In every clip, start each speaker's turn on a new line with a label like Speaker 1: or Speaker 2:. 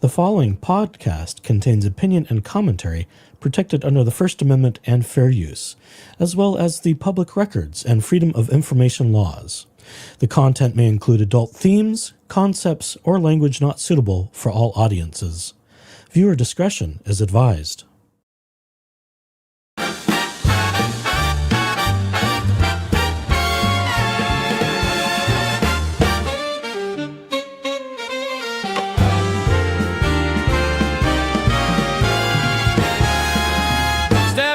Speaker 1: The following podcast contains opinion and commentary protected under the First Amendment and fair use, as well as the public records and freedom of information laws. The content may include adult themes, concepts, or language not suitable for all audiences. Viewer discretion is advised.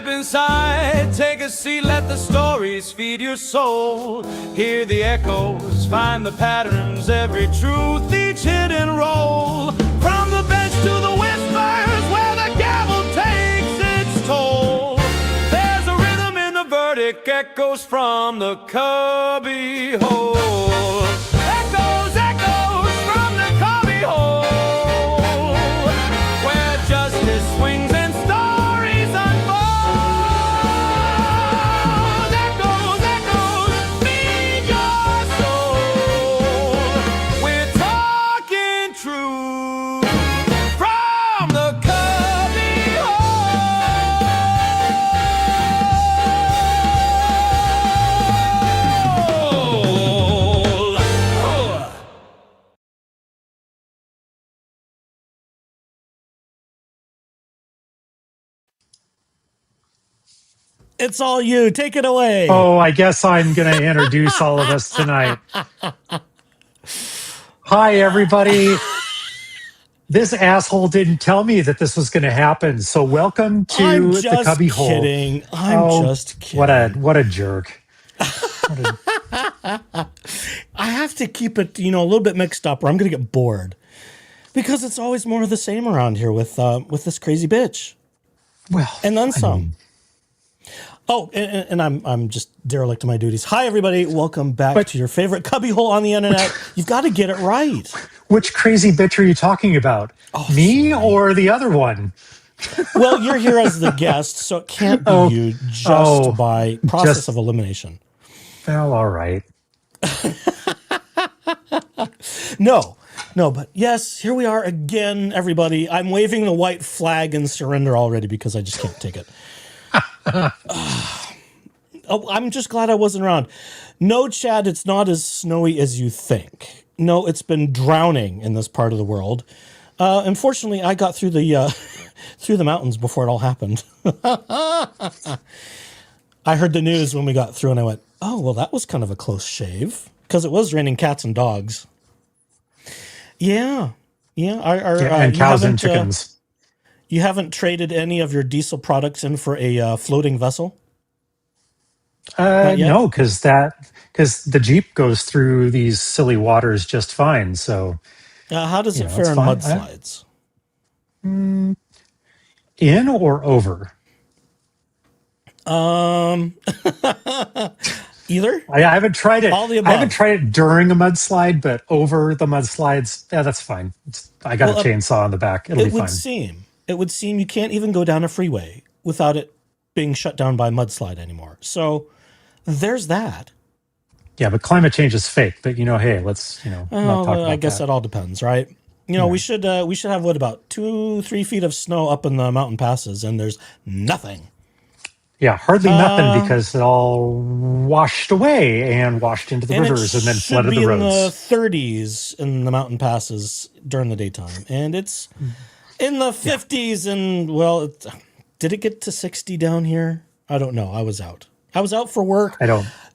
Speaker 2: Inside, take a seat, let the stories feed your soul. Hear the echoes, find the patterns, every truth, each hidden role. From the bench to the whispers, where the gavel takes its toll. There's a rhythm in the verdict, echoes from the cubby hole. Echoes from the cubby hole, where justice swings and stories unfold.
Speaker 1: It's all you. Take it away.
Speaker 3: Oh, I guess I'm going to introduce all of us tonight. Hi, everybody. This asshole didn't tell me that this was going to happen. So welcome to the cubby hole.
Speaker 1: I'm just kidding.
Speaker 3: What a jerk.
Speaker 1: I have to keep it, a little bit mixed up or I'm going to get bored. Because it's always more of the same around here with this crazy bitch.
Speaker 3: Well,
Speaker 1: and then some. Oh, and I'm just derelict to my duties. Hi, everybody. Welcome back to your favorite cubbyhole on the internet. You've got to get it right.
Speaker 3: Which crazy bitch are you talking about? Me or the other one?
Speaker 1: Well, you're here as the guest, so it can't be you just by process of elimination.
Speaker 3: Well, all right.
Speaker 1: No, but yes, here we are again, everybody. I'm waving the white flag in surrender already because I just can't take it. I'm just glad I wasn't around. No, Chad, it's not as snowy as you think. No, it's been drowning in this part of the world. Unfortunately, I got through the through the mountains before it all happened. I heard the news when we got through, and I went, "Oh, well, that was kind of a close shave," because it was raining cats and dogs. Yeah.
Speaker 3: And cows and chickens.
Speaker 1: You haven't traded any of your diesel products in for a floating vessel?
Speaker 3: No, because the Jeep goes through these silly waters just fine. So,
Speaker 1: how does it fare in mudslides?
Speaker 3: In or over?
Speaker 1: Either.
Speaker 3: I haven't tried it.
Speaker 1: All the above.
Speaker 3: I haven't tried it during a mudslide, but over the mudslides, yeah, that's fine. I got a chainsaw on the back. It'll be fine.
Speaker 1: It would seem you can't even go down a freeway without it being shut down by a mudslide anymore. So there's that.
Speaker 3: Yeah, but climate change is fake. But hey, let's not talk about that.
Speaker 1: I guess that all depends, right? We should have about 2-3 feet of snow up in the mountain passes, and there's nothing.
Speaker 3: Yeah, hardly nothing because it all washed away and washed into the rivers and then flooded the roads.
Speaker 1: It should be in the 30s in the mountain passes during the daytime, and it's in the 50s. And did it get to 60 down here? I don't know. I was out for work.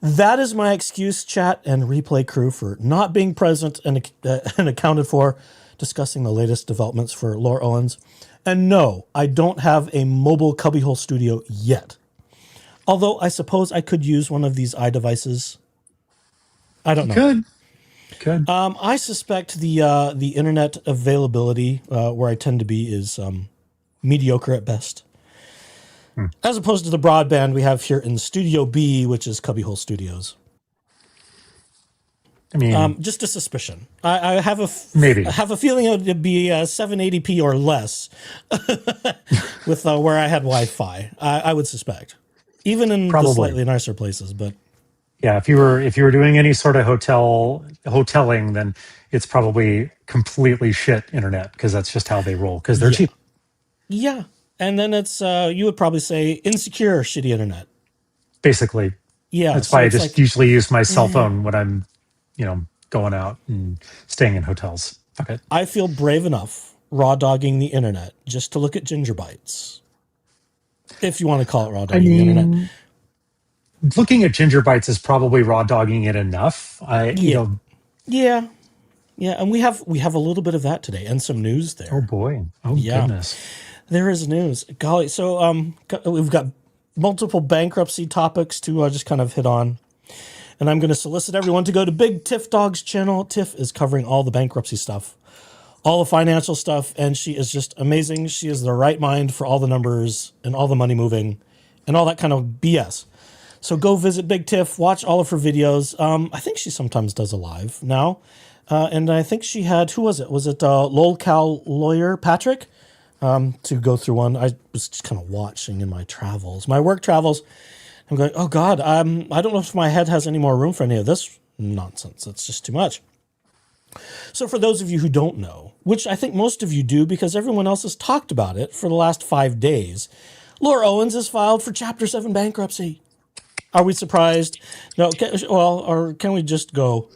Speaker 1: That is my excuse, chat and replay crew, for not being present and accounted for discussing the latest developments for Lore Owens. And no, I don't have a mobile cubbyhole studio yet. Although I suppose I could use one of these iDevices. I don't know.
Speaker 3: Good.
Speaker 1: I suspect the internet availability where I tend to be is mediocre at best. As opposed to the broadband we have here in Studio B, which is Cubbyhole Studios.
Speaker 3: I mean,
Speaker 1: just a suspicion. I have
Speaker 3: maybe.
Speaker 1: I have a feeling it would be 780p or less with where I had Wi-Fi. I would suspect, even in the slightly nicer places. But
Speaker 3: Yeah, if you were doing any sort of hoteling, then it's probably completely shit internet because that's just how they roll because they're
Speaker 1: Yeah.
Speaker 3: cheap.
Speaker 1: Yeah. And then it's, you would probably say insecure, shitty internet.
Speaker 3: Basically,
Speaker 1: Yeah.
Speaker 3: that's
Speaker 1: So
Speaker 3: why I
Speaker 1: it's
Speaker 3: just
Speaker 1: like,
Speaker 3: usually use my cell phone when I'm, going out and staying in hotels. Fuck it.
Speaker 1: I feel brave enough raw dogging the internet just to look at GingerBites. If you want to call it raw
Speaker 3: I
Speaker 1: dogging the internet.
Speaker 3: mean, looking at GingerBites is probably raw dogging it enough.
Speaker 1: Yeah. Yeah. Yeah. And we have a little bit of that today and some news
Speaker 3: Oh
Speaker 1: there.
Speaker 3: boy. Oh
Speaker 1: Yeah.
Speaker 3: goodness.
Speaker 1: There is news. Golly. So we've got multiple bankruptcy topics to just kind of hit on. And I'm going to solicit everyone to go to Big Tiff Dog's channel. Tiff is covering all the bankruptcy stuff, all the financial stuff, and she is just amazing. She is the right mind for all the numbers and all the money moving and all that kind of BS. So go visit Big Tiff, watch all of her videos. I think she sometimes does a live now. And I think she had, who was it? Was it LolCal lawyer Patrick? To go through one. I was just kind of watching in my travels, my work travels. I'm going, oh God, I don't know if my head has any more room for any of this nonsense. It's just too much. So for those of you who don't know, which I think most of you do because everyone else has talked about it for the last 5 days, Laura Owens has filed for Chapter 7 bankruptcy. Are we surprised? No. Or can we just go?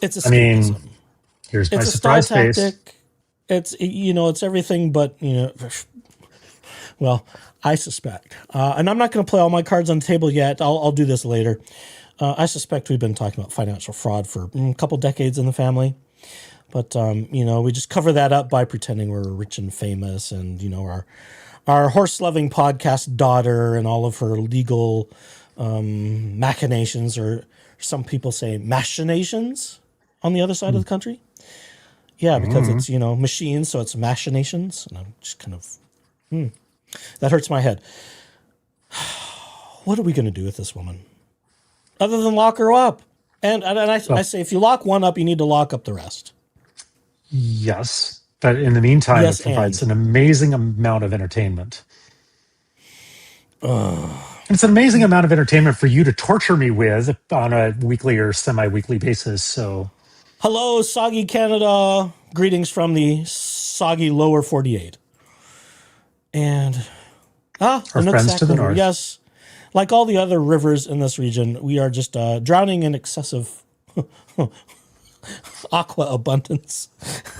Speaker 1: It's escapism.
Speaker 3: I mean, here's my
Speaker 1: It's a
Speaker 3: surprise
Speaker 1: style
Speaker 3: face.
Speaker 1: tactic. It's, it's everything but, well, I suspect. And I'm not going to play all my cards on the table yet. I'll do this later. I suspect we've been talking about financial fraud for a couple decades in the family. But, we just cover that up by pretending we're rich and famous and, our horse-loving podcast daughter and all of her legal machinations, or some people say machinations on the other side of the country. Yeah, because it's, machines, so it's machinations. And I'm just kind of, that hurts my head. What are we going to do with this woman? Other than lock her up. And I say, if you lock one up, you need to lock up the rest.
Speaker 3: Yes. But in the meantime,
Speaker 1: Yes,
Speaker 3: it provides an amazing amount of entertainment. It's an amazing amount of entertainment for you to torture me with on a weekly or semi-weekly basis. So,
Speaker 1: hello, soggy Canada. Greetings from the soggy lower 48. And
Speaker 3: our friends to the north.
Speaker 1: Yes, like all the other rivers in this region, we are just drowning in excessive aqua abundance.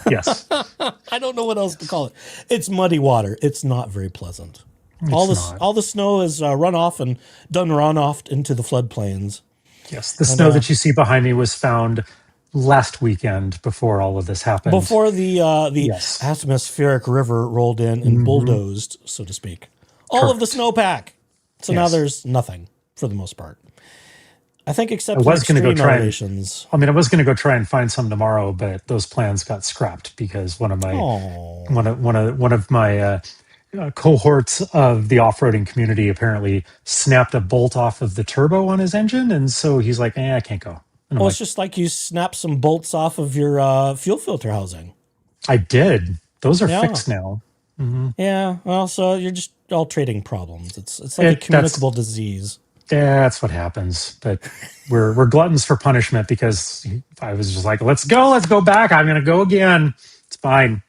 Speaker 3: Yes.
Speaker 1: I don't know what else to call it. It's muddy water. It's not very pleasant. All the snow is run off and done run off into the floodplains.
Speaker 3: Yes. The snow that you see behind me was found last weekend before all of this happened.
Speaker 1: Before the
Speaker 3: Yes.
Speaker 1: atmospheric river rolled in and bulldozed, so to speak, all of the snowpack. So now there's nothing for the most part. I think except for extreme elevations.
Speaker 3: I was going to go try and find some tomorrow, but those plans got scrapped because one of my cohorts of the off-roading community apparently snapped a bolt off of the turbo on his engine, and so he's like, I can't go.
Speaker 1: Well, it's just like you snap some bolts off of your fuel filter housing.
Speaker 3: I did. Those are fixed now.
Speaker 1: Mm-hmm. Yeah. Well, so you're just all trading problems. It's like a communicable disease.
Speaker 3: That's what happens. But we're gluttons for punishment because I was just like, let's go back. I'm going to go again. It's fine.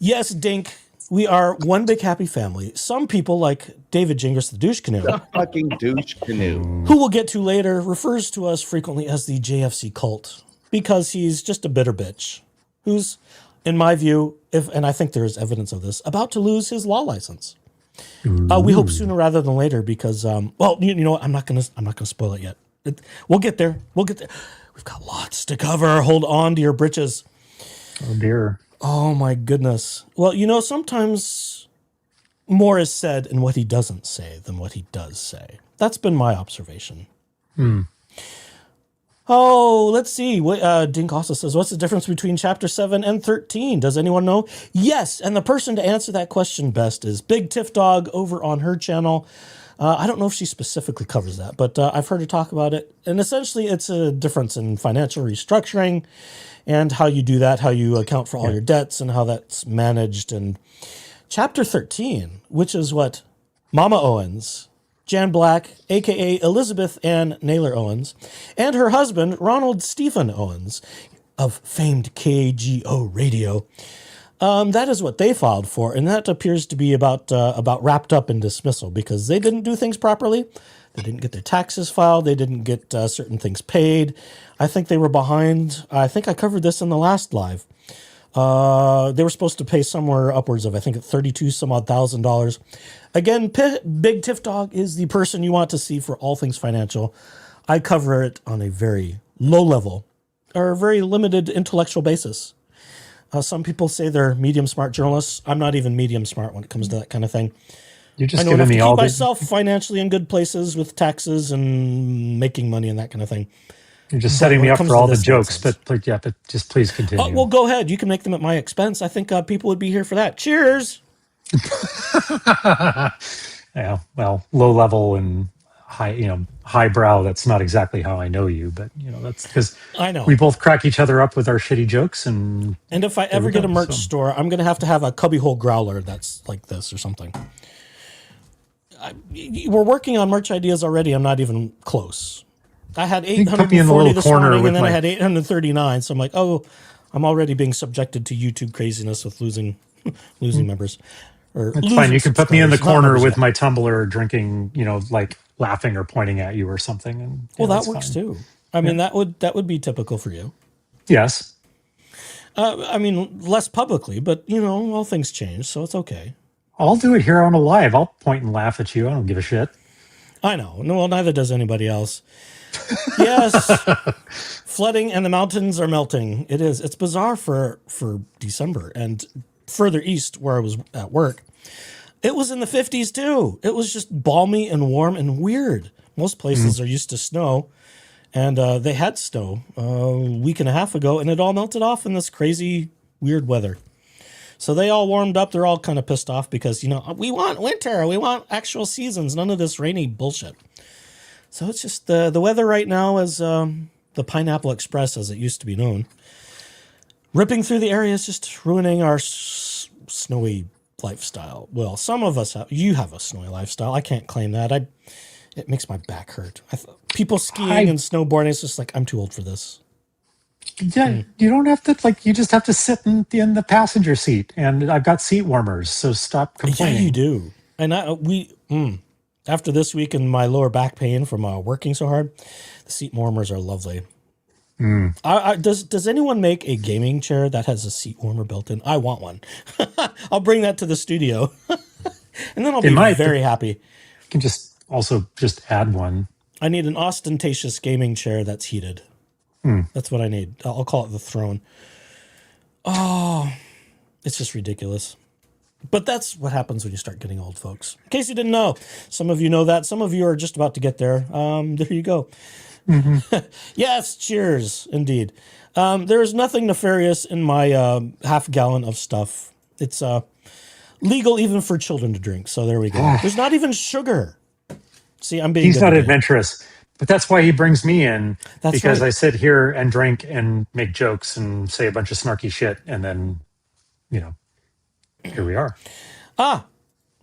Speaker 1: Yes, Dink. We are one big happy family. Some people, like David Gingras, the douche canoe,
Speaker 4: the fucking douche canoe,
Speaker 1: who we'll get to later, refers to us frequently as the JFC cult because he's just a bitter bitch who's, in my view, and I think there is evidence of this, about to lose his law license. We hope sooner rather than later because, I'm not gonna spoil it yet. We'll get there. We've got lots to cover. Hold on to your britches.
Speaker 3: Oh dear.
Speaker 1: Oh my goodness. Well, sometimes more is said in what he doesn't say than what he does say. That's been my observation. Oh, let's see. Dink also says, what's the difference between Chapter 7 and 13? Does anyone know? Yes, and the person to answer that question best is Big Tiff Dog over on her channel. I don't know if she specifically covers that, but I've heard her talk about it. And essentially, it's a difference in financial restructuring and how you do that, how you account for all your debts and how that's managed. And Chapter 13, which is what Mama Owens, Jan Black, a.k.a. Elizabeth Ann Naylor Owens, and her husband, Ronald Stephen Owens, of famed KGO Radio. That is what they filed for, and that appears to be about wrapped up in dismissal because they didn't do things properly. They didn't get their taxes filed. They didn't get certain things paid. I think they were behind. I think I covered this in the last live. They were supposed to pay somewhere upwards of, I think, $32,000. Again, Big Tiff Dog is the person you want to see for all things financial. I cover it on a very low level or a very limited intellectual basis. Some people say they're medium smart journalists. I'm not even medium smart when it comes to that kind of thing.
Speaker 3: You're just
Speaker 1: I know
Speaker 3: giving
Speaker 1: enough to
Speaker 3: me
Speaker 1: keep
Speaker 3: all
Speaker 1: myself financially in good places with taxes and making money and that kind of thing.
Speaker 3: You're just setting
Speaker 1: when
Speaker 3: me
Speaker 1: it
Speaker 3: up
Speaker 1: comes
Speaker 3: for
Speaker 1: to
Speaker 3: all the
Speaker 1: this
Speaker 3: jokes,
Speaker 1: nonsense.
Speaker 3: but just please continue.
Speaker 1: Well, go ahead. You can make them at my expense. I think people would be here for that. Cheers.
Speaker 3: Yeah, well, low level and highbrow. That's not exactly how I know you, but that's because
Speaker 1: I know.
Speaker 3: we both crack each other up with our shitty jokes, and
Speaker 1: if I
Speaker 3: there
Speaker 1: ever
Speaker 3: we
Speaker 1: get
Speaker 3: go,
Speaker 1: a merch
Speaker 3: so.
Speaker 1: store, I'm going to have a cubbyhole growler that's like this or something. We're working on merch ideas already. I'm not even close. I had
Speaker 3: You can put me in the
Speaker 1: 840
Speaker 3: little
Speaker 1: this
Speaker 3: corner
Speaker 1: morning,
Speaker 3: with
Speaker 1: and then I
Speaker 3: my-
Speaker 1: had 839. So I'm like, oh, I'm already being subjected to YouTube craziness with losing members. Or
Speaker 3: It's fine. You can put me in the
Speaker 1: subscribers, not
Speaker 3: corner
Speaker 1: members
Speaker 3: with
Speaker 1: yet.
Speaker 3: my tumbler, drinking, like laughing or pointing at you or something, and
Speaker 1: Well, that
Speaker 3: that's
Speaker 1: works
Speaker 3: fine.
Speaker 1: too. I mean, that would be typical for you.
Speaker 3: Yes.
Speaker 1: I mean, less publicly, but all things change, so it's okay.
Speaker 3: I'll do it here on a live. I'll point and laugh at you. I don't give a shit.
Speaker 1: I know. No, well, neither does anybody else. Yes, flooding and the mountains are melting. It is. It's bizarre for December and further east where I was at work. It was in the 50s too. It was just balmy and warm and weird. Most places are used to snow, and they had snow a week and a half ago, and it all melted off in this crazy weird weather. So they all warmed up. They're all kind of pissed off because, we want winter. We want actual seasons. None of this rainy bullshit. So it's just the weather right now is the Pineapple Express, as it used to be known. Ripping through the area is just ruining our snowy lifestyle. Well, some of us you have a snowy lifestyle. I can't claim that. It makes my back hurt. People skiing and snowboarding, it's just like, I'm too old for this.
Speaker 3: Yeah, you don't have to you just have to sit in the passenger seat, and I've got seat warmers, so stop complaining.
Speaker 1: Yeah, you do. And after this week and my lower back pain from working so hard, the seat warmers are lovely. Does anyone make a gaming chair that has a seat warmer built in? I want one. I'll bring that to the studio, and then I'll be very happy.
Speaker 3: You can just add one.
Speaker 1: I need an ostentatious gaming chair that's heated. That's what I need. I'll call it the throne. Oh, it's just ridiculous. But that's what happens when you start getting old, folks. In case you didn't know, some of you know that. Some of you are just about to get there. There you go. Yes, cheers, indeed. There is nothing nefarious in my half gallon of stuff. It's legal even for children to drink. So there we go. There's not even sugar. See, I'm being
Speaker 3: He's
Speaker 1: good
Speaker 3: not
Speaker 1: today.
Speaker 3: adventurous. But that's why he brings me in,
Speaker 1: That's
Speaker 3: because
Speaker 1: right.
Speaker 3: I sit here and drink and make jokes and say a bunch of snarky shit, and then, here we are.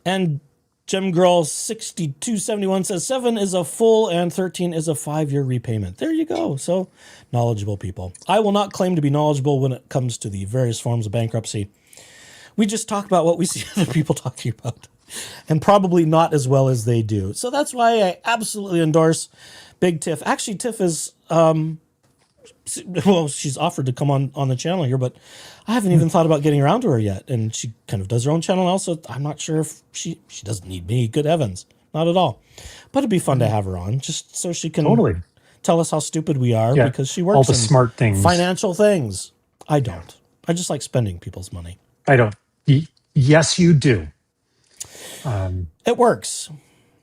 Speaker 1: And Gem Girl 6271 says 7 is a full and 13 is a 5-year repayment. There you go. So knowledgeable people. I will not claim to be knowledgeable when it comes to the various forms of bankruptcy. We just talk about what we see other people talking about, and probably not as well as they do. So that's why I absolutely endorse Big Tiff. Actually, Tiff is, she's offered to come on the channel here, but I haven't even thought about getting around to her yet. And she kind of does her own channel now, so I'm not sure if she doesn't need me. Good heavens. Not at all. But it'd be fun to have her on, just so she can tell us how stupid we are, because she works
Speaker 3: all the
Speaker 1: in
Speaker 3: smart things,
Speaker 1: financial things. I don't. I just like spending people's money.
Speaker 3: I don't. Yes, you do.
Speaker 1: It works.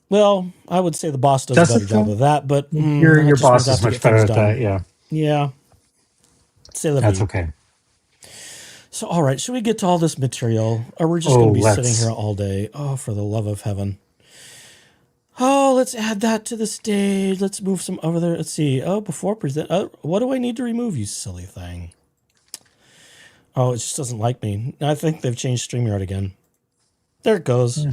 Speaker 1: Well, I would say the boss does a better job of that, but
Speaker 3: your boss is much better at that.
Speaker 1: Yeah.
Speaker 3: That's okay.
Speaker 1: So, all right, should we get to all this material, or we're just going to be sitting here all day? Oh, for the love of heaven. Oh, let's add that to the stage. Let's move some over there. Let's see. Oh, before present. What do I need to remove, you silly thing? Oh, it just doesn't like me. I think they've changed StreamYard again. There it goes.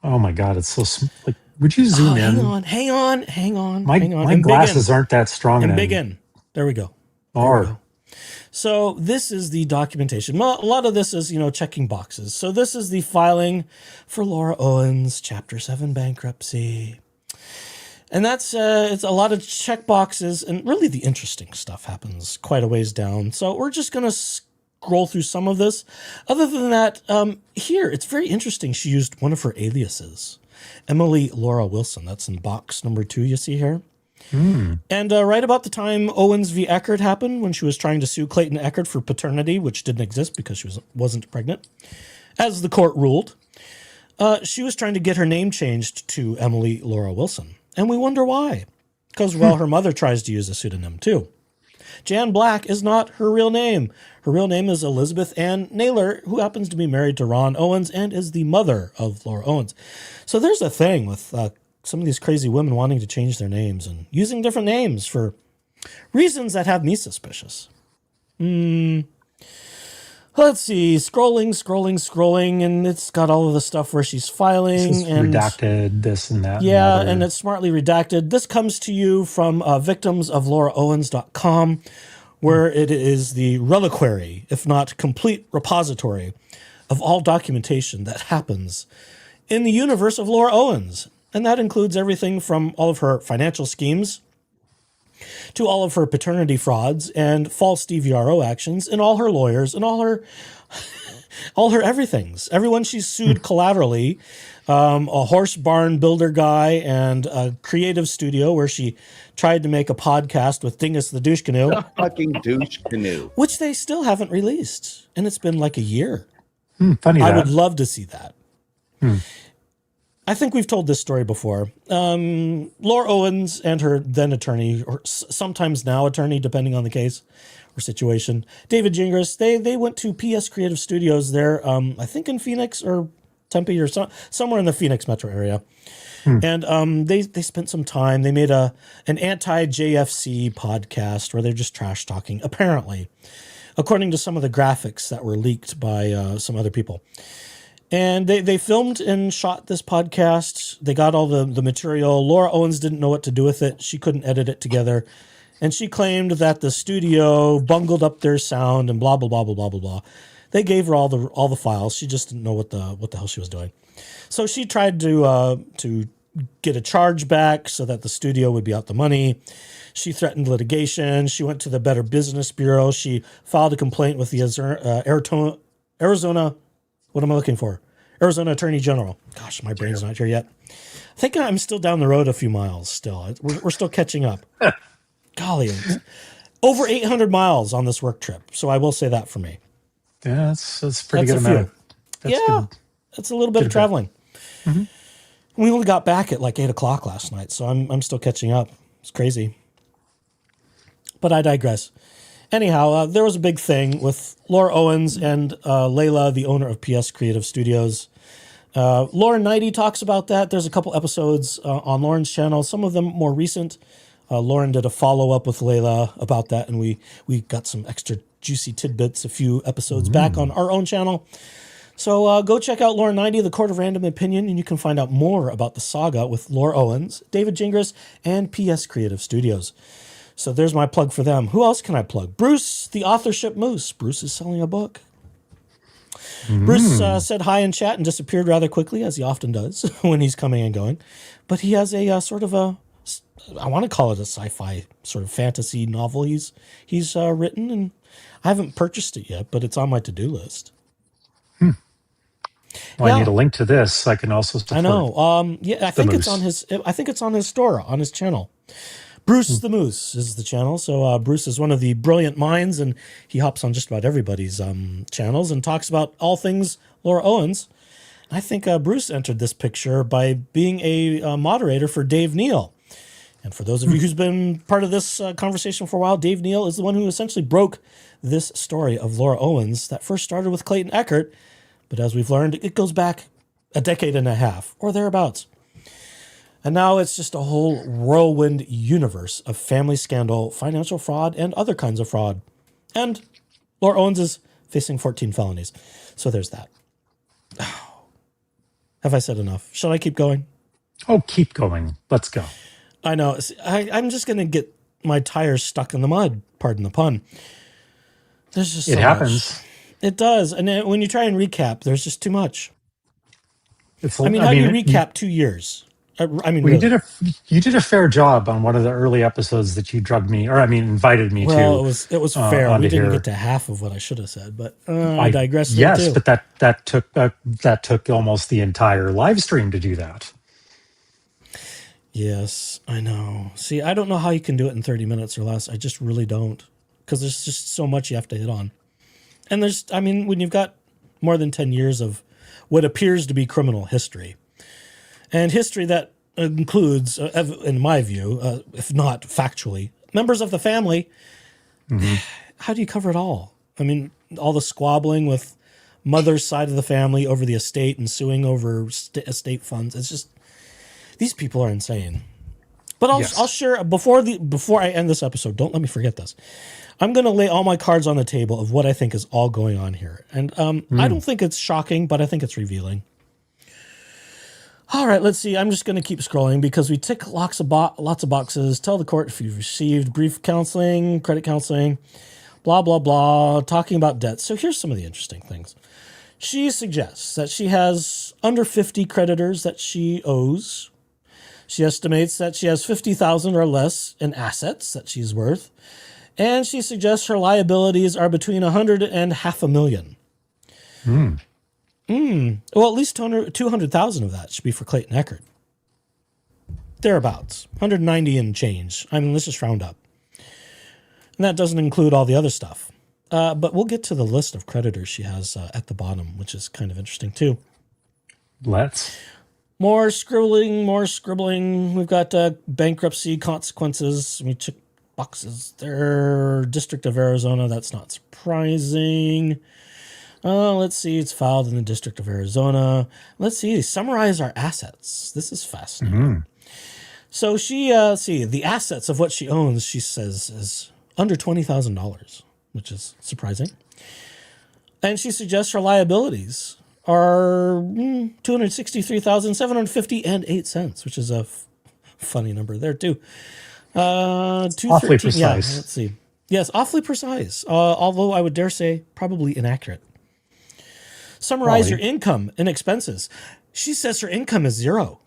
Speaker 3: Oh my God, it's so like. Would you zoom in?
Speaker 1: Hang on.
Speaker 3: My
Speaker 1: And
Speaker 3: glasses aren't that strong.
Speaker 1: And big in. There we go. There we go. So this is the documentation. Well, a lot of this is, checking boxes. So this is the filing for Laura Owens, Chapter 7 bankruptcy. And that's it's a lot of check boxes, and really the interesting stuff happens quite a ways down. So we're just going to scroll through some of this. Other than that, here, it's very interesting. She used one of her aliases, Emily Laura Wilson. That's in box number 2 you see here. And right about the time Owens v. Eckert happened, when she was trying to sue Clayton Eckert for paternity, which didn't exist because she wasn't pregnant, as the court ruled, she was trying to get her name changed to Emily Laura Wilson. And we wonder why. Because, well, her mother tries to use a pseudonym too. Jan Black is not her real name. Her real name is Elizabeth Ann Naylor, who happens to be married to Ron Owens and is the mother of Laura Owens. So there's a thing with some of these crazy women wanting to change their names and using different names for reasons that have me suspicious. Let's see. Scrolling, and it's got all of the stuff where she's filing. And
Speaker 3: redacted, this and that.
Speaker 1: Yeah, and it's smartly redacted. This comes to you from victimsoflauraowens.com, where it is the reliquary, if not complete repository, of all documentation that happens in the universe of Laura Owens. And that includes everything from all of her financial schemes to all of her paternity frauds and false DVRO actions and all her lawyers and all her everythings. Everyone she's sued collaterally, a horse barn builder guy and a creative studio where she tried to make a podcast with Dingus the Douche Canoe.
Speaker 4: The fucking douche canoe.
Speaker 1: Which they still haven't released. And it's been like a year.
Speaker 3: Funny
Speaker 1: I would love to see that. I think we've told this story before. Laura Owens and her then attorney, or sometimes now attorney, depending on the case or situation, David Gingras, they went to PS Creative Studios there, I think in Phoenix or Tempe or somewhere in the Phoenix metro area. And they spent some time. They made an anti-JFC podcast where they're just trash talking, apparently, according to some of the graphics that were leaked by some other people. And they filmed and shot this podcast. They got all the material. Laura Owens didn't know what to do with it. She couldn't edit it together. And she claimed that the studio bungled up their sound and blah, blah, blah, blah, blah, blah, blah. They gave her all the files. She just didn't know what the hell she was doing. So she tried to get a charge back so that the studio would be out the money. She threatened litigation. She went to the Better Business Bureau. She filed a complaint with the Arizona... What am I looking for? Arizona Attorney General. Gosh, my brain's not here yet. I think I'm still down the road a few miles still. We're still catching up. Golly, over 800 miles on this work trip. So I will say that for me.
Speaker 3: Yeah, that's pretty good amount.
Speaker 1: That's a little bit of traveling. We only got back at like 8 o'clock last night, so I'm still catching up. It's crazy. But I digress. Anyhow, there was a big thing with Laura Owens and Layla, the owner of PS Creative Studios. Lauren Knighty talks about that. There's a couple episodes on Lauren's channel, some of them more recent. Lauren did a follow-up with Layla about that, and we got some extra juicy tidbits a few episodes back on our own channel. So go check out Lauren Knighty, the Court of Random Opinion, and you can find out more about the saga with Laura Owens, David Gingras, and PS Creative Studios. So there's my plug for them. Who else can I plug? Bruce, the authorship moose. Bruce is selling a book. Bruce said hi in chat and disappeared rather quickly, as he often does when he's coming and going. But he has a sort of a, I want to call it a sci-fi sort of fantasy novel he's written, and I haven't purchased it yet, but it's on my to-do list.
Speaker 3: Well, I need a link to this so I can also support.
Speaker 1: I know. I think it's on his. I think it's on his store, on his channel. Bruce the Moose is the channel. So Bruce is one of the brilliant minds, and he hops on just about everybody's channels and talks about all things Laura Owens. I think Bruce entered this picture by being a moderator for Dave Neal. And for those of you who's been part of this conversation for a while, Dave Neal is the one who essentially broke this story of Laura Owens that first started with Clayton Eckert. But as we've learned, it goes back a decade and a half or thereabouts. And now it's just a whole whirlwind universe of family scandal, financial fraud, and other kinds of fraud. And Laura Owens is facing 14 felonies. So there's that. Have I said enough? Shall I keep going?
Speaker 3: Oh, keep going. Let's go.
Speaker 1: I know. I'm just going to get my tires stuck in the mud. Pardon the pun. There's just
Speaker 3: It
Speaker 1: so
Speaker 3: happens.
Speaker 1: much. It does. And then when you try and recap, there's just too much.
Speaker 3: It's.
Speaker 1: I mean, how do you recap 2 years? I mean,
Speaker 3: well,
Speaker 1: really.
Speaker 3: you did a fair job on one of the early episodes that you drugged me, or I mean, invited me
Speaker 1: Well,
Speaker 3: to.
Speaker 1: it was fair. We
Speaker 3: Onto
Speaker 1: didn't
Speaker 3: here.
Speaker 1: get to half of what I should have said, but I digress there
Speaker 3: Yes,
Speaker 1: too.
Speaker 3: but that took almost the entire live stream to do that.
Speaker 1: Yes, I know. See, I don't know how you can do it in 30 minutes or less. I just really don't. Because there's just so much you have to hit on. And when you've got more than 10 years of what appears to be criminal history, and history that includes, in my view, if not factually, members of the family, how do you cover it all? I mean, all the squabbling with mother's side of the family over the estate and suing over estate funds. It's just, these people are insane. But I'll share before I end this episode. Don't let me forget this. I'm going to lay all my cards on the table of what I think is all going on here, and I don't think it's shocking, but I think it's revealing. All right, let's see. I'm just going to keep scrolling because we tick lots of boxes. Tell the court if you've received brief counseling, credit counseling, blah blah blah. Talking about debts. So here's some of the interesting things. She suggests that she has under 50 creditors that she owes. She estimates that she has 50,000 or less in assets that she's worth. And she suggests her liabilities are between 100 and $500,000. Well, at least 200,000 of that should be for Clayton Eckert. Thereabouts. 190 and change. I mean, let's just round up. And that doesn't include all the other stuff. But we'll get to the list of creditors she has at the bottom, which is kind of interesting too.
Speaker 3: Let's.
Speaker 1: More scribbling. We've got bankruptcy consequences. We check boxes there. District of Arizona. That's not surprising. Let's see. It's filed in the District of Arizona. Let's see. Summarize our assets. This is fascinating. So she, the assets of what she owns, she says, is under $20,000, which is surprising. And she suggests her liabilities are $263,750.08, which is a funny number there too.
Speaker 3: Awfully precise.
Speaker 1: Yeah, let's see. Yes, awfully precise. Although I would dare say probably inaccurate. Summarize your income and expenses. She says her income is zero.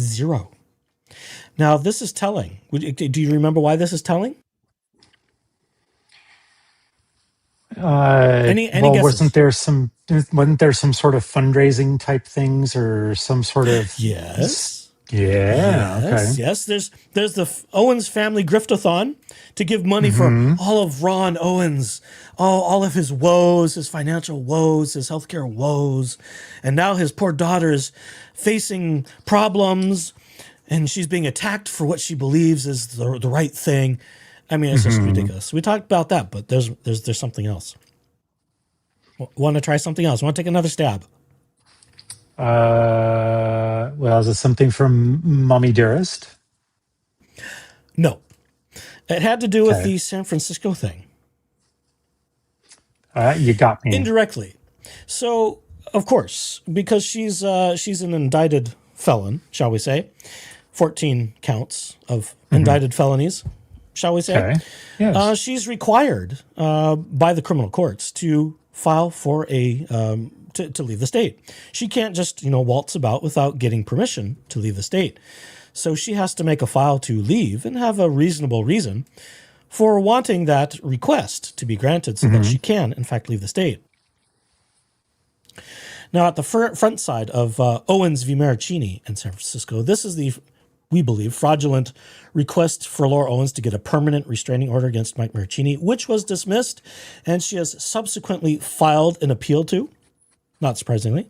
Speaker 1: Zero. Now this is telling. Do you remember why this is telling? Any guesses?
Speaker 3: wasn't there some sort of fundraising type things or some sort of
Speaker 1: Yes.
Speaker 3: Yes.
Speaker 1: There's the Owens family griftathon to give money for all of Ron Owens, all of his woes, his financial woes, his healthcare woes, and now his poor daughter is facing problems, and she's being attacked for what she believes is the right thing. I mean, it's just ridiculous. We talked about that, but there's something else. Want to try something else? Want to take another stab?
Speaker 3: Well, is it something from Mommy Dearest?
Speaker 1: No. It had to do with the San Francisco thing.
Speaker 3: You got me.
Speaker 1: Indirectly. So, of course, because she's an indicted felon, shall we say, 14 counts of indicted felonies, shall we say.
Speaker 3: Okay. Yes.
Speaker 1: She's required by the criminal courts to file for to leave the state. She can't just, waltz about without getting permission to leave the state. So she has to make a file to leave and have a reasonable reason for wanting that request to be granted so that she can, in fact, leave the state. Now, at the front side of Owens v. Maricini in San Francisco, this is the, we believe, fraudulent request for Laura Owens to get a permanent restraining order against Mike Maricini, which was dismissed, and she has subsequently filed an appeal to, not surprisingly.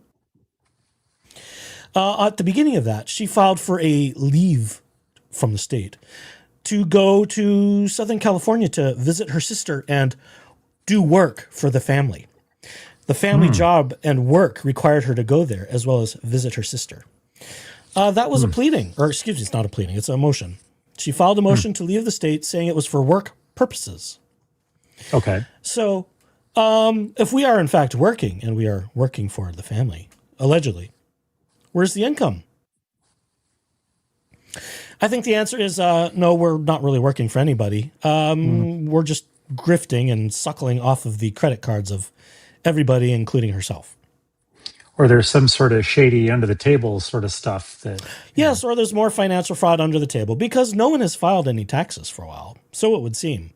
Speaker 1: At the beginning of that, she filed for a leave from the state to go to Southern California to visit her sister and do work for the family. The family job and work required her to go there as well as visit her sister. That was a pleading, or excuse me, it's not a pleading, it's a motion. She filed a motion to leave the state saying it was for work purposes.
Speaker 3: Okay.
Speaker 1: So if we are in fact working, and we are working for the family, allegedly. Where's the income? I think the answer is no, we're not really working for anybody. We're just grifting and suckling off of the credit cards of everybody, including herself.
Speaker 3: Or there's some sort of shady under the table sort of stuff that.
Speaker 1: Yes, or there's more financial fraud under the table because no one has filed any taxes for a while. So it would seem.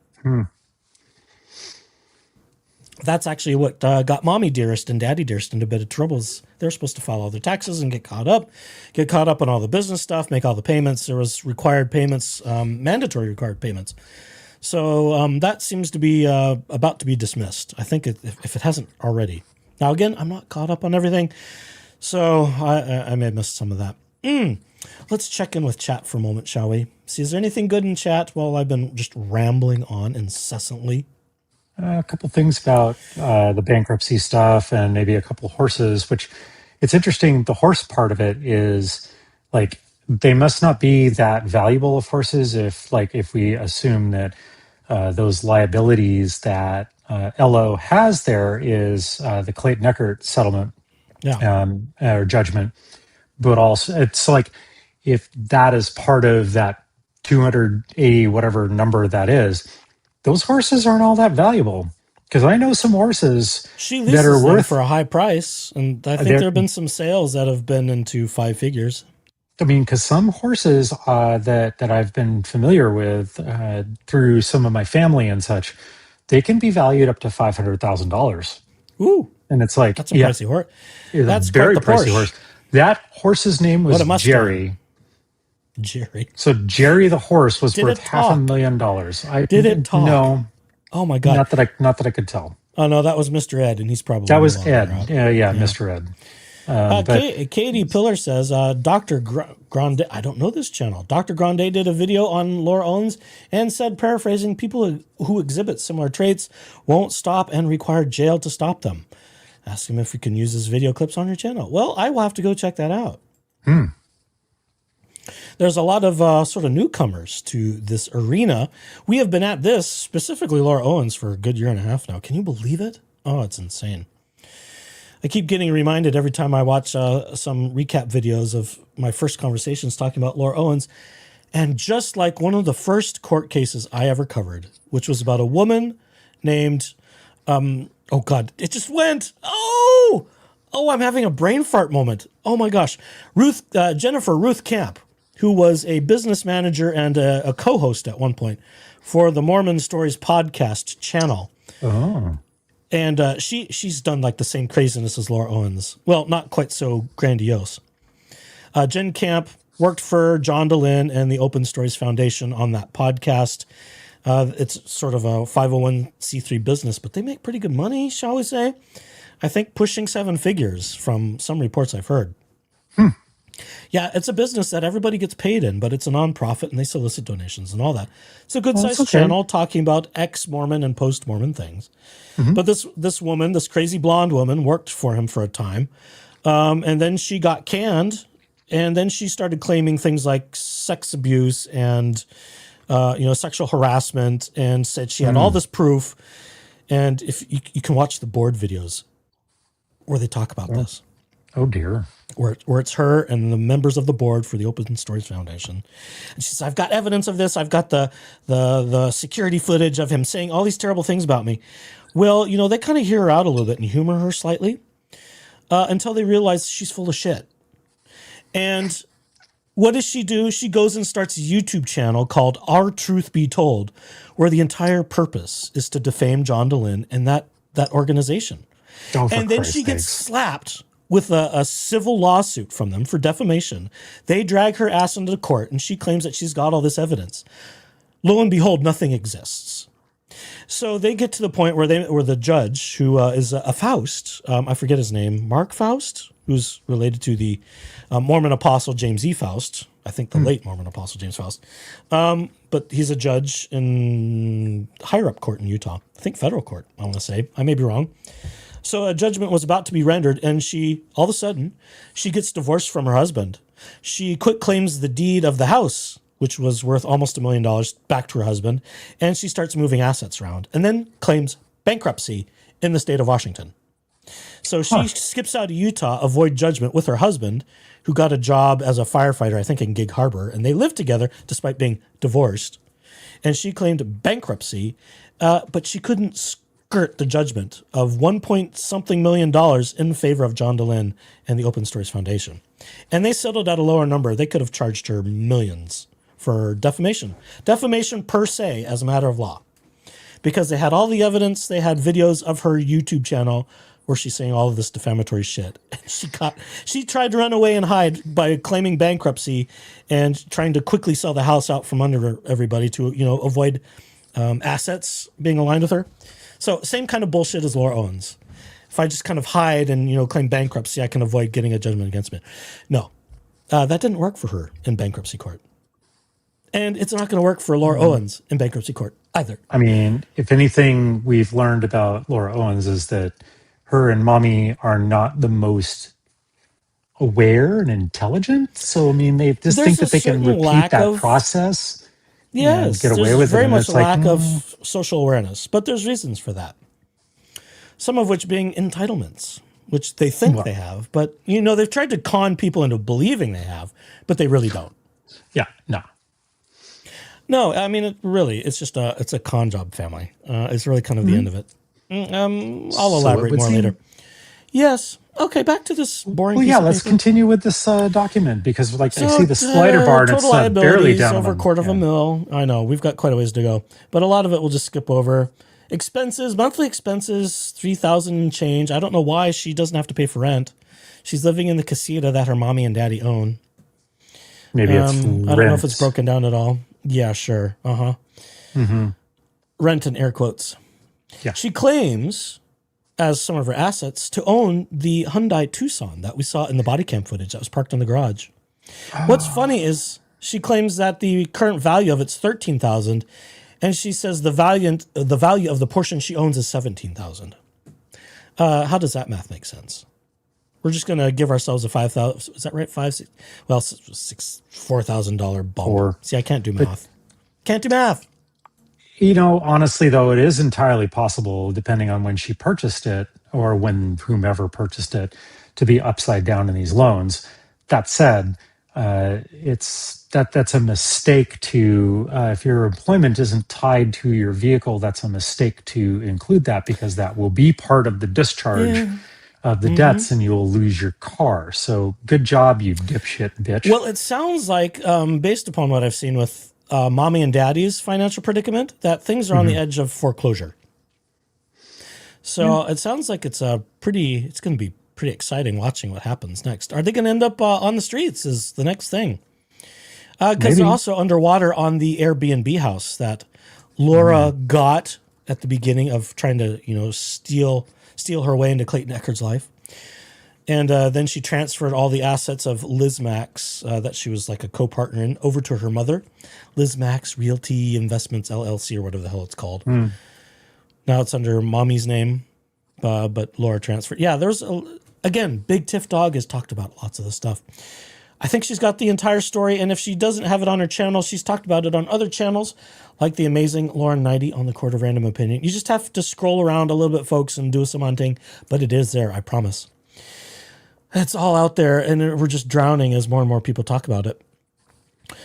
Speaker 1: That's actually what got Mommy Dearest and Daddy Dearest into a bit of troubles. They're supposed to file all their taxes and get caught up on all the business stuff, make all the payments. There was required payments, mandatory required payments. So that seems to be about to be dismissed. I think if it hasn't already. Now, again, I'm not caught up on everything, so I may have missed some of that. Let's check in with chat for a moment, shall we? See, is there anything good in chat while I've been just rambling on incessantly?
Speaker 3: A couple things about the bankruptcy stuff and maybe a couple horses, which it's interesting. The horse part of it is like they must not be that valuable of horses if we assume that those liabilities that LO has there is the Clayton Eckert settlement or judgment. But also it's like if that is part of that 280 whatever number that is, those horses aren't all that valuable. Because I know some horses
Speaker 1: she
Speaker 3: that are
Speaker 1: leases them
Speaker 3: worth
Speaker 1: for a high price, and I think there have been some sales that have been into 5 figures.
Speaker 3: I mean, because some horses that I've been familiar with through some of my family and such, they can be valued up to $500,000.
Speaker 1: Ooh,
Speaker 3: and it's like
Speaker 1: that's a pricey horse.
Speaker 3: That's a very pricey horse. That horse's name was Jerry.
Speaker 1: Jerry.
Speaker 3: So Jerry the horse was worth $500,000.
Speaker 1: Did it talk?
Speaker 3: No.
Speaker 1: Oh my God.
Speaker 3: Not that I could tell.
Speaker 1: Oh no, that was Mr. Ed, and he's probably
Speaker 3: that was Ed. Yeah, Mr. Ed.
Speaker 1: Katie Pillar says, Dr. Grande, I don't know this channel. Dr. Grande did a video on Laura Owens and said, paraphrasing, people who exhibit similar traits won't stop and require jail to stop them. Ask him if we can use his video clips on your channel. Well, I will have to go check that out. There's a lot of sort of newcomers to this arena. We have been at this, specifically Laura Owens, for a good year and a half now. Can you believe it? Oh, it's insane. I keep getting reminded every time I watch some recap videos of my first conversations talking about Laura Owens. And just like one of the first court cases I ever covered, which was about a woman named, oh God, it just went. Oh, I'm having a brain fart moment. Oh my gosh. Jennifer Ruth Camp, who was a business manager and a co-host at one point for the Mormon Stories podcast channel.
Speaker 3: Oh.
Speaker 1: And she's done like the same craziness as Laura Owens. Well, not quite so grandiose. Jen Camp worked for John DeLynn and the Open Stories Foundation on that podcast. It's sort of a 501c3 business, but they make pretty good money, shall we say? I think pushing 7 figures from some reports I've heard. Yeah, it's a business that everybody gets paid in, but it's a nonprofit and they solicit donations and all that. It's a good-sized channel talking about ex-Mormon and post-Mormon things. But this woman, this crazy blonde woman, worked for him for a time. And then she got canned, and then she started claiming things like sex abuse and sexual harassment, and said she had all this proof. And if you can watch the board videos where they talk about this.
Speaker 3: Oh dear.
Speaker 1: Where it's her and the members of the board for the Open Stories Foundation. And she says, I've got evidence of this. I've got the security footage of him saying all these terrible things about me. Well, they kind of hear her out a little bit and humor her slightly until they realize she's full of shit. And what does she do? She goes and starts a YouTube channel called Our Truth Be Told, where the entire purpose is to defame John DeLynn and that organization. And then she gets slapped with a civil lawsuit from them for defamation. They drag her ass into court, and she claims that she's got all this evidence. Lo and behold, nothing exists. So they get to the point where the judge, who is a Faust, I forget his name, Mark Faust, who's related to the Mormon apostle James E. Faust, I think the late Mormon apostle James Faust, but he's a judge in higher up court in Utah, I think federal court, I want to say. I may be wrong. So a judgment was about to be rendered, and she, all of a sudden, she gets divorced from her husband. She quit claims the deed of the house, which was worth almost $1 million, back to her husband, and she starts moving assets around, and then claims bankruptcy in the state of Washington. So she skips out of Utah, avoid judgment with her husband, who got a job as a firefighter, I think in Gig Harbor, and they lived together despite being divorced. And she claimed bankruptcy, but she couldn't skirt the judgment of 1 point something million dollars in favor of John DeLynn and the Open Stories Foundation. And they settled at a lower number. They could have charged her millions for defamation. Defamation per se as a matter of law. Because they had all the evidence, they had videos of her YouTube channel where she's saying all of this defamatory shit. And she tried to run away and hide by claiming bankruptcy and trying to quickly sell the house out from under everybody to, avoid assets being aligned with her. So same kind of bullshit as Laura Owens. If I just kind of hide and, claim bankruptcy, I can avoid getting a judgment against me. No, that didn't work for her in bankruptcy court. And it's not going to work for Laura Owens in bankruptcy court either.
Speaker 3: I mean, if anything we've learned about Laura Owens is that her and mommy are not the most aware and intelligent. So, I mean, they just think that they can repeat that process and get away with it.
Speaker 1: Very
Speaker 3: And
Speaker 1: much
Speaker 3: it's
Speaker 1: lack
Speaker 3: like,
Speaker 1: of social awareness, but there's reasons for that. Some of which being entitlements, which they think they have, but they've tried to con people into believing they have, but they really don't.
Speaker 3: yeah, no.
Speaker 1: No, I mean, it's just it's a con job family. It's really kind of the end of it. I'll elaborate more later. Yes. Okay, back to this boring.
Speaker 3: Well,
Speaker 1: piece
Speaker 3: yeah,
Speaker 1: of
Speaker 3: let's
Speaker 1: paper.
Speaker 3: continue with this document because, I see the slider bar and it's
Speaker 1: total
Speaker 3: barely
Speaker 1: liabilities
Speaker 3: down
Speaker 1: over $250,000. I know we've got quite a ways to go, but a lot of it we'll just skip over. Expenses, monthly expenses, $3,000 change. I don't know why she doesn't have to pay for rent. She's living in the casita that her mommy and daddy own.
Speaker 3: Maybe it's
Speaker 1: I don't know if it's broken down at all. Yeah, sure. Rent in air quotes.
Speaker 3: Yeah.
Speaker 1: She claims, as some of her assets, to own the Hyundai Tucson that we saw in the body cam footage that was parked in the garage. What's funny is she claims that the current value of it's $13,000, and she says the value of the portion she owns is $17,000. How does that math make sense? We're just going to give ourselves a $5,000. Is that right? $4,000 bump. See, I can't do math. Can't do math.
Speaker 3: Honestly, though, it is entirely possible, depending on when she purchased it or when whomever purchased it, to be upside down in these loans. That said, that's a mistake to if your employment isn't tied to your vehicle, that's a mistake to include that because that will be part of the discharge of the debts and you'll lose your car. So good job, you dipshit bitch.
Speaker 1: Well, it sounds like, based upon what I've seen with mommy and daddy's financial predicament, that things are on the edge of foreclosure. So it sounds like it's going to be pretty exciting watching what happens next. Are they going to end up on the streets is the next thing. Because they're also underwater on the Airbnb house that Laura got at the beginning of trying to, steal her way into Clayton Echard's life. And then she transferred all the assets of Liz Max that she was like a co-partner in over to her mother, Liz Max Realty Investments LLC or whatever the hell it's called. Now it's under mommy's name, but Laura transferred. Yeah, again, Big Tiff Dog has talked about lots of this stuff. I think she's got the entire story, and if she doesn't have it on her channel, she's talked about it on other channels, like the amazing Lauren Knighty on the Court of Random Opinion. You just have to scroll around a little bit, folks, and do some hunting, but it is there, I promise. It's all out there, and we're just drowning as more and more people talk about it.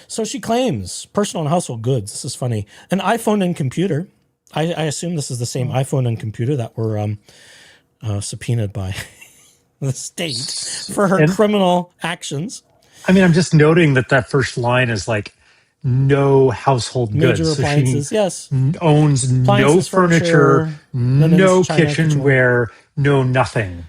Speaker 1: So she claims personal and household goods. This is funny. An iPhone and computer. I assume this is the same iPhone and computer that were subpoenaed by the state for her criminal actions.
Speaker 3: I mean, I'm just noting that first line is like no household goods.
Speaker 1: Major appliances,
Speaker 3: so
Speaker 1: yes.
Speaker 3: Owns
Speaker 1: Appliances,
Speaker 3: no furniture, no kitchenware, no nothing.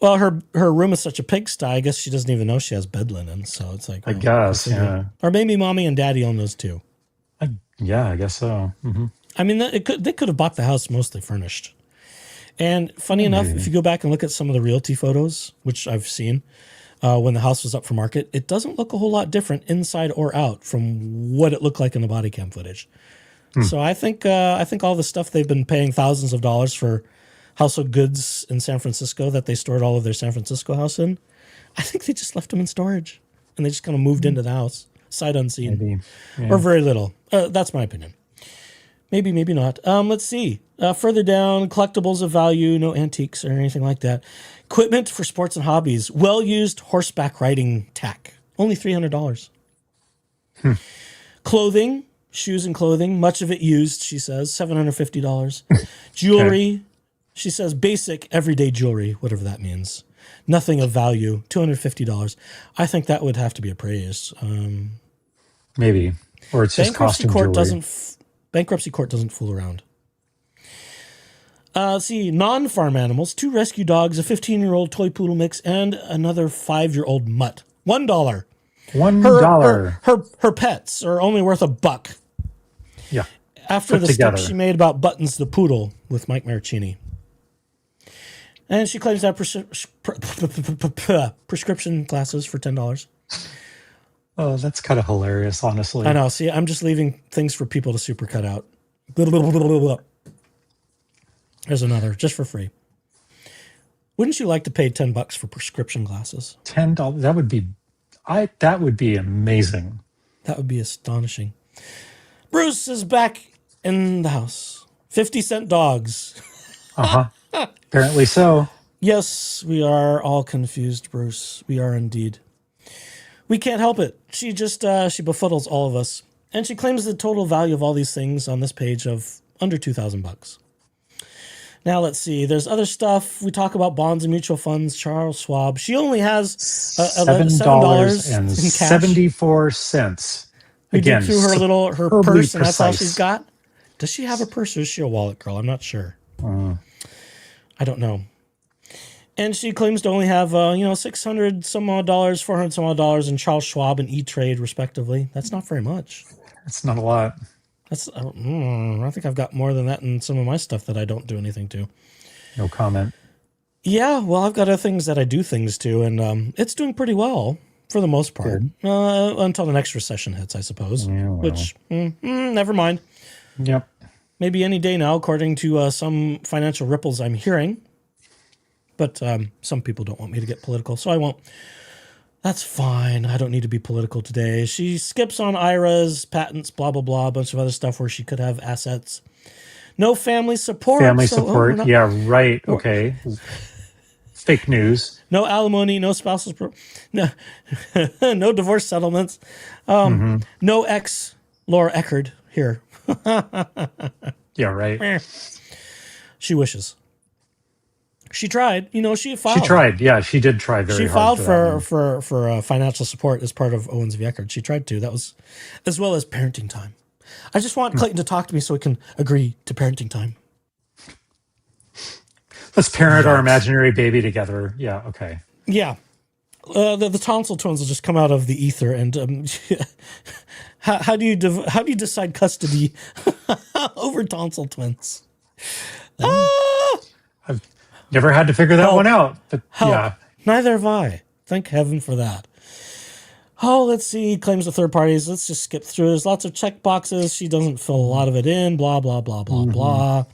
Speaker 1: Well, her room is such a pigsty. I guess she doesn't even know she has bed linen. So it's like,
Speaker 3: I guess, yeah.
Speaker 1: Or maybe mommy and daddy own those too.
Speaker 3: I guess so.
Speaker 1: I mean, they could have bought the house mostly furnished. And funny enough, if you go back and look at some of the realty photos, which I've seen, when the house was up for market, it doesn't look a whole lot different inside or out from what it looked like in the body cam footage. So I think all the stuff they've been paying thousands of dollars for household goods in San Francisco that they stored all of their San Francisco house in, I think they just left them in storage and they just kind of moved into the house, sight unseen,
Speaker 3: Maybe. Yeah.
Speaker 1: or very little. That's my opinion. Maybe, maybe not. Let's see. Further down, collectibles of value, no antiques or anything like that. Equipment for sports and hobbies. Well-used horseback riding tack. Only $300. Clothing, shoes and clothing, much of it used, she says, $750. Jewelry, she says basic everyday jewelry, whatever that means. Nothing of value, $250. I think that would have to be appraised.
Speaker 3: Maybe. Or it's just
Speaker 1: Bankruptcy
Speaker 3: costume
Speaker 1: court
Speaker 3: jewelry.
Speaker 1: bankruptcy court doesn't fool around. Let's see, non-farm animals, 2 rescue dogs, a 15-year-old toy poodle mix, and another 5-year-old mutt. $1.
Speaker 3: $1.
Speaker 1: Her pets are only worth $1.
Speaker 3: Yeah.
Speaker 1: After
Speaker 3: Put
Speaker 1: the
Speaker 3: together.
Speaker 1: stuff she made about Buttons the poodle with Mike Maricini. And she claims to have prescription glasses for $10.
Speaker 3: Oh, that's kind of hilarious, honestly.
Speaker 1: I know. See, I'm just leaving things for people to super cut out. Blah, blah, blah, blah, blah, blah. There's another, just for free. Wouldn't you like to pay $10 for prescription glasses?
Speaker 3: $10. That would be amazing.
Speaker 1: That would be astonishing. Bruce is back in the house. 50-cent dogs.
Speaker 3: Apparently so.
Speaker 1: Yes, we are all confused, Bruce. We are indeed. We can't help it. She just, she befuddles all of us. And she claims the total value of all these things on this page of under $2,000. Now, let's see. There's other stuff. We talk about bonds and mutual funds. Charles Schwab. She only has $7 in cash.
Speaker 3: $7.74.
Speaker 1: We
Speaker 3: Again,
Speaker 1: dig through her
Speaker 3: superbly
Speaker 1: purse, and that's all
Speaker 3: precise.
Speaker 1: she's got. Does she have a purse or is she a wallet girl? I'm not sure. I don't know. And she claims to only have, $600 some odd dollars, $400 some odd dollars in Charles Schwab and E-Trade, respectively. That's not very much.
Speaker 3: It's not a lot.
Speaker 1: That's I think I've got more than that in some of my stuff that I don't do anything to.
Speaker 3: No comment.
Speaker 1: Yeah, well, I've got other things that I do things to, and it's doing pretty well for the most part. Until the next recession hits, I suppose.
Speaker 3: Yeah, well.
Speaker 1: Which, never mind.
Speaker 3: Yep.
Speaker 1: Maybe any day now, according to some financial ripples I'm hearing. But some people don't want me to get political, so I won't. That's fine. I don't need to be political today. She skips on IRAs, patents, blah, blah, blah, a bunch of other stuff where she could have assets. No family support.
Speaker 3: Family support. Yeah, right. Okay. Fake news.
Speaker 1: No alimony, no spousal, no, no divorce settlements. No ex Laura Eckerd here.
Speaker 3: Yeah, right.
Speaker 1: She wishes. She tried. She filed.
Speaker 3: She tried. Yeah, she did try very
Speaker 1: She
Speaker 3: hard.
Speaker 1: filed for financial support as part of Owens v. Eckerd. She tried to. That was as well as parenting time. I just want Clayton to talk to me so we can agree to parenting time.
Speaker 3: Let's parent our imaginary baby together. Yeah, okay.
Speaker 1: Yeah. The tonsil twins will just come out of the ether, and how do you decide custody over tonsil twins?
Speaker 3: I've never had to figure that one out. But yeah.
Speaker 1: Neither have I. Thank heaven for that. Oh, let's see. Claims of third parties. Let's just skip through. There's lots of check boxes. She doesn't fill a lot of it in. Blah, blah, blah, blah, blah.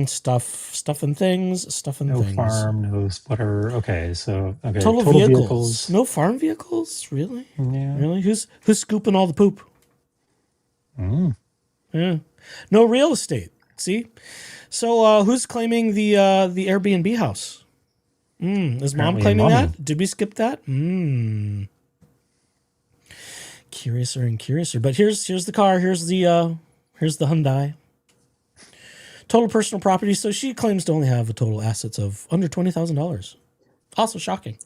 Speaker 1: Stuff and things.
Speaker 3: No farm, no splitter. Okay, so
Speaker 1: Total vehicles. No farm vehicles? Really?
Speaker 3: Yeah.
Speaker 1: Really? Who's scooping all the poop? Yeah. No real estate. See? So who's claiming the Airbnb house? Is mom
Speaker 3: Apparently
Speaker 1: claiming
Speaker 3: mommy.
Speaker 1: that? Did we skip that? Curiouser and curiouser. But here's the car. Here's the Hyundai. Total personal property. So she claims to only have a total assets of under $20,000. Also shocking.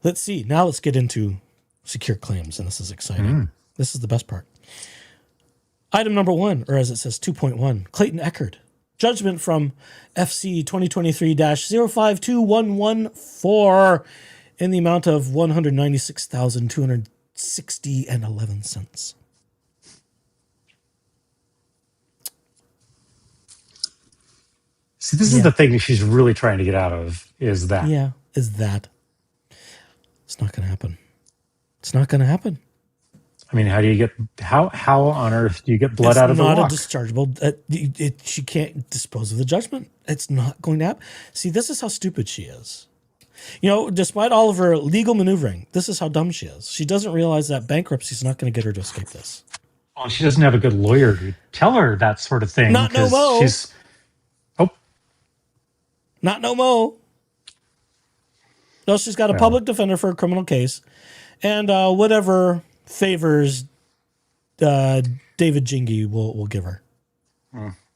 Speaker 1: Let's see. Now let's get into secure claims, and this is exciting. This is the best part. Item number 1, or as it says, 2.1, Clayton Eckerd. Judgment from FC 2023-052114 in the amount of $196,260.11.
Speaker 3: See, this is the thing that she's really trying to get out of is that.
Speaker 1: Yeah, is that. It's not going to happen. It's not going to happen.
Speaker 3: I mean, how on earth do you get blood out of the rock?
Speaker 1: It's not a dischargeable. She can't dispose of the judgment. It's not going to happen. See, this is how stupid she is. Despite all of her legal maneuvering, this is how dumb she is. She doesn't realize that bankruptcy is not going to get her to escape this.
Speaker 3: Well, she doesn't have a good lawyer to tell her that sort of thing
Speaker 1: Not no
Speaker 3: because
Speaker 1: mo.
Speaker 3: she's. Oh,
Speaker 1: Not no mo. No, she's got a
Speaker 3: well,
Speaker 1: public defender for a criminal case, and whatever favors David Jingy will give her.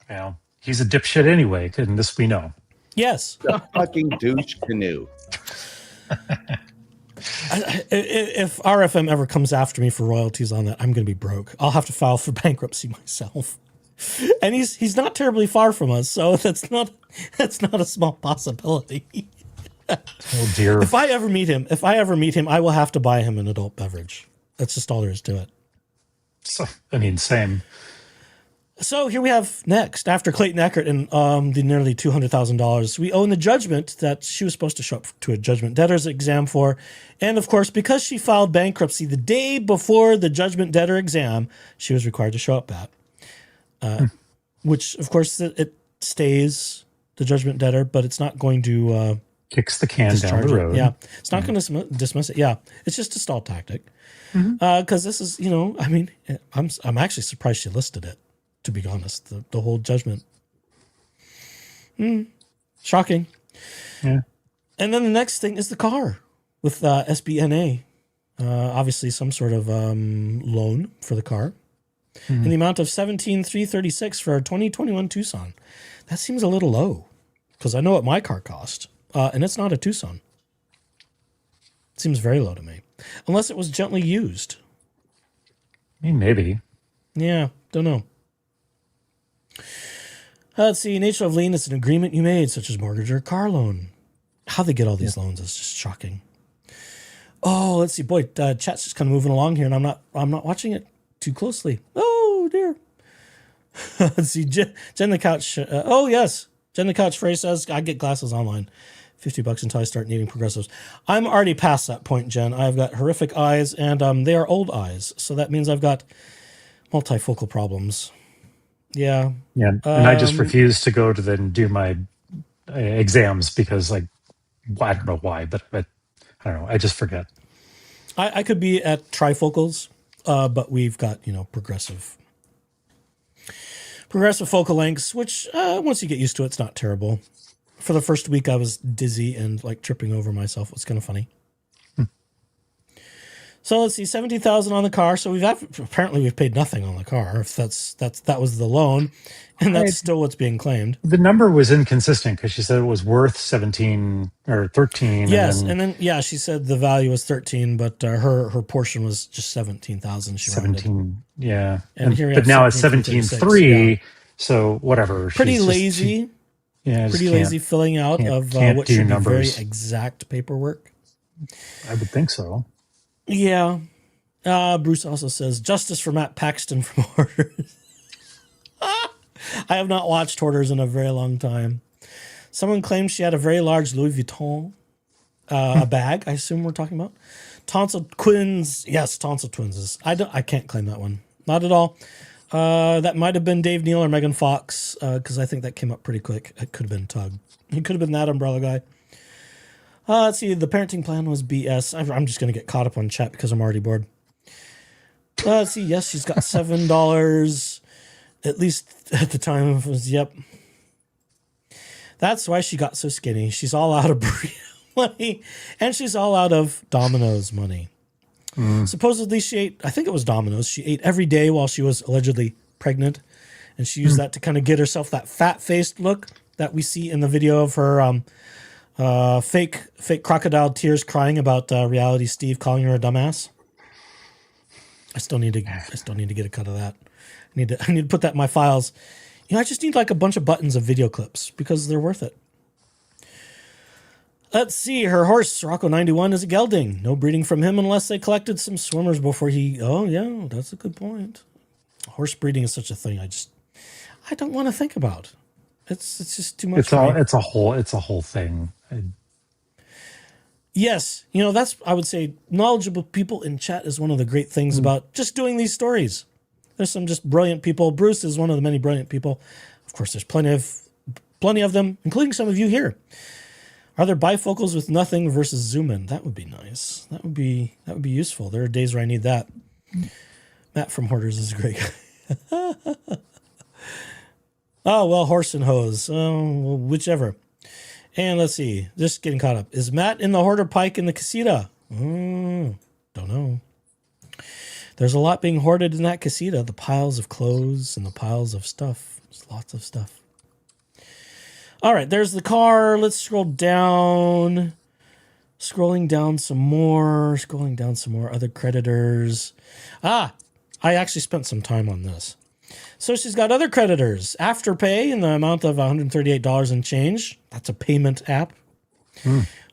Speaker 3: well, he's a dipshit anyway, and this we know.
Speaker 1: Yes.
Speaker 4: The fucking douche canoe.
Speaker 1: If RFM ever comes after me for royalties on that, I'm going to be broke. I'll have to file for bankruptcy myself. And he's not terribly far from us, so that's not a small possibility.
Speaker 3: Oh dear.
Speaker 1: If I ever meet him, I will have to buy him an adult beverage. That's just all there is to it.
Speaker 3: So, I mean, same.
Speaker 1: So here we have next, after Clayton Eckert and the nearly $200,000, we own the judgment that she was supposed to show up to a judgment debtor's exam for. And of course, because she filed bankruptcy the day before the judgment debtor exam, she was required to show up at. Which, of course, it stays the judgment debtor, but it's not going to...
Speaker 3: Kicks the can down the road.
Speaker 1: Yeah, it's not going to dismiss it. Yeah, it's just a stall tactic. Because this is, I mean, I'm actually surprised she listed it, to be honest, the whole judgment. Shocking.
Speaker 3: Yeah.
Speaker 1: And then the next thing is the car with SBNA. Obviously some sort of loan for the car. In the amount of $17,336 for a 2021 Tucson. That seems a little low because I know what my car cost. And it's not a Tucson. It seems very low to me. Unless it was gently used.
Speaker 3: I mean, maybe.
Speaker 1: Yeah, don't know. Let's see. Nature of lien is an agreement you made, such as mortgage or car loan. How they get all these loans is just shocking. Oh, let's see. Boy, chat's just kind of moving along here, and I'm not watching it too closely. Oh dear. Let's see. Jen the Couch. Oh yes, Jen the Couch phrase says, "I get glasses online. $50 until I start needing progressives." I'm already past that point, Jen. I've got horrific eyes, and they are old eyes, so that means I've got multifocal problems. Yeah.
Speaker 3: Yeah, and I just refuse to go to then do my exams because, like, I don't know why, but I don't know. I just forget.
Speaker 1: I could be at trifocals, but we've got progressive focal lengths, which once you get used to it, it's not terrible. For the first week, I was dizzy and like tripping over myself. It was kind of funny. So let's see, $17,000 on the car. So apparently we've paid nothing on the car. If that was the loan, and that's still what's being claimed.
Speaker 3: The number was inconsistent because she said it was worth 17 or 13.
Speaker 1: Yes, and then she said the value was 13, but her portion was just 17,000. She
Speaker 3: 17,
Speaker 1: rounded.
Speaker 3: yeah.
Speaker 1: And here
Speaker 3: but now it's
Speaker 1: 17,336,
Speaker 3: 17.3. So whatever.
Speaker 1: Pretty lazy. Pretty lazy filling out of what should be very exact paperwork.
Speaker 3: I would think so.
Speaker 1: Yeah. Bruce also says, justice for Matt Paxton from Hoarders. I have not watched Hoarders in a very long time. Someone claims she had a very large Louis Vuitton a bag, I assume we're talking about. Tonsil Twins. Yes, Tonsil Twins. I can't claim that one. Not at all. That might have been Dave Neal or Megan Fox, because I think that came up pretty quick. It could have been Tug. It could have been that umbrella guy. Let's see. The parenting plan was BS. I'm just going to get caught up on chat because I'm already bored. Let's see. Yes, she's got $7. At least at the time it was, yep. That's why she got so skinny. She's all out of money, and she's all out of Domino's money. Supposedly she ate, I think it was Domino's. She ate every day while she was allegedly pregnant, and she used that to kind of get herself that fat-faced look that we see in the video of her fake crocodile tears crying about reality Steve calling her a dumbass. I still need to get a cut of that. I need to put that in my files. I just need like a bunch of buttons of video clips because they're worth it. Let's see. Her horse, Rocco 91, is a gelding. No breeding from him unless they collected some swimmers before he... Oh, yeah, that's a good point. Horse breeding is such a thing I don't want to think about. It's just too much.
Speaker 3: It's a whole thing.
Speaker 1: Yes. That's, I would say, knowledgeable people in chat is one of the great things about just doing these stories. There's some just brilliant people. Bruce is one of the many brilliant people. Of course, there's plenty of them, including some of you here. Are there bifocals with nothing versus zoom in? That would be nice. That would be useful. There are days where I need that. Matt from Hoarders is a great guy. Oh, well, horse and hose. Well, whichever. And let's see. Just getting caught up. Is Matt in the hoarder pike in the casita? Don't know. There's a lot being hoarded in that casita. The piles of clothes and the piles of stuff. There's lots of stuff. All right, there's the car. Let's scroll down. Scrolling down some more. Other creditors. I actually spent some time on this. So she's got other creditors. Afterpay in the amount of $138 and change. That's a payment app.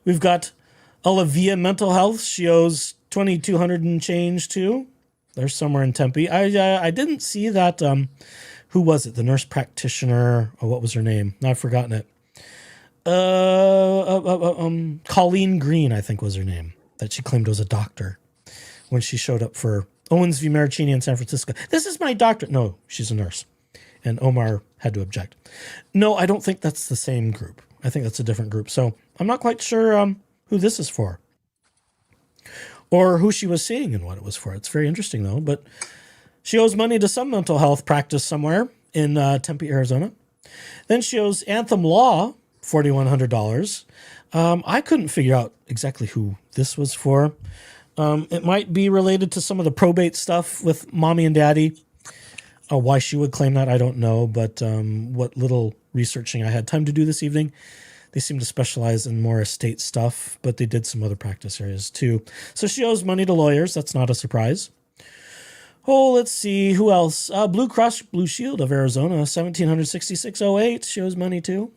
Speaker 1: We've got Olivia Mental Health. She owes $2,200 and change too. They're somewhere in Tempe. I didn't see that. Who was it? The nurse practitioner. Oh, what was her name? I've forgotten it. Colleen Green, I think was her name. That she claimed was a doctor when she showed up for Owens v. Maricini in San Francisco. This is my doctor. No, she's a nurse. And Omar had to object. No, I don't think that's the same group. I think that's a different group. So I'm not quite sure who this is for. Or who she was seeing and what it was for. It's very interesting, though. But she owes money to some mental health practice somewhere in Tempe, Arizona. Then she owes Anthem Law $4,100. I couldn't figure out exactly who this was for. It might be related to some of the probate stuff with mommy and daddy. Why she would claim that, I don't know. But what little researching I had time to do this evening, they seem to specialize in more estate stuff, but they did some other practice areas too. So she owes money to lawyers. That's not a surprise. Oh, let's see. Who else? Blue Cross Blue Shield of Arizona, $1,766.08. She owes money too.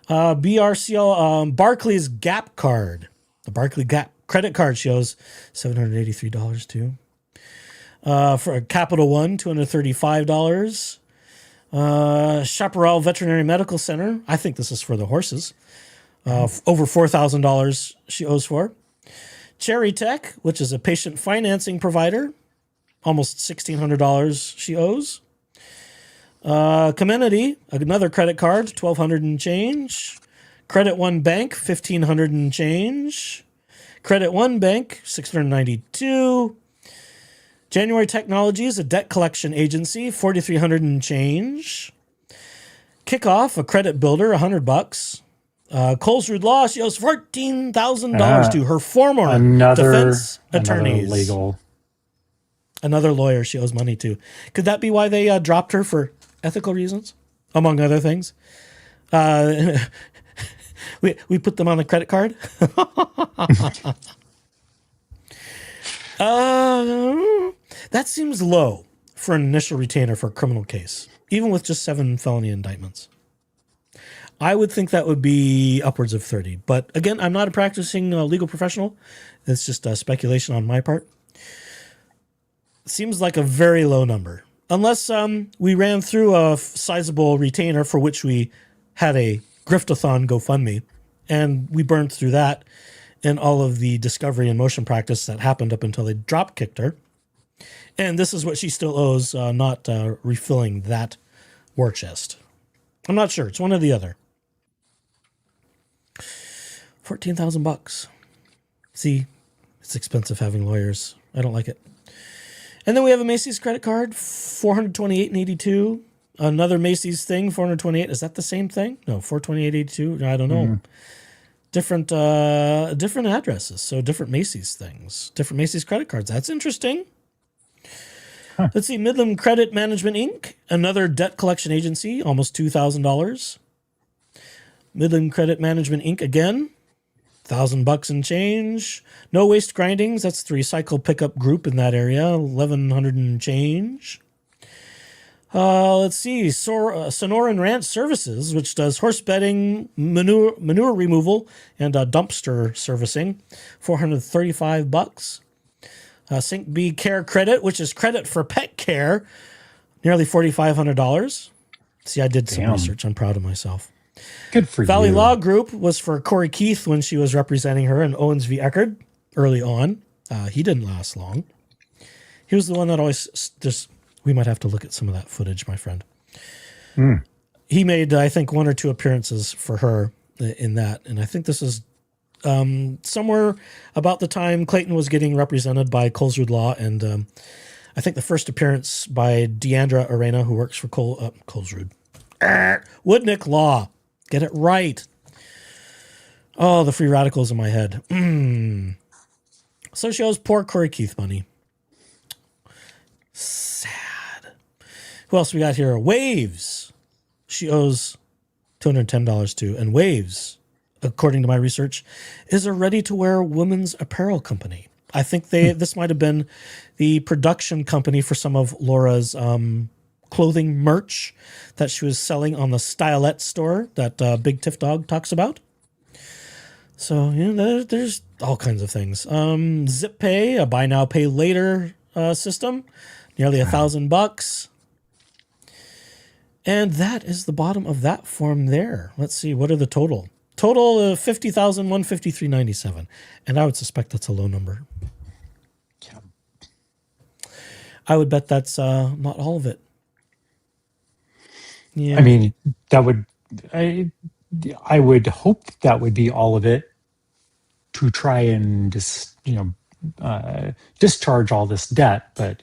Speaker 1: BRCL, Barclays Gap card. The Barclay Gap credit card shows $783 too. For Capital One, $235. Chaparral Veterinary Medical Center. I think this is for the horses. Over $4,000 she owes for. Cherry Tech, which is a patient financing provider. Almost $1,600 she owes. Comenity, another credit card, $1,200 and change. Credit One Bank, $1,500 and change. Credit One Bank, $692. January Technologies, a debt collection agency, $4,300 and change. Kickoff, a credit builder, $100. Colesrud Law, she owes $14,000 to her former defense attorneys. Another lawyer she owes money to. Could that be why they dropped her for ethical reasons, among other things? We put them on the credit card. That seems low for an initial retainer for a criminal case, even with just 7 felony indictments. I would think that would be upwards of 30. But again, I'm not a practicing legal professional. It's just speculation on my part. Seems like a very low number. Unless we ran through a sizable retainer for which we had a Griftathon GoFundMe, and we burned through that and all of the discovery and motion practice that happened up until they drop kicked her. And this is what she still owes, not refilling that war chest. I'm not sure. It's one or the other. $14,000. See, it's expensive having lawyers. I don't like it. And then we have a Macy's credit card, $428.82. Another Macy's thing, $428. Is that the same thing? No, $428.82. I don't know. Different addresses, so different Macy's things, different Macy's credit cards. That's interesting. Let's see, Midland Credit Management Inc., another debt collection agency, almost $2,000. Midland Credit Management Inc. again, $1,000 and change. No Waste Grindings, that's the recycle pickup group in that area, $1,100 and change. Let's see, Sonoran Ranch Services, which does horse bedding, manure removal, and dumpster servicing, $435. Sync B Care Credit, which is credit for pet care, nearly $4,500. See, I did some research. I'm proud of myself.
Speaker 3: Good for
Speaker 1: Valley
Speaker 3: you.
Speaker 1: Law Group was for Corey Keith when she was representing her in Owens v. Eckerd early on. He didn't last long. He was the one that always just... We might have to look at some of that footage, my friend. He made, I think, 1 or 2 appearances for her in that. And I think this is somewhere about the time Clayton was getting represented by Colesrud Law. And I think the first appearance by Deandra Arena, who works for Colesrud. Woodnick Law. Get it right. Oh, the free radicals in my head. So she owes poor Corey Keith money. Sad. Who else we got here? Waves. She owes $210 to. And Waves, according to my research, is a ready-to-wear women's apparel company. I think this might have been the production company for some of Laura's clothing merch that she was selling on the Stylette store that Big Tiff Dog talks about. So, there's all kinds of things. Zip Pay, a buy now, pay later system, nearly $1,000. And that is the bottom of that form there. Let's see, what are the total? Total of $50,153.97. And I would suspect that's a low number.
Speaker 3: Yeah.
Speaker 1: I would bet that's not all of it. Yeah.
Speaker 3: I mean, I would hope that would be all of it to try and discharge all this debt, but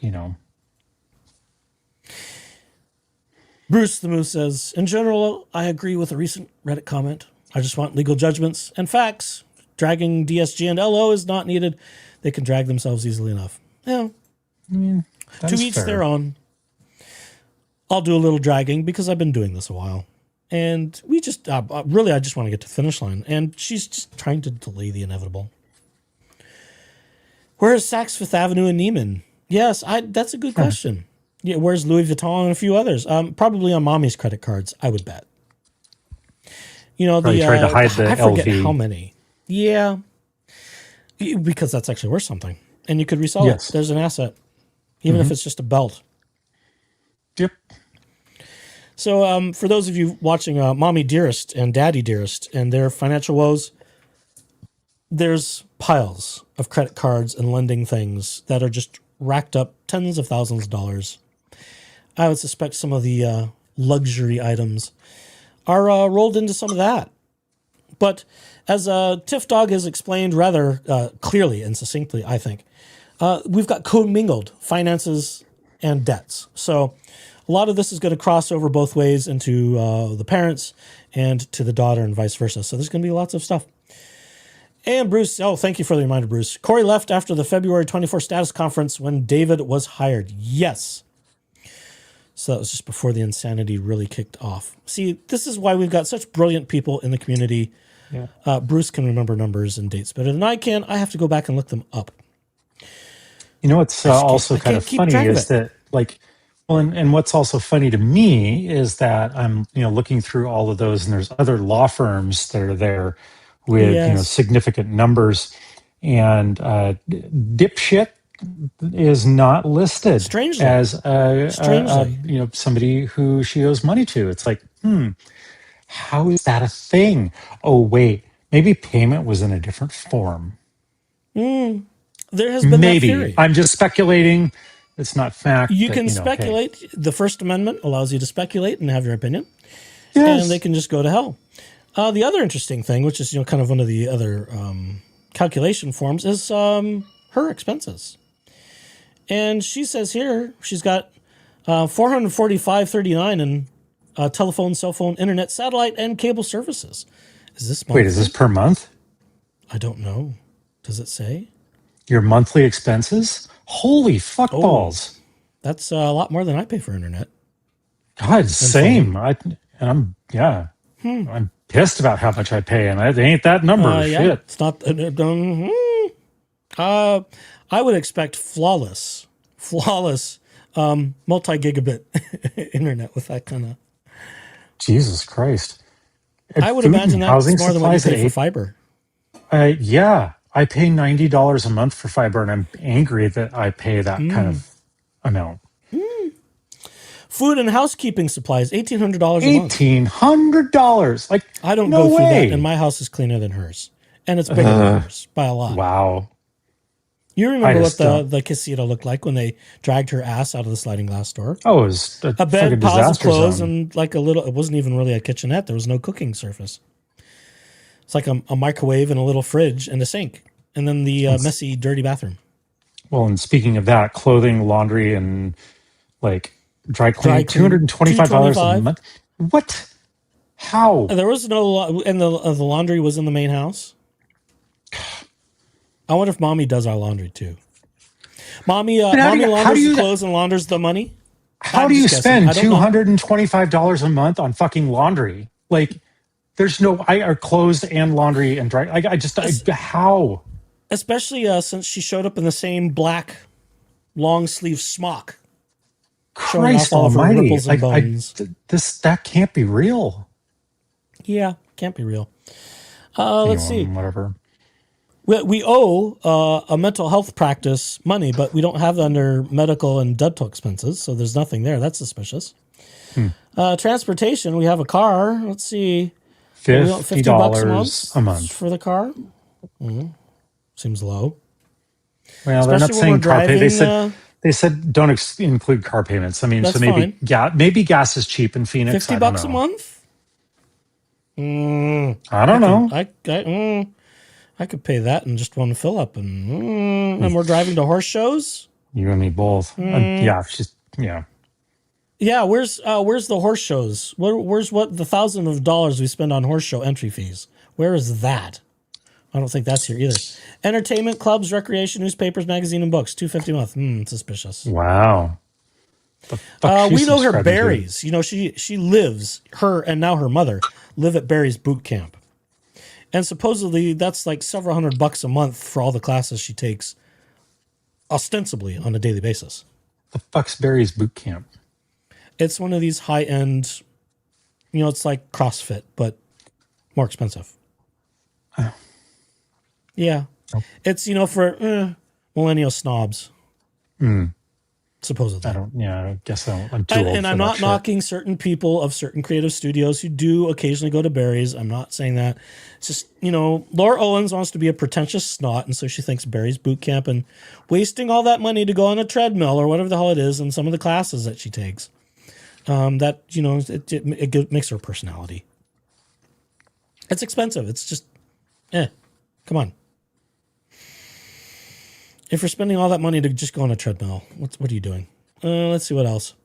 Speaker 1: Bruce the Moose says, in general, I agree with a recent Reddit comment. I just want legal judgments and facts. Dragging DSG and LO is not needed. They can drag themselves easily enough. Yeah.
Speaker 3: I mean,
Speaker 1: To each their own. I'll do a little dragging because I've been doing this a while. And we just, really, I just want to get to the finish line. And she's just trying to delay the inevitable. Where's Saks Fifth Avenue and Neiman? Yes, that's a good question. Yeah, where's Louis Vuitton and a few others? Probably on mommy's credit cards, I would bet.
Speaker 3: Probably tried to hide the
Speaker 1: I forget
Speaker 3: LV.
Speaker 1: how many. Yeah. Because that's actually worth something. And you could resell it. There's an asset. Even if it's just a belt.
Speaker 3: Yep.
Speaker 1: So for those of you watching Mommy Dearest and Daddy Dearest and their financial woes, there's piles of credit cards and lending things that are just racked up tens of thousands of dollars. I would suspect some of the luxury items are rolled into some of that. But as Tiff Dog has explained rather clearly and succinctly, I think, we've got commingled finances and debts. So a lot of this is going to cross over both ways into the parents and to the daughter and vice versa. So there's going to be lots of stuff. And Bruce, thank you for the reminder, Bruce. Corey left after the February 24 status conference when David was hired. Yes. So that was just before the insanity really kicked off. See, this is why we've got such brilliant people in the community. Yeah. Bruce can remember numbers and dates better than I can. I have to go back and look them up.
Speaker 3: What's also kind of funny is that, and what's also funny to me is that I'm, looking through all of those, and there's other law firms that are there with, significant numbers, and dipshit is not listed
Speaker 1: strangely
Speaker 3: as somebody who she owes money to. It's like, how is that a thing? Oh, wait, maybe payment was in a different form.
Speaker 1: There has been that theory.
Speaker 3: I'm just speculating. It's not fact.
Speaker 1: You can speculate. Hey. The First Amendment allows you to speculate and have your opinion.
Speaker 3: Yes.
Speaker 1: And they can just go to hell. The other interesting thing, which is kind of one of the other calculation forms, is her expenses. And she says here she's got $445.39 in telephone, cell phone, internet, satellite, and cable services. Is this monthly?
Speaker 3: Wait, is this per month?
Speaker 1: I don't know. Does it say?
Speaker 3: Your monthly expenses? Holy fuck balls.
Speaker 1: That's a lot more than I pay for internet.
Speaker 3: God, same. I'm pissed about how much I pay, and it ain't that number. Shit.
Speaker 1: It's not. I would expect flawless multi-gigabit internet with that kind of.
Speaker 3: Jesus Christ.
Speaker 1: I would imagine that's more than what you pay for fiber.
Speaker 3: Yeah. I pay $90 a month for fiber, and I'm angry that I pay that kind of amount.
Speaker 1: Food and housekeeping supplies, $1,800 a month.
Speaker 3: $1,800. Like,
Speaker 1: I don't go through that, and my house is cleaner than hers, and it's bigger than hers by a lot.
Speaker 3: Wow.
Speaker 1: You remember what the casita looked like when they dragged her ass out of the sliding glass door?
Speaker 3: Oh, it was a
Speaker 1: bed, piles of clothes, and like a little. It wasn't even really a kitchenette. There was no cooking surface. It's like a microwave and a little fridge and a sink, and then the messy, dirty bathroom.
Speaker 3: Well, and speaking of that, clothing, laundry, and like dry
Speaker 1: Dry
Speaker 3: cleaning,
Speaker 1: cleaning,
Speaker 3: $225 a
Speaker 1: 225.
Speaker 3: month. What? How?
Speaker 1: There was no, and the laundry was in the main house. I wonder if mommy does our laundry too. Mommy,
Speaker 3: And
Speaker 1: mommy
Speaker 3: how do
Speaker 1: launders the
Speaker 3: you
Speaker 1: clothes and launders the money.
Speaker 3: how
Speaker 1: I'm
Speaker 3: do you
Speaker 1: just guessing.
Speaker 3: spend
Speaker 1: I don't know.
Speaker 3: $225 a month on fucking laundry? Like, there's no I are clothes and laundry and dry. How?
Speaker 1: Especially since she showed up in the same black long sleeve smock, showing off
Speaker 3: Christ
Speaker 1: all of her
Speaker 3: Almighty!
Speaker 1: ripples and bones.
Speaker 3: That can't be real.
Speaker 1: Yeah, can't be real. Let's
Speaker 3: Anyway,
Speaker 1: see.
Speaker 3: whatever.
Speaker 1: We owe a mental health practice money, but we don't have that under medical and dental expenses, so there's nothing there. That's suspicious. Transportation, we have a car. Let's see. We want $50
Speaker 3: $50 a month.
Speaker 1: for the car. Seems low.
Speaker 3: Well, they're not
Speaker 1: Especially when we're
Speaker 3: saying car pay.
Speaker 1: driving.
Speaker 3: They said don't include car payments. I mean,
Speaker 1: That's
Speaker 3: so maybe
Speaker 1: fine.
Speaker 3: maybe gas is cheap in Phoenix.
Speaker 1: 50
Speaker 3: I don't
Speaker 1: bucks a
Speaker 3: know.
Speaker 1: month?
Speaker 3: I don't know.
Speaker 1: I could pay that in just one fill up, and we're driving to horse shows.
Speaker 3: You and me both. Yeah, yeah.
Speaker 1: Yeah, where's the horse shows? Where's what the $1,000 we spend on horse show entry fees? Where is that? I don't think that's here either. Entertainment clubs, recreation, newspapers, magazine, and books. $250 a month. Suspicious.
Speaker 3: Wow. The fuck
Speaker 1: We
Speaker 3: she's
Speaker 1: know her
Speaker 3: subscribing to.
Speaker 1: Barry's. You know, she lives, her and now her mother live at Barry's boot camp. And supposedly that's like several $100 a month for all the classes she takes, ostensibly on a daily basis.
Speaker 3: The fuck's Barry's boot camp?
Speaker 1: It's one of these high end, it's like CrossFit, but more expensive.
Speaker 3: Oh.
Speaker 1: Yeah.
Speaker 3: Nope.
Speaker 1: It's, for millennial snobs. Supposedly.
Speaker 3: I guess I'm too old
Speaker 1: And
Speaker 3: for
Speaker 1: I'm
Speaker 3: that
Speaker 1: not
Speaker 3: shit.
Speaker 1: knocking certain people of certain creative studios who do occasionally go to Barry's. I'm not saying that. It's just, Laura Owens wants to be a pretentious snot, and so she thinks Barry's boot camp and wasting all that money to go on a treadmill or whatever the hell it is in some of the classes that she takes. It makes her personality. It's expensive. It's just, come on. If you're spending all that money to just go on a treadmill, what are you doing? Let's see what else.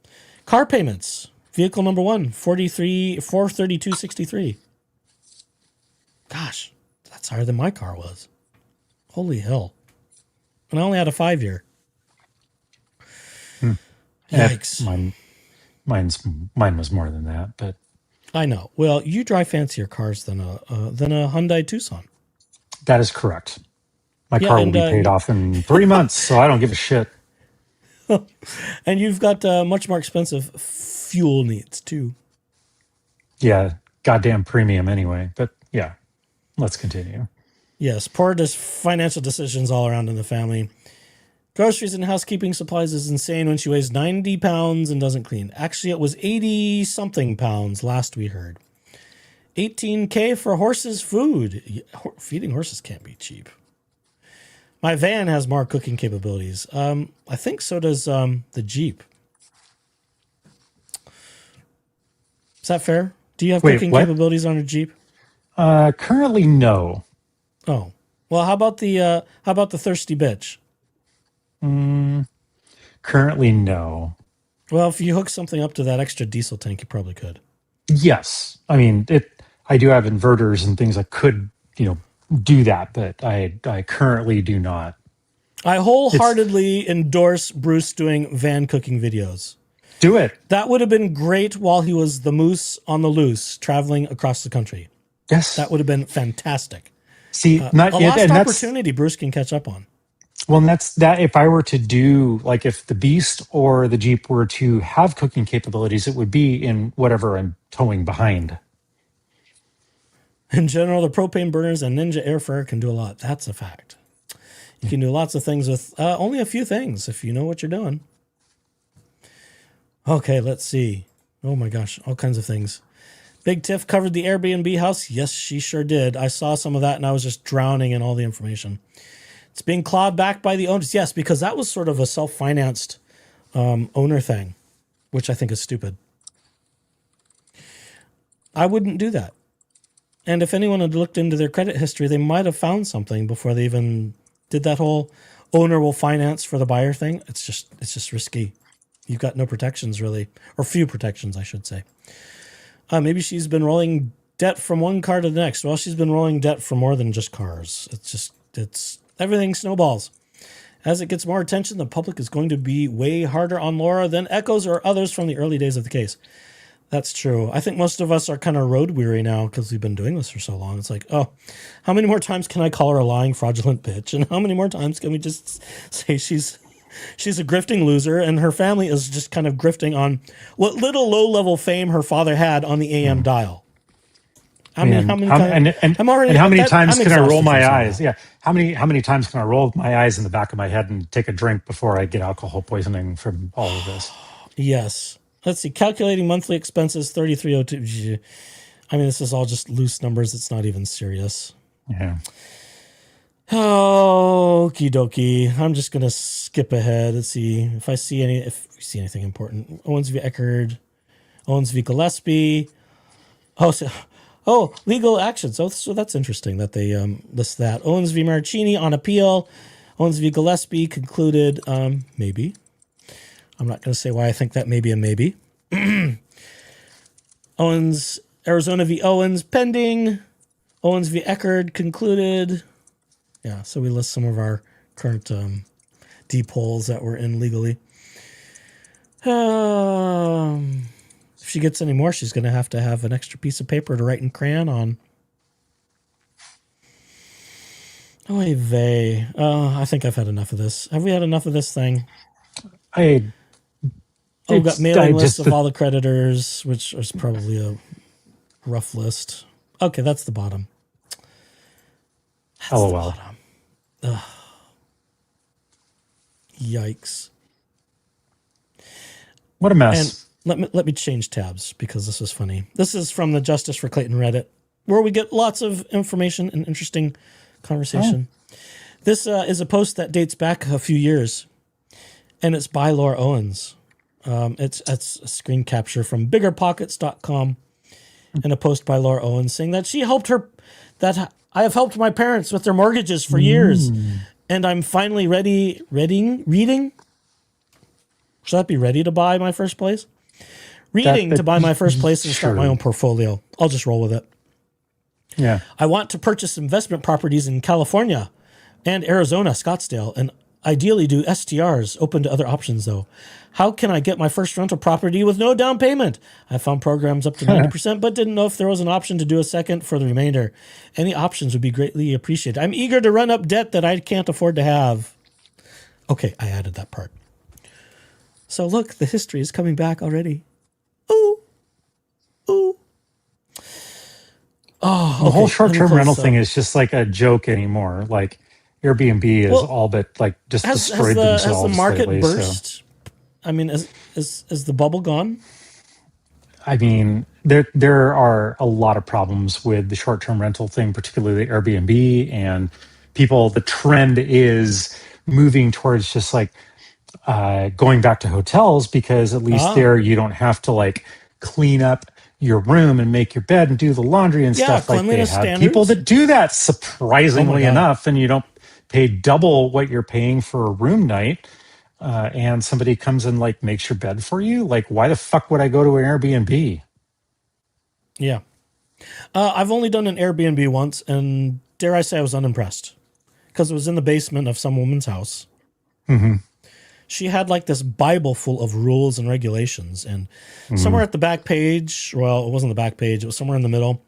Speaker 1: Car payments. Vehicle number one, $432.63. Gosh, that's higher than my car was. Holy hell. And I only had a 5-year. Yikes.
Speaker 3: Mine was more than that, but
Speaker 1: I know. Well, you drive fancier cars than a Hyundai Tucson.
Speaker 3: that is correct. My car will be paid off in 3 months, so I don't give a shit.
Speaker 1: And you've got much more expensive fuel needs too.
Speaker 3: Yeah, goddamn premium anyway. But yeah, let's continue.
Speaker 1: Yes, poor financial decisions all around in the family. Groceries and housekeeping supplies is insane when she weighs 90 pounds and doesn't clean. Actually, it was 80-something pounds last we heard. $18K for horses' food. Feeding horses can't be cheap. My van has more cooking capabilities. I think so does the Jeep. Is that fair? Do you have cooking capabilities on your Jeep?
Speaker 3: Currently, no.
Speaker 1: Oh, well, how about the thirsty bitch?
Speaker 3: Currently, no.
Speaker 1: Well, if you hook something up to that extra diesel tank, you probably could.
Speaker 3: Yes, I mean it. I do have inverters and things that could, do that, but I currently do not.
Speaker 1: I wholeheartedly endorse Bruce doing van cooking videos.
Speaker 3: Do it.
Speaker 1: That would have been great while he was the moose on the loose traveling across the country.
Speaker 3: Yes,
Speaker 1: that would have been fantastic.
Speaker 3: See,
Speaker 1: a lost opportunity Bruce can catch up on.
Speaker 3: Well, and that's that. If I were to do, like, if the Beast or the Jeep were to have cooking capabilities, it would be in whatever I'm towing behind.
Speaker 1: In general, the propane burners and Ninja air fryer can do a lot. That's a fact. You can do lots of things with only a few things if you know what you're doing. Okay, let's see. Oh my gosh, all kinds of things. Big Tiff covered the Airbnb house. Yes, she sure did. I saw some of that and I was just drowning in all the information. It's being clawed back by the owners. Yes, because that was sort of a self-financed owner thing, which I think is stupid. I wouldn't do that. And if anyone had looked into their credit history, they might have found something before they even did that whole owner will finance for the buyer thing. It's just risky. You've got no protections really, or few protections, I should say. Maybe she's been rolling debt from one car to the next. Well, she's been rolling debt for more than just cars. It's everything snowballs. As it gets more attention, the public is going to be way harder on Laura than Echoes or others from the early days of the case. That's true. I think most of us are kind of road weary now because we've been doing this for so long. It's like, oh, how many more times can I call her a lying, fraudulent bitch? And how many more times can we just say she's a grifting loser and her family is just kind of grifting on what little low-level fame her father had on the AM dial? How many
Speaker 3: times can I roll my eyes?
Speaker 1: That.
Speaker 3: Yeah. How many times can I roll my eyes in the back of my head and take a drink before I get alcohol poisoning from all of this?
Speaker 1: Yes. Let's see. Calculating monthly expenses, 3302. I mean, this is all just loose numbers. It's not even serious.
Speaker 3: Yeah.
Speaker 1: Okie dokie. I'm just gonna skip ahead. Let's see if we see anything important. Owens v. Eckerd, Owens v. Gillespie. Legal actions. Oh, so that's interesting that they list that. Owens v. Marcini on appeal. Owens v. Gillespie concluded maybe. I'm not going to say why I think that may be a maybe. Owens, Arizona v. Owens pending. Owens v. Eckerd concluded. Yeah, so we list some of our current D-polls that we're in legally. If she gets any more, she's going to have an extra piece of paper to write in crayon on. Oy vey. I think I've had enough of this. Have we had enough of this thing? We've got mailing lists of all the creditors, which is probably a rough list. Okay, that's the bottom.
Speaker 3: LOL. The bottom.
Speaker 1: Ugh. Yikes.
Speaker 3: What a mess.
Speaker 1: And let me change tabs because this is funny. This is from the Justice for Clayton Reddit, where we get lots of information and interesting conversation. Oh. This is a post that dates back a few years, and it's by Laura Owens. It's a screen capture from biggerpockets.com and a post by Laura Owens saying that I have helped my parents with their mortgages for years, and I'm finally reading. Should that be ready to buy my first place? To buy my first place and start my own portfolio. I'll just roll with it.
Speaker 3: Yeah.
Speaker 1: I want to purchase investment properties in California and Arizona, Scottsdale, and ideally do STRs, open to other options though. How can I get my first rental property with no down payment? I found programs up to 90%, but didn't know if there was an option to do a second for the remainder. Any options would be greatly appreciated. I'm eager to run up debt that I can't afford to have. Okay, I added that part. So look, the history is coming back already. Ooh. Oh,
Speaker 3: the whole short-term rental thing is just like a joke anymore. Like Airbnb is all but like just destroyed themselves.
Speaker 1: Has the market
Speaker 3: lately,
Speaker 1: burst? So. I mean, is the bubble gone?
Speaker 3: I mean, there are a lot of problems with the short-term rental thing, particularly Airbnb and people. The trend is moving towards just like going back to hotels because at least there you don't have to like clean up your room and make your bed and do the laundry and stuff like they have.
Speaker 1: Standards.
Speaker 3: People that do that surprisingly enough, and you don't pay double what you're paying for a room night. And somebody comes and like makes your bed for you. Like, why the fuck would I go to an Airbnb?
Speaker 1: Yeah. I've only done an Airbnb once, and dare I say I was unimpressed because it was in the basement of some woman's house.
Speaker 3: Mm-hmm.
Speaker 1: She had like this Bible full of rules and regulations, and somewhere at the back page, well, it wasn't the back page, it was somewhere in the middle,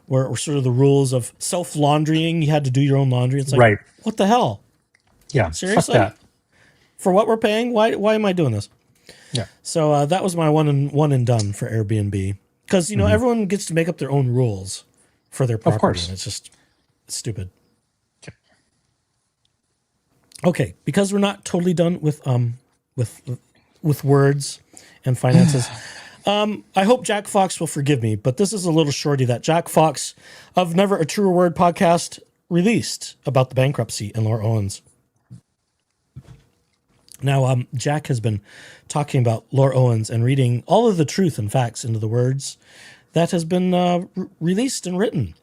Speaker 1: where were sort of the rules of self-laundrying. You had to do your own laundry. It's like, what the hell?
Speaker 3: Yeah,
Speaker 1: seriously?
Speaker 3: Fuck that.
Speaker 1: For what we're paying? Why am I doing this?
Speaker 3: Yeah.
Speaker 1: So that was my one and done for Airbnb. Because, you know, everyone gets to make up their own rules for their property. Of course. And it's stupid. Okay, because we're not totally done with words and finances. I hope Jack Fox will forgive me, but this is a little shorty that Jack Fox of Never a Truer Word podcast released about the bankruptcy and Laura Owens. Now, Jack has been talking about Laura Owens and reading all of the truth and facts into the words that has been released and written.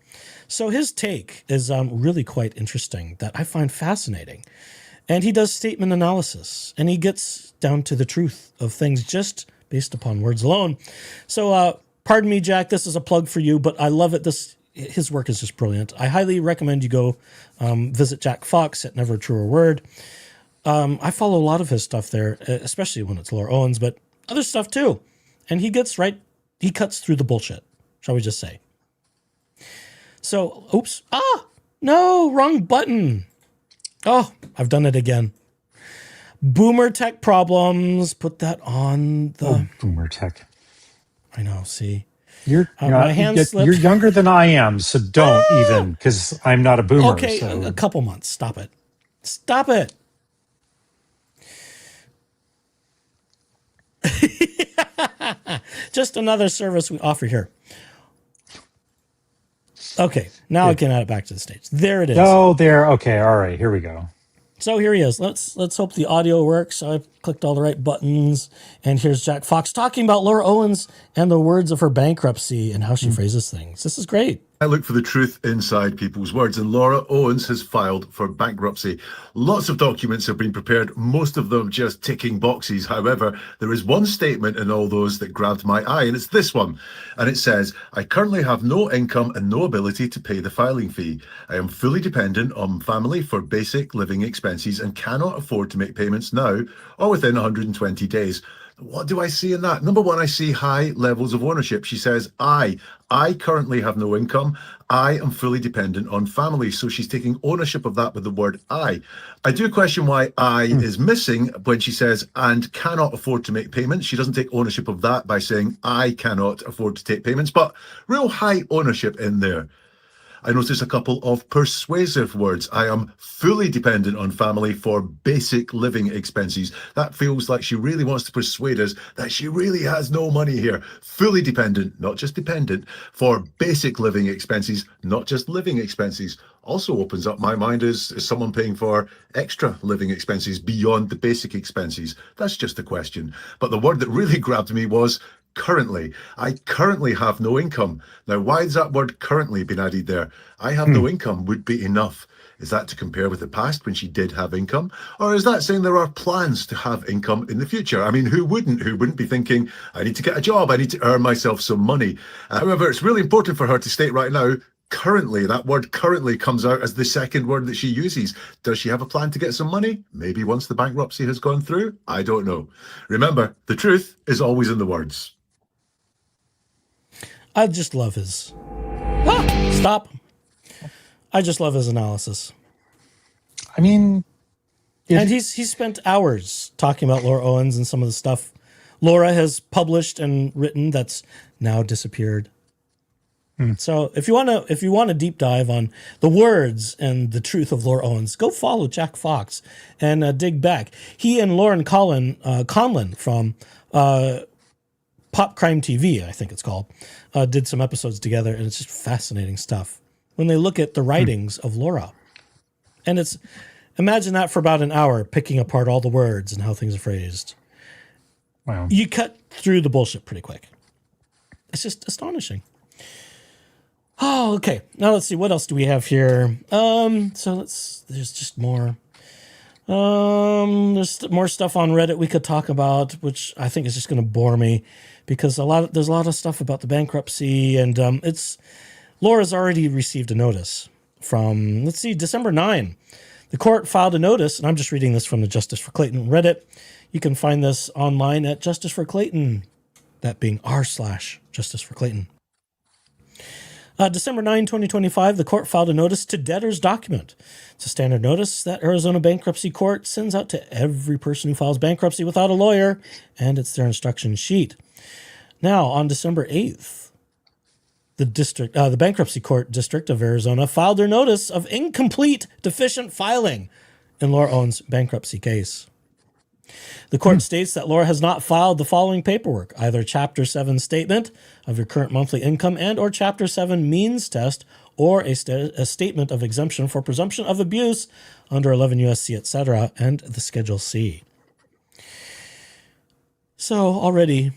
Speaker 1: So his take is really quite interesting that I find fascinating. And he does statement analysis, and he gets down to the truth of things just based upon words alone. So, pardon me, Jack, this is a plug for you, but I love it. His work is just brilliant. I highly recommend you go visit Jack Fox at Never a Truer Word. I follow a lot of his stuff there, especially when it's Laura Owens, but other stuff too. And he cuts through the bullshit, shall we just say. So, oops. No, wrong button. Oh, I've done it again. Boomer tech problems. Put that on the...
Speaker 3: boomer tech.
Speaker 1: I know, see.
Speaker 3: My hand slipped. You're younger than I am, so don't even, because I'm not a boomer.
Speaker 1: Okay,
Speaker 3: so.
Speaker 1: a couple months. Stop it. Stop it. Just another service we offer here. Okay, now I can add it back to the stage. There it is.
Speaker 3: Oh, there. Okay, all right. Here we go.
Speaker 1: So here he is. Let's hope the audio works. I clicked all the right buttons, and here's Jack Fox talking about Laura Owens and the words of her bankruptcy and how she phrases things. This is great.
Speaker 5: I look for the truth inside people's words, and Laura Owens has filed for bankruptcy. Lots of documents have been prepared, most of them just ticking boxes. However, there is one statement in all those that grabbed my eye, and it's this one. And it says, I currently have no income and no ability to pay the filing fee. I am fully dependent on family for basic living expenses and cannot afford to make payments now or within 120 days. What do I see in that? Number one, I see high levels of ownership. She says, I currently have no income. I am fully dependent on family. So she's taking ownership of that with the word I. I do question why I is missing when she says, and cannot afford to make payments. She doesn't take ownership of that by saying, I cannot afford to take payments, but real high ownership in there. I notice a couple of persuasive words. I am fully dependent on family for basic living expenses. That feels like she really wants to persuade us that she really has no money here. Fully dependent, not just dependent, for basic living expenses, not just living expenses. Also opens up my mind as someone paying for extra living expenses beyond the basic expenses. That's just a question. But the word that really grabbed me was currently. I currently have no income. Now, why has that word currently been added there? I have no income would be enough. Is that to compare with the past when she did have income? Or is that saying there are plans to have income in the future? I mean, who wouldn't be thinking, I need to get a job, I need to earn myself some money. However, it's really important for her to state right now, currently, that word currently comes out as the second word that she uses. Does she have a plan to get some money? Maybe once the bankruptcy has gone through? I don't know. Remember, the truth is always in the words.
Speaker 1: I just love his... Stop. I just love his analysis.
Speaker 3: I mean...
Speaker 1: And he's spent hours talking about Laura Owens and some of the stuff Laura has published and written that's now disappeared. So if you want to deep dive on the words and the truth of Laura Owens, go follow Jack Fox and dig back. He and Lauren Conlon from Pop Crime TV, I think it's called, did some episodes together, and it's just fascinating stuff when they look at the writings of Laura. And it's, imagine that for about an hour, picking apart all the words and how things are phrased.
Speaker 3: Wow.
Speaker 1: You cut through the bullshit pretty quick. It's just astonishing. Oh, okay. Now let's see. What else do we have here? There's just more. There's more stuff on Reddit we could talk about, which I think is just going to bore me because there's a lot of stuff about the bankruptcy, and Laura's already received a notice from, December 9. The court filed a notice, and I'm just reading this from the Justice for Clayton Reddit. You can find this online at Justice for Clayton, that being r/Justice for Clayton. December 9, 2025, the court filed a notice to debtors document. It's a standard notice that Arizona Bankruptcy Court sends out to every person who files bankruptcy without a lawyer, and it's their instruction sheet. Now, on December 8th, the Bankruptcy Court District of Arizona filed their notice of incomplete deficient filing in Laura Owens' bankruptcy case. The court states that Laura has not filed the following paperwork, either Chapter 7 statement of your current monthly income and or Chapter 7 means test or a statement of exemption for presumption of abuse under 11 U.S.C., etc., and the Schedule C. So already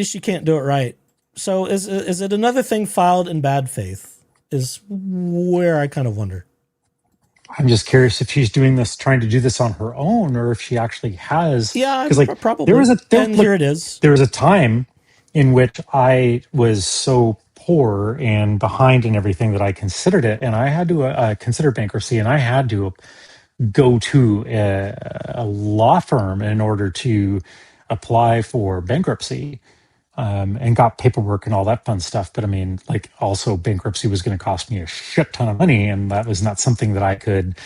Speaker 1: she can't do it right. So is it another thing filed in bad faith is where I kind of wonder.
Speaker 3: I'm just curious if she's doing this, trying to do this on her own, or if she actually has.
Speaker 1: Yeah,
Speaker 3: Because like
Speaker 1: probably. And here it is.
Speaker 3: there was a time in which I was so poor and behind in everything that I considered it, and I had to consider bankruptcy, and I had to go to a law firm in order to apply for bankruptcy, and got paperwork and all that fun stuff. But I mean, like, also bankruptcy was going to cost me a shit ton of money, and that was not something that I could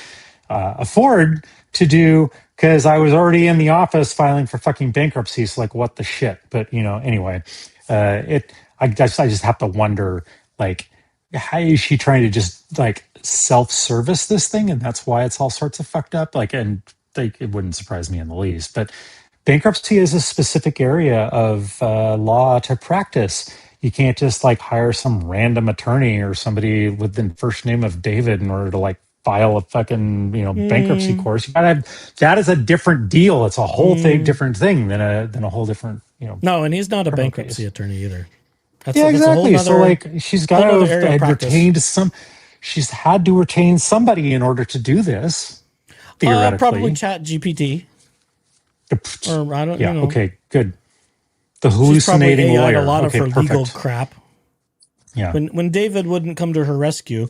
Speaker 3: afford to do because I was already in the office filing for fucking bankruptcy. So like, what the shit? But anyway, I guess I just have to wonder, like, how is she trying to just like self-service this thing, and that's why it's all sorts of fucked up. Like, and like, it wouldn't surprise me in the least, but bankruptcy is a specific area of law to practice. You can't just like hire some random attorney or somebody with the first name of David in order to like file a fucking bankruptcy course. You gotta have, that is a different deal. It's a whole different thing than a whole different
Speaker 1: No, and he's not a
Speaker 3: criminal
Speaker 1: bankruptcy
Speaker 3: case.
Speaker 1: attorney either. That's
Speaker 3: Yeah,
Speaker 1: that's a whole
Speaker 3: exactly. So
Speaker 1: nother,
Speaker 3: like she's got
Speaker 1: whole
Speaker 3: to
Speaker 1: nother area of
Speaker 3: have
Speaker 1: practice.
Speaker 3: retained some. She's had to retain somebody in order to do this. Theoretically,
Speaker 1: Probably Chat GPT. Or I don't.
Speaker 3: Yeah. Okay. Good. The
Speaker 1: She's probably
Speaker 3: hallucinating
Speaker 1: AI'd
Speaker 3: lawyer.
Speaker 1: a lot
Speaker 3: Okay.
Speaker 1: of her
Speaker 3: Perfect.
Speaker 1: legal crap.
Speaker 3: Yeah.
Speaker 1: When David wouldn't come to her rescue,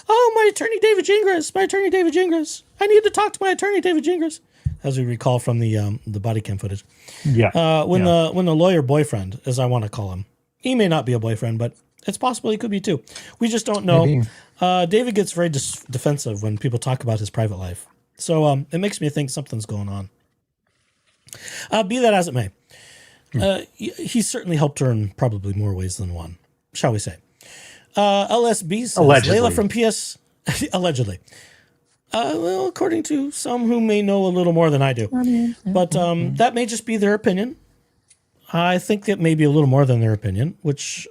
Speaker 1: oh, my attorney David Gingras. I need to talk to my attorney David Gingras, as we recall from the body cam footage.
Speaker 3: Yeah.
Speaker 1: When the lawyer boyfriend, as I want to call him, he may not be a boyfriend, but it's possible he could be too. We just don't know. David gets very defensive when people talk about his private life, so it makes me think something's going on. Be that as it may, he certainly helped her in probably more ways than one, shall we say. LSB says,
Speaker 3: Allegedly.
Speaker 1: Layla from PS... allegedly. Well, according to some who may know a little more than I do. But that may just be their opinion. I think it may be a little more than their opinion, which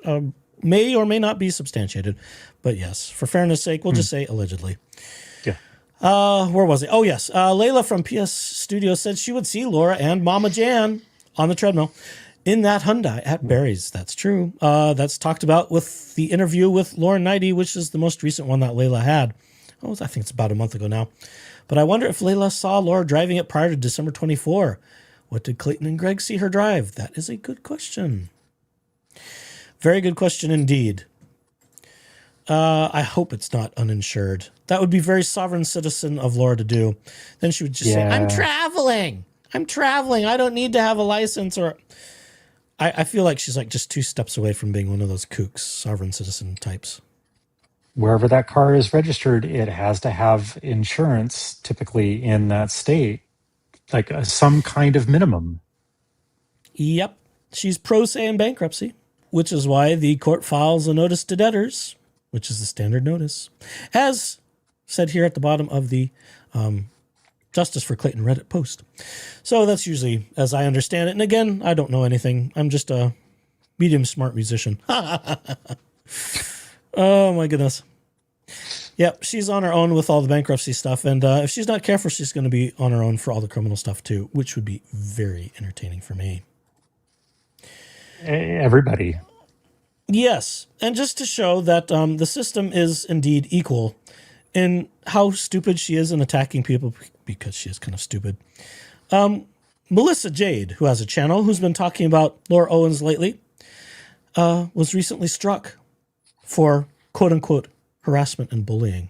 Speaker 1: may or may not be substantiated. But yes, for fairness sake, we'll just say allegedly.
Speaker 3: Yeah.
Speaker 1: Where was it? Oh, yes. Layla from PS Studio said she would see Laura and Mama Jan on the treadmill in that Hyundai at Barry's. That's true. That's talked about with the interview with Lauren Knighty, which is the most recent one that Layla had. Oh, I think it's about a month ago now. But I wonder if Layla saw Laura driving it prior to December 24. What did Clayton and Greg see her drive? That is a good question. Very good question indeed. I hope it's not uninsured. That would be very sovereign citizen of Laura to do. Then she would just say, I'm traveling. I don't need to have a license. Or I feel like she's like just 2 steps away from being one of those kooks, sovereign citizen types.
Speaker 3: Wherever that car is registered, it has to have insurance, typically in that state, like some kind of minimum.
Speaker 1: Yep. She's pro se in bankruptcy, which is why the court files a notice to debtors, which is the standard notice, as said here at the bottom of the Justice for Clayton Reddit post. So that's usually, as I understand it. And again, I don't know anything. I'm just a medium smart musician. Oh, my goodness. Yep, she's on her own with all the bankruptcy stuff. And if she's not careful, she's going to be on her own for all the criminal stuff, too, which would be very entertaining for me.
Speaker 3: Everybody.
Speaker 1: Yes. And just to show that the system is indeed equal in how stupid she is in attacking people, because she is kind of stupid. Melissa Jade, who has a channel, who's been talking about Laura Owens lately, was recently struck for quote-unquote harassment and bullying.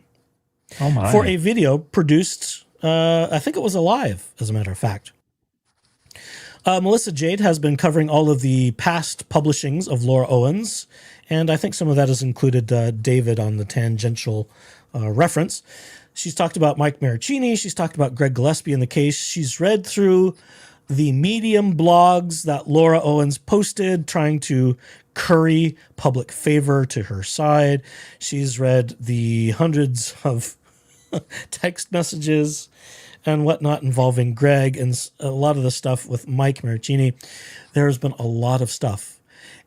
Speaker 3: Oh my.
Speaker 1: For a video produced, I think it was alive, as a matter of fact. Melissa Jade has been covering all of the past publishings of Laura Owens, and I think some of that has included David on the tangential reference. She's talked about Mike Maricini. She's talked about Greg Gillespie in the case. She's read through the Medium blogs that Laura Owens posted, trying to curry public favor to her side. She's read the hundreds of text messages and whatnot involving Greg and a lot of the stuff with Mike Maricini. There's been a lot of stuff.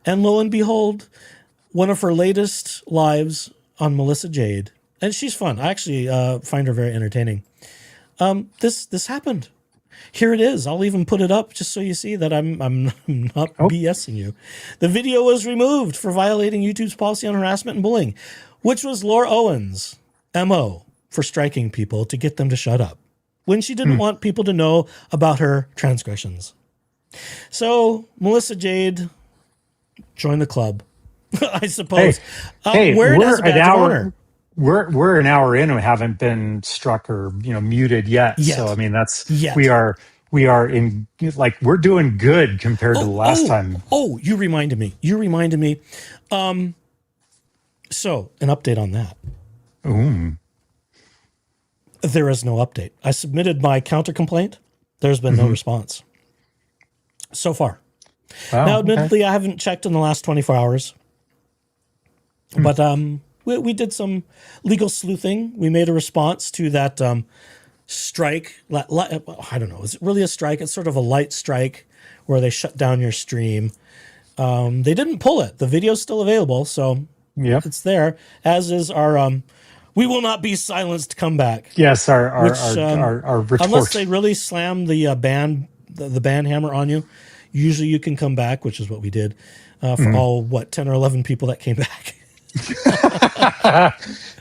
Speaker 1: And lo and behold, one of her latest lives on Melissa Jade, and she's fun. I actually find her very entertaining. This happened. Here it is. I'll even put it up just so you see that I'm not BSing you. The video was removed for violating YouTube's policy on harassment and bullying, which was Laura Owens' MO for striking people to get them to shut up when she didn't want people to know about her transgressions. So Melissa Jade joined the club, I suppose. Wear it as a badge of honor.
Speaker 3: We're an hour in and we haven't been struck or muted yet. So I mean we are in like we're doing good compared to the last time.
Speaker 1: Oh, you reminded me. So an update on that. There is no update. I submitted my counter complaint. There's been no response so far.
Speaker 3: Wow,
Speaker 1: now, admittedly, I haven't checked in the last 24 hours, but we did some legal sleuthing. We made a response to that strike. I don't know. Is it really a strike? It's sort of a light strike where they shut down your stream. They didn't pull it. The video's still available, so it's there, as is our "We will not be silenced" comeback.
Speaker 3: Yes, our retort.
Speaker 1: Unless they really slam the ban hammer on you, usually you can come back, which is what we did for all 10 or 11 people that came back.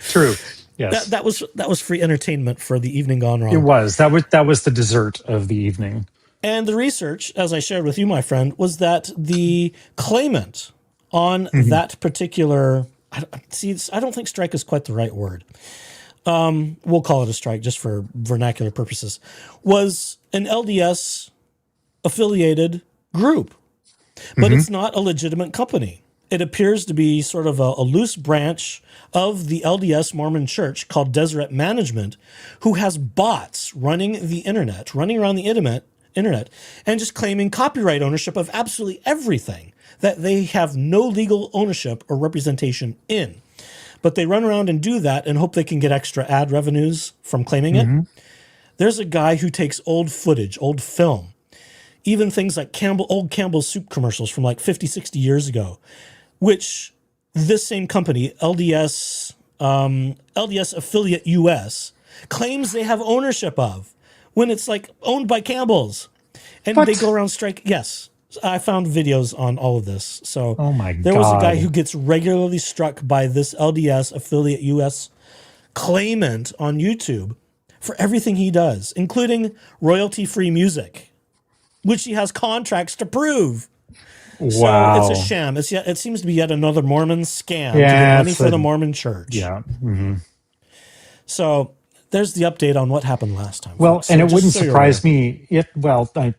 Speaker 3: True. Yes,
Speaker 1: that was free entertainment for the evening gone wrong.
Speaker 3: It was that was the dessert of the evening.
Speaker 1: And the research, as I shared with you, my friend, was that the claimant on that particular, I don't think strike is quite the right word. We'll call it a strike just for vernacular purposes, was an LDS affiliated group, but it's not a legitimate company. It appears to be sort of a loose branch of the LDS Mormon Church called Deseret Management, who has bots running around the internet, and just claiming copyright ownership of absolutely everything that they have no legal ownership or representation in. But they run around and do that and hope they can get extra ad revenues from claiming it. There's a guy who takes old footage, old film, even things like old Campbell's soup commercials from like 50, 60 years ago, which this same company, LDS Affiliate US, claims they have ownership of, when it's like owned by Campbell's. And they go around strike. Yes, I found videos on all of this. So there was a guy who gets regularly struck by this LDS Affiliate US claimant on YouTube for everything he does, including royalty-free music, which he has contracts to prove.
Speaker 3: Wow.
Speaker 1: So it's a sham. It seems to be yet another Mormon scam to get money for the Mormon church.
Speaker 3: Yeah.
Speaker 1: So there's the update on what happened last time.
Speaker 3: Well,
Speaker 1: folks.
Speaker 3: and
Speaker 1: So
Speaker 3: it wouldn't surprise me. I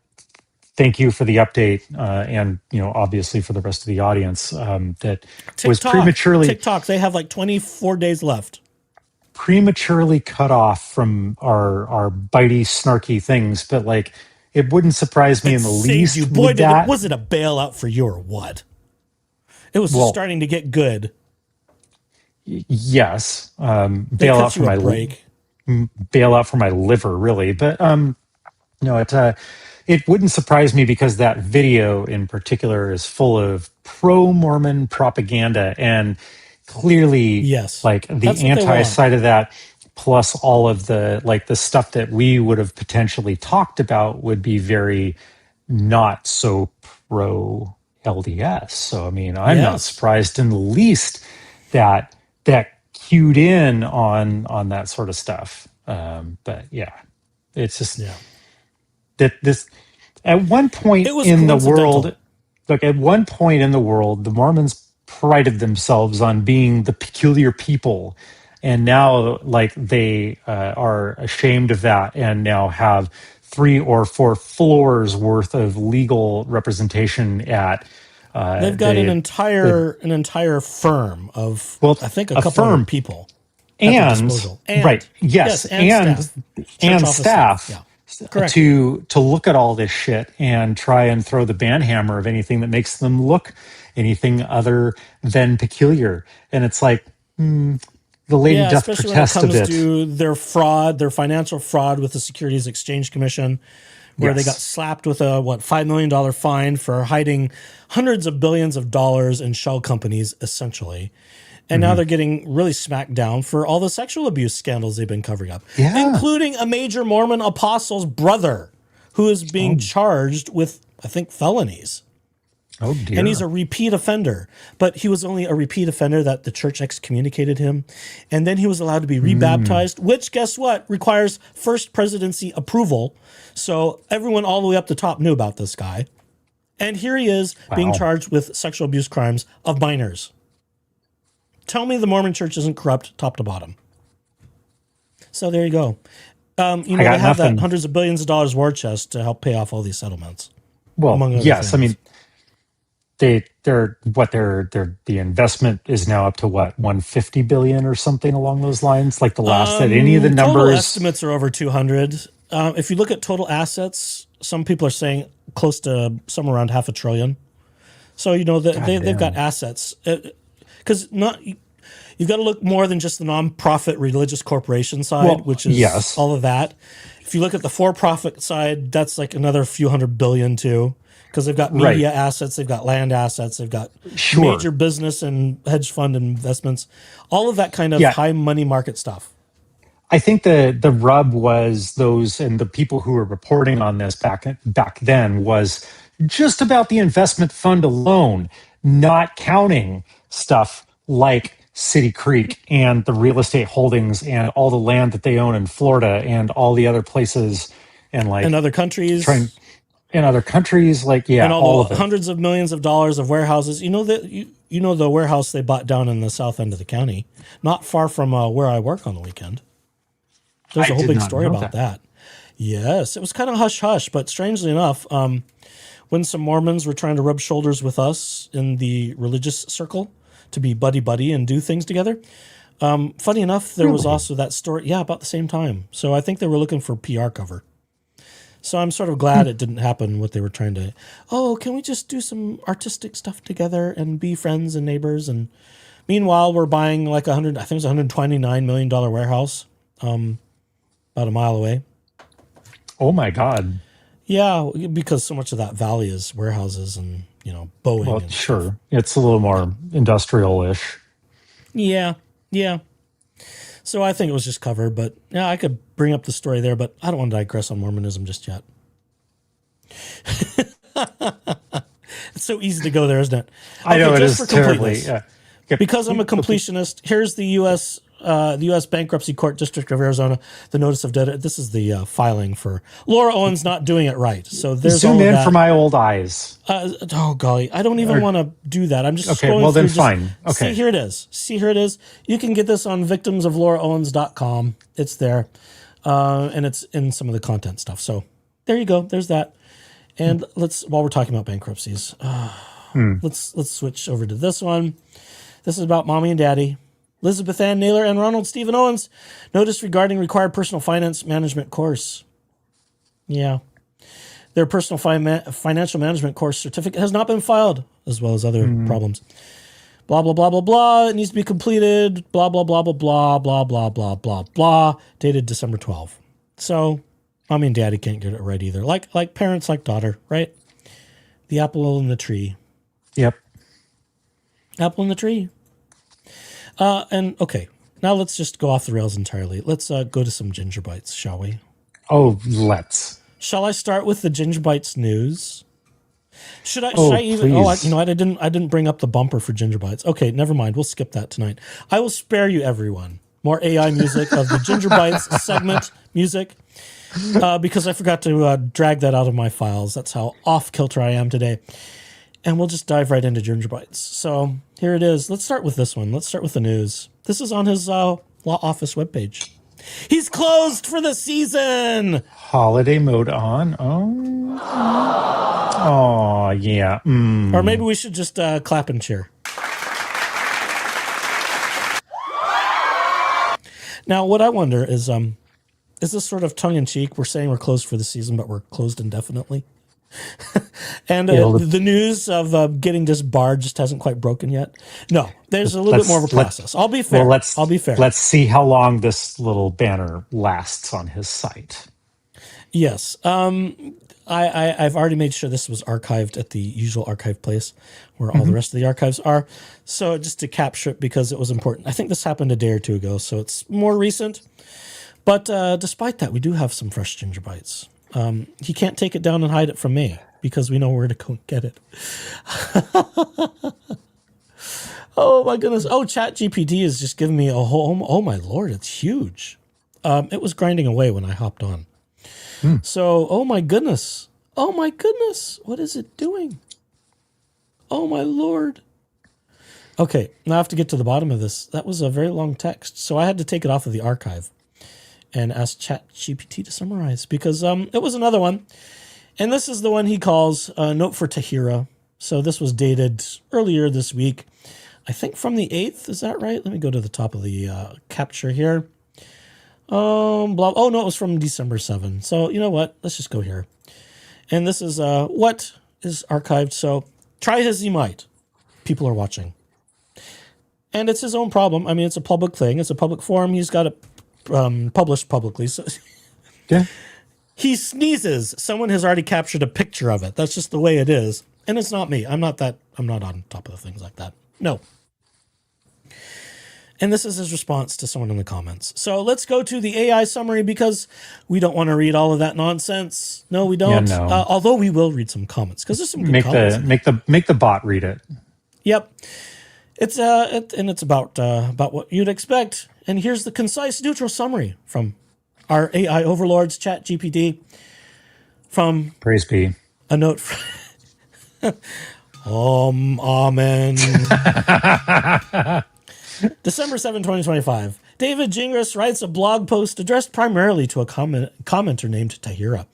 Speaker 3: thank you for the update, and obviously for the rest of the audience that was prematurely
Speaker 1: TikTok. They have like 24 days left.
Speaker 3: Prematurely cut off from our bitey, snarky things, but like it wouldn't surprise me in the least.
Speaker 1: You. Boy, was it a bailout for you or what? It was starting to get good.
Speaker 3: Yes, bailout for my
Speaker 1: break.
Speaker 3: Bailout for my liver, really. But no, it wouldn't surprise me because that video in particular is full of pro-Mormon propaganda and clearly like the anti side of that, plus all of the the stuff that we would have potentially talked about would be very not so pro LDS. So I mean, I'm not surprised in the least that cued in on that sort of stuff. But yeah, it's just that this at one point in the world, the Mormons prided themselves on being the peculiar people, and now like they are ashamed of that and now have 3 or 4 floors worth of legal representation at
Speaker 1: they've got an entire firm of I think a couple of people
Speaker 3: and staff to look at all this shit and try and throw the ban hammer of anything that makes them look anything other than peculiar. And it's like the lady doth protest a bit.
Speaker 1: Especially when it comes to their fraud, their financial fraud with the Securities Exchange Commission, where they got slapped with a $5 million fine for hiding hundreds of billions of dollars in shell companies, essentially. And now they're getting really smacked down for all the sexual abuse scandals they've been covering up, including a major Mormon apostle's brother who is being charged with, I think, felonies.
Speaker 3: Oh dear.
Speaker 1: And he's a repeat offender, but he was only a repeat offender that the church excommunicated him. And then he was allowed to be rebaptized, which, guess what, requires first presidency approval. So everyone all the way up the top knew about this guy. And here he is being charged with sexual abuse crimes of minors. Tell me the Mormon church isn't corrupt top to bottom. So there you go. They have that hundreds of billions of dollars war chest to help pay off all these settlements.
Speaker 3: Well, yes, things. I mean, the investment is now up to what, 150 billion or something along those lines. Like the last that any of the numbers
Speaker 1: total estimates are over 200. If you look at total assets, some people are saying close to somewhere around $500 billion. So they've got assets because you've got to look more than just the nonprofit religious corporation side, which is all of that. If you look at the for-profit side, that's like another few $100 billion too, because they've got media assets, they've got land assets, they've got major business and hedge fund investments, all of that kind of high money market stuff.
Speaker 3: I think the rub was those, and the people who were reporting on this back then, was just about the investment fund alone, not counting stuff like City Creek and the real estate holdings and all the land that they own in Florida and all the other places and
Speaker 1: other countries.
Speaker 3: In other countries,
Speaker 1: and
Speaker 3: all of it.
Speaker 1: Hundreds of millions of dollars of warehouses. The warehouse they bought down in the south end of the county, not far from where I work on the weekend. There's a whole big story about that. Yes, it was kind of hush-hush, but strangely enough, when some Mormons were trying to rub shoulders with us in the religious circle to be buddy-buddy and do things together, funny enough, there was also that story, about the same time. So I think they were looking for PR cover. So I'm sort of glad it didn't happen, what they were trying to, can we just do some artistic stuff together and be friends and neighbors? And meanwhile, we're buying like $129 million warehouse about a mile away.
Speaker 3: Oh my God.
Speaker 1: Yeah, because so much of that valley is warehouses and, Boeing.
Speaker 3: Well,
Speaker 1: and
Speaker 3: sure.
Speaker 1: Stuff.
Speaker 3: It's a little more industrial-ish.
Speaker 1: Yeah. So I think it was just covered, but I could bring up the story there, but I don't want to digress on Mormonism just yet. It's so easy to go there, isn't it? Okay,
Speaker 3: I know it is terribly.
Speaker 1: Because I'm a completionist, here's the U.S. Bankruptcy Court, District of Arizona, the notice of debt. This is the filing for Laura Owens not doing it right. So there's
Speaker 3: zoom in for my old eyes.
Speaker 1: Oh golly, I don't even want to do that. I'm just
Speaker 3: okay.
Speaker 1: Scrolling
Speaker 3: Well, then
Speaker 1: through
Speaker 3: fine. Okay,
Speaker 1: see here it is. You can get this on victimsoflauraowens.com. It's there, and it's in some of the content stuff. So there you go. There's that. And while we're talking about bankruptcies, let's switch over to this one. This is about mommy and daddy. Elizabeth Ann Naylor and Ronald Stephen Owens. Notice regarding required personal finance management course. Yeah. Their personal financial management course certificate has not been filed, as well as other problems. Blah, blah, blah, blah, blah. It needs to be completed. Blah, blah, blah, blah, blah, blah, blah, blah, blah, blah. Dated December 12th. So, mommy and daddy can't get it right either. Like parents, like daughter, right? The apple in the tree.
Speaker 3: Yep.
Speaker 1: Apple in the tree. And okay, now let's just go off the rails entirely. Let's go to some GingerBites, shall we?
Speaker 3: Oh, let's.
Speaker 1: Shall I start with the GingerBites news? Should I even?
Speaker 3: Please.
Speaker 1: I didn't bring up the bumper for GingerBites. Okay, never mind. We'll skip that tonight. I will spare you, everyone, more AI music of the GingerBites segment music because I forgot to drag that out of my files. That's how off kilter I am today. And we'll just dive right into GingerBites. So here it is. Let's start with this one. Let's start with the news. This is on his law office webpage. He's closed for the season.
Speaker 3: Holiday mode on. Oh, yeah.
Speaker 1: Or maybe we should just clap and cheer. Now, what I wonder is this sort of tongue-in-cheek? We're saying we're closed for the season, but we're closed indefinitely. And the news of getting disbarred just hasn't quite broken yet. No, there's a little bit more of a process. I'll be fair. I'll be fair.
Speaker 3: Let's see how long this little banner lasts on his site.
Speaker 1: Yes. I've already made sure this was archived at the usual archive place where all the rest of the archives are. So just to capture it because it was important. I think this happened a day or two ago, so it's more recent. But despite that, we do have some fresh GingerBites. He can't take it down and hide it from me because we know where to go and get it. Oh my goodness. Oh, ChatGPT is just giving me a whole, oh my Lord, it's huge. It was grinding away when I hopped on. So, oh my goodness. Oh my goodness. What is it doing? Oh my Lord. Okay, now I have to get to the bottom of this. That was a very long text. So I had to take it off of the archive and ask ChatGPT to summarize because it was another one. And this is the one he calls Note for Tahira. So this was dated earlier this week. I think from the 8th. Is that right? Let me go to the top of the capture here. Oh, no, it was from December 7. So you know what? Let's just go here. And this is what is archived. So try as he might. People are watching. And it's his own problem. I mean, it's a public thing. It's a public forum. He's got it published publicly. So
Speaker 3: Yeah.
Speaker 1: he sneezes. Someone has already captured a picture of it. That's just the way it is. And it's not me. I'm not on top of the things like that. No. And this is his response to someone in the comments. So let's go to the AI summary because we don't want to read all of that nonsense. No, we don't.
Speaker 3: Yeah, no.
Speaker 1: Although we will read some comments because there's some good comments.
Speaker 3: Make the bot read it.
Speaker 1: Yep. It's it's about what you'd expect. And here's the concise, neutral summary from our AI overlords, ChatGPT. From
Speaker 3: Praise be.
Speaker 1: a note. Amen. December 7, 2025. David Gingras writes a blog post addressed primarily to a commenter named Tahira,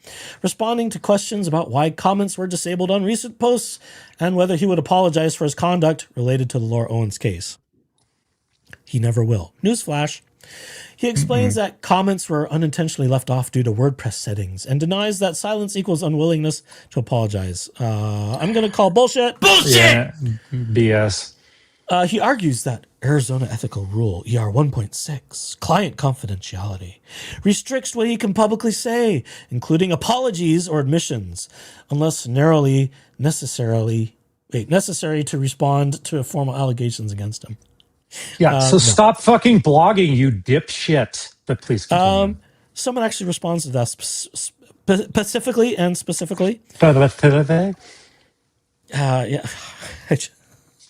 Speaker 1: responding to questions about why comments were disabled on recent posts and whether he would apologize for his conduct related to the Laura Owens case. He never will. Newsflash. He explains that comments were unintentionally left off due to WordPress settings and denies that silence equals unwillingness to apologize. I'm going to call bullshit. Bullshit!
Speaker 3: Yeah, BS.
Speaker 1: He argues that Arizona Ethical Rule, ER 1.6, client confidentiality, restricts what he can publicly say, including apologies or admissions, unless necessary to respond to formal allegations against him.
Speaker 3: Yeah, so stop fucking blogging, you dipshit. But please continue.
Speaker 1: Someone actually responds to that specifically. Yeah.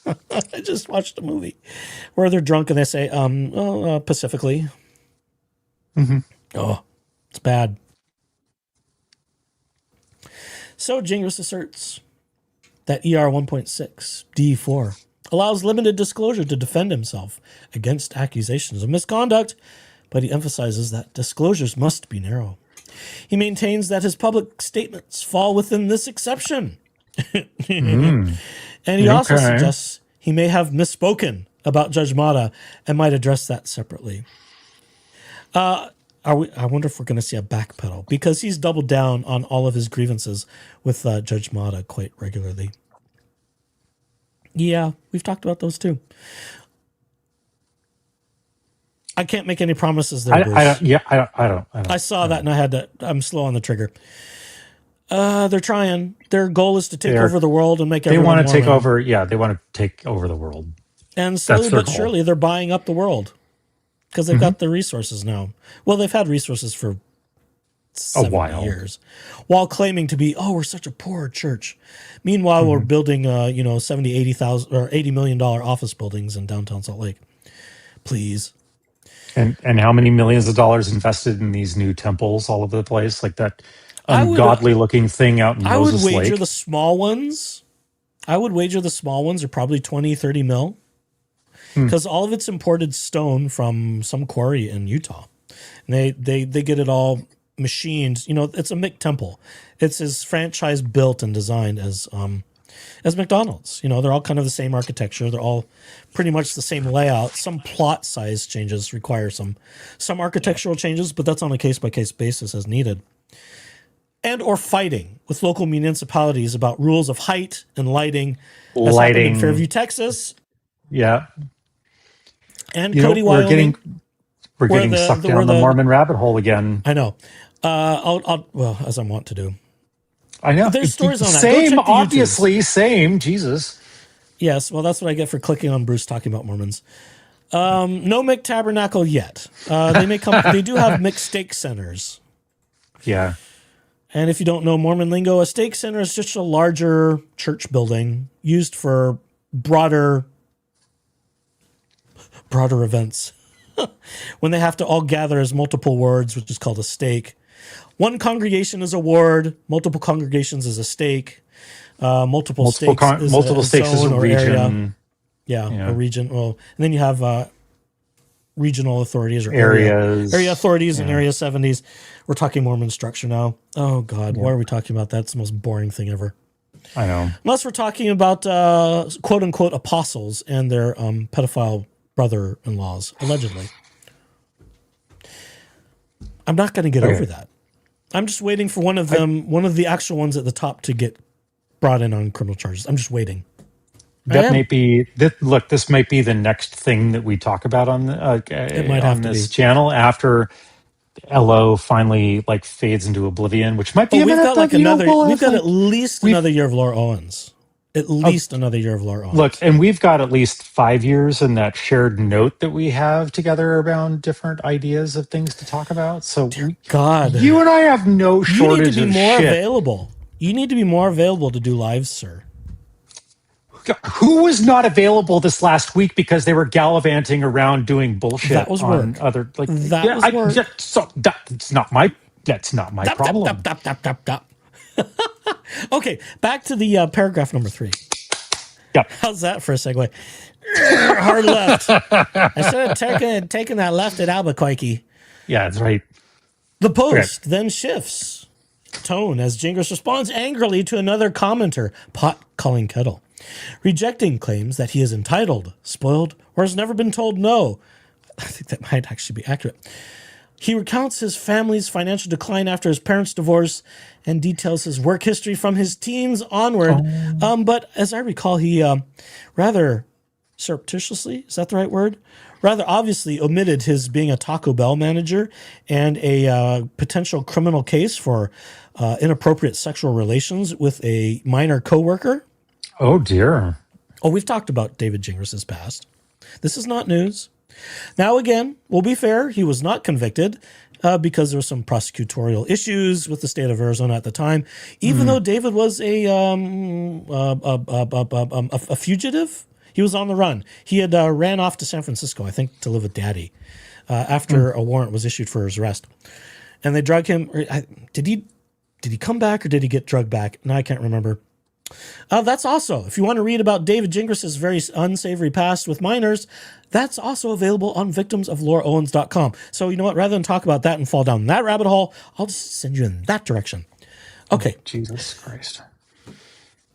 Speaker 1: I just watched a movie where they're drunk and they say, Pacifically.
Speaker 3: Mm-hmm.
Speaker 1: Oh, it's bad. So Gingras asserts that ER 1.6 D4 allows limited disclosure to defend himself against accusations of misconduct, but he emphasizes that disclosures must be narrow. He maintains that his public statements fall within this exception. And he also suggests he may have misspoken about Judge Mata and might address that separately. I wonder if we're going to see a backpedal because he's doubled down on all of his grievances with Judge Mata quite regularly. Yeah, we've talked about those too. I can't make any promises there, Bruce.
Speaker 3: I don't.
Speaker 1: I saw that and I'm slow on the trigger. They're trying. Their goal is to take over the world and make everyone
Speaker 3: want to take
Speaker 1: Mormon.
Speaker 3: over. Yeah, they want to take over the world.
Speaker 1: And slowly but surely, they're buying up the world because they've got the resources now. Well, they've had resources for 70 years, while claiming to be, we're such a poor church. Meanwhile, we're building, 70, 80,000 or $80 million office buildings in downtown Salt Lake. Please.
Speaker 3: And how many millions of dollars invested in these new temples all over the place, like that ungodly looking thing out in Moses Lake?
Speaker 1: I would wager the small ones. Are probably 20, 30 mil. Because all of it's imported stone from some quarry in Utah. And they get it all machined. It's a Mick temple. It's as franchise built and designed as McDonald's. They're all kind of the same architecture. They're all pretty much the same layout. Some plot size changes require some architectural changes, but that's on a case-by-case basis as needed. And or fighting with local municipalities about rules of height and lighting. That's happened in Fairview, Texas.
Speaker 3: Yeah.
Speaker 1: And Cody, Wyoming.
Speaker 3: We're getting sucked down the Mormon rabbit hole again.
Speaker 1: I know. Well, as I want to do.
Speaker 3: I know.
Speaker 1: There's stories on that.
Speaker 3: Same, obviously, same. Jesus.
Speaker 1: Yes, well, that's what I get for clicking on Bruce talking about Mormons. No Mick Tabernacle yet. They may come. They do have Mick Stake Centers.
Speaker 3: Yeah.
Speaker 1: And if you don't know Mormon lingo, a stake center is just a larger church building used for broader events. When they have to all gather as multiple wards, which is called a stake. One congregation is a ward, multiple congregations is a stake, multiple stakes is a
Speaker 3: region.
Speaker 1: Area. Yeah, a region. Well, and then you have regional authorities or
Speaker 3: areas,
Speaker 1: area authorities in Area 70s. We're talking Mormon structure now. Oh, God, why are we talking about that? It's the most boring thing ever.
Speaker 3: I know.
Speaker 1: Unless we're talking about quote-unquote apostles and their pedophile brother-in-laws, allegedly. I'm not going to get over that. I'm just waiting for one of them, one of the actual ones at the top, to get brought in on criminal charges. I'm just waiting.
Speaker 3: That may be. Look, this might be the next thing that we talk about on this channel after LO finally like fades into oblivion, which might be.
Speaker 1: We've got like at least another year of Laura Owens. At least another year of Laura Owens.
Speaker 3: Look, and we've got at least 5 years in that shared note that we have together around different ideas of things to talk about. So,
Speaker 1: God,
Speaker 3: you and I have no shortage of shit.
Speaker 1: You need to be more available. You need to be more available to do lives, sir.
Speaker 3: Who was not available this last week because they were gallivanting around doing bullshit?
Speaker 1: That was work.
Speaker 3: Other like
Speaker 1: that was work.
Speaker 3: So that's not my problem.
Speaker 1: Okay, back to the paragraph number 3.
Speaker 3: Yep.
Speaker 1: How's that for a segue? Hard left. I should have taken that left at Albuquerque.
Speaker 3: Yeah, that's right.
Speaker 1: The post then shifts tone as Gingras responds angrily to another commenter, pot calling kettle, rejecting claims that he is entitled, spoiled, or has never been told no. I think that might actually be accurate. He recounts his family's financial decline after his parents' divorce and details his work history from his teens onward. But as I recall, he rather surreptitiously, is that the right word? Rather obviously omitted his being a Taco Bell manager and a potential criminal case for inappropriate sexual relations with a minor coworker.
Speaker 3: Oh, dear.
Speaker 1: Oh, we've talked about David Gingras' past. This is not news. Now, again, we'll be fair. He was not convicted because there were some prosecutorial issues with the state of Arizona at the time. Even though David was a fugitive, he was on the run. He had ran off to San Francisco, I think, to live with Daddy after a warrant was issued for his arrest. And they drug him. Did he come back or did he get drugged back? No, I can't remember. That's also, if you want to read about David Gingras' very unsavory past with minors, that's also available on victimsoflauraowens.com. So you know what? Rather than talk about that and fall down that rabbit hole, I'll just send you in that direction. Okay.
Speaker 3: Jesus Christ.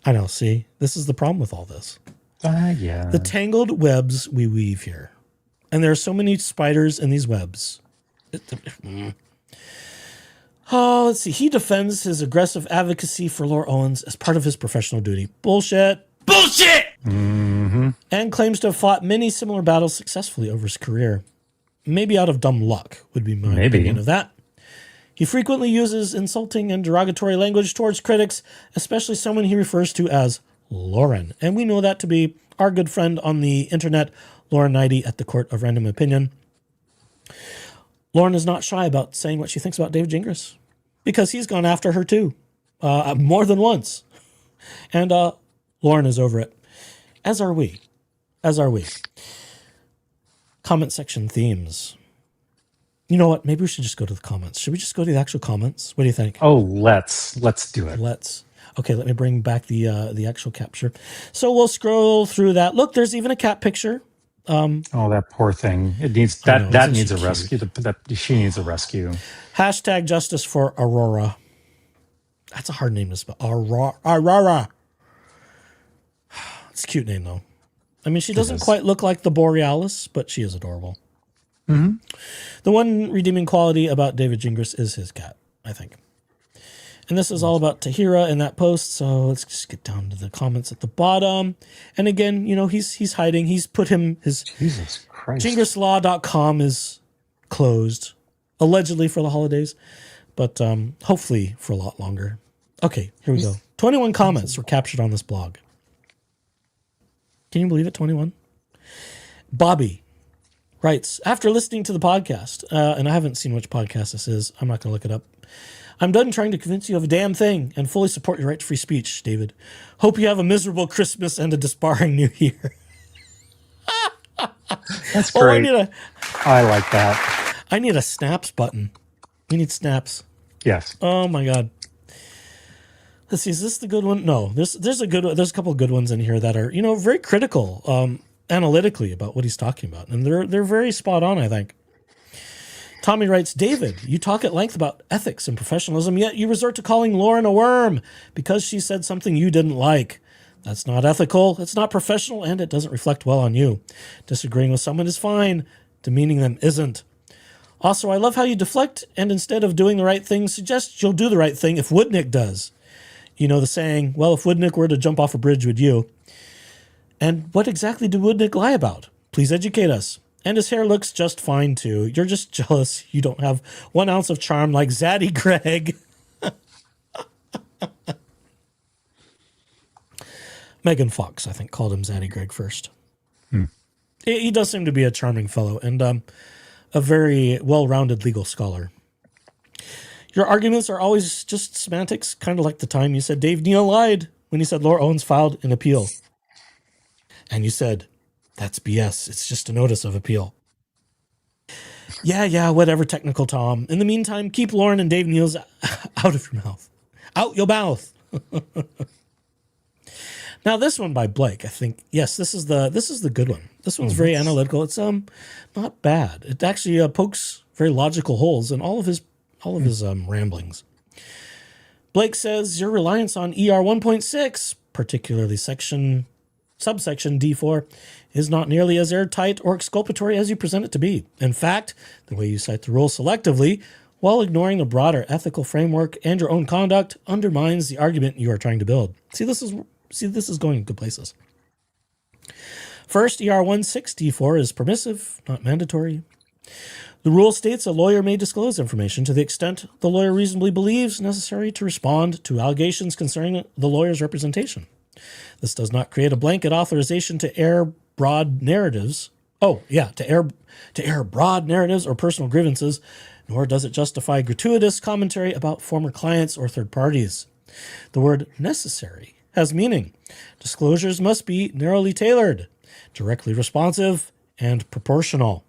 Speaker 1: I know. See, this is the problem with all this.
Speaker 3: Yeah.
Speaker 1: The tangled webs we weave here. And there are so many spiders in these webs. Oh, let's see. He defends his aggressive advocacy for Laura Owens as part of his professional duty. Bullshit. Bullshit!
Speaker 3: Mm-hmm.
Speaker 1: And claims to have fought many similar battles successfully over his career. Maybe out of dumb luck would be my opinion of that. He frequently uses insulting and derogatory language towards critics, especially someone he refers to as Lauren. And we know that to be our good friend on the internet, Lauren Knighty at the Court of Random Opinion. Lauren is not shy about saying what she thinks about David Gingras because he's gone after her too, more than once. And Lauren is over it, as are we. Comment section themes. You know what? Maybe we should just go to the comments. Should we just go to the actual comments? What do you think?
Speaker 3: Oh, let's do it.
Speaker 1: Let's. Okay, let me bring back the actual capture. So we'll scroll through that. Look, there's even a cat picture.
Speaker 3: Oh, that poor thing. It needs that needs a rescue. She needs a rescue.
Speaker 1: Hashtag justice for Aurora. That's a hard name to spell. Aurora. It's a cute name though. I mean, she doesn't quite look like the Borealis, but she is adorable.
Speaker 3: Mm-hmm.
Speaker 1: The one redeeming quality about David Gingras is his cat, I think. And this is all about Tahira in that post. So let's just get down to the comments at the bottom. And again, you know, he's hiding. He's put his
Speaker 3: Jesus Christ.
Speaker 1: GingrasLaw.com is closed, allegedly for the holidays, but hopefully for a lot longer. Okay, here we go. 21 comments were captured on this blog. Can you believe it? 21. Bobby writes, after listening to the podcast, and I haven't seen which podcast this is. I'm not going to look it up. I'm done trying to convince you of a damn thing and fully support your right to free speech, David. Hope you have a miserable Christmas and a despairing New Year.
Speaker 3: That's
Speaker 1: Oh,
Speaker 3: great. I like that.
Speaker 1: I need a snaps button. We need snaps.
Speaker 3: Yes.
Speaker 1: Oh my god. Let's see, is this the good one? No, there's a couple of good ones in here that are, very critical analytically about what he's talking about. And they're very spot on, I think. Tommy writes, David, you talk at length about ethics and professionalism, yet you resort to calling Lauren a worm because she said something you didn't like. That's not ethical, it's not professional, and it doesn't reflect well on you. Disagreeing with someone is fine, demeaning them isn't. Also, I love how you deflect and instead of doing the right thing, suggest you'll do the right thing if Woodnick does. You know the saying, well, if Woodnick were to jump off a bridge, would you? And what exactly did Woodnick lie about? Please educate us. And his hair looks just fine, too. You're just jealous you don't have 1 ounce of charm like Zaddy Greg. Megan Fox, I think, called him Zaddy Greg first. He does seem to be a charming fellow and a very well-rounded legal scholar. Your arguments are always just semantics, kind of like the time you said Dave Neal lied when he said Laura Owens filed an appeal. And you said, that's BS. It's just a notice of appeal. Yeah, whatever, technical Tom. In the meantime, keep Lauren and Dave Neal's out of your mouth. Out your mouth. Now, this one by Blake, I think, yes, this is the good one. This one's very analytical. It's not bad. It actually pokes very logical holes in all of his ramblings. Blake says your reliance on ER 1.6, particularly subsection D4, is not nearly as airtight or exculpatory as you present it to be. In fact, the way you cite the rule selectively, while ignoring the broader ethical framework and your own conduct, undermines the argument you are trying to build. See, this is going in good places. First, ER 1.6 D4 is permissive, not mandatory. The rule states a lawyer may disclose information to the extent the lawyer reasonably believes necessary to respond to allegations concerning the lawyer's representation. This does not create a blanket authorization to air broad narratives. To air broad narratives or personal grievances, nor does it justify gratuitous commentary about former clients or third parties. The word necessary has meaning. Disclosures must be narrowly tailored, directly responsive, and proportional.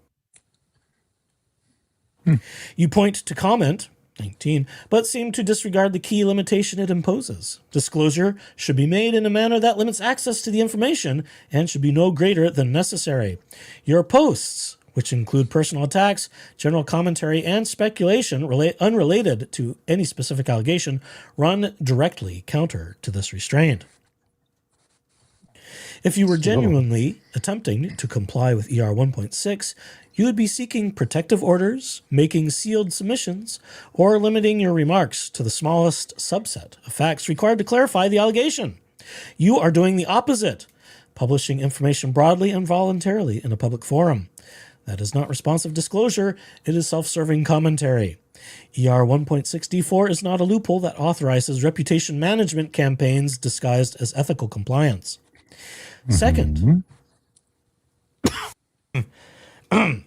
Speaker 1: You point to comment, 19, but seem to disregard the key limitation it imposes. Disclosure should be made in a manner that limits access to the information and should be no greater than necessary. Your posts, which include personal attacks, general commentary, and speculation unrelated to any specific allegation, run directly counter to this restraint. If you were genuinely attempting to comply with ER 1.6, you would be seeking protective orders, making sealed submissions, or limiting your remarks to the smallest subset of facts required to clarify the allegation. You are doing the opposite, publishing information broadly and voluntarily in a public forum. That is not responsive disclosure, it is self-serving commentary. ER 1.6D4 is not a loophole that authorizes reputation management campaigns disguised as ethical compliance. Second, I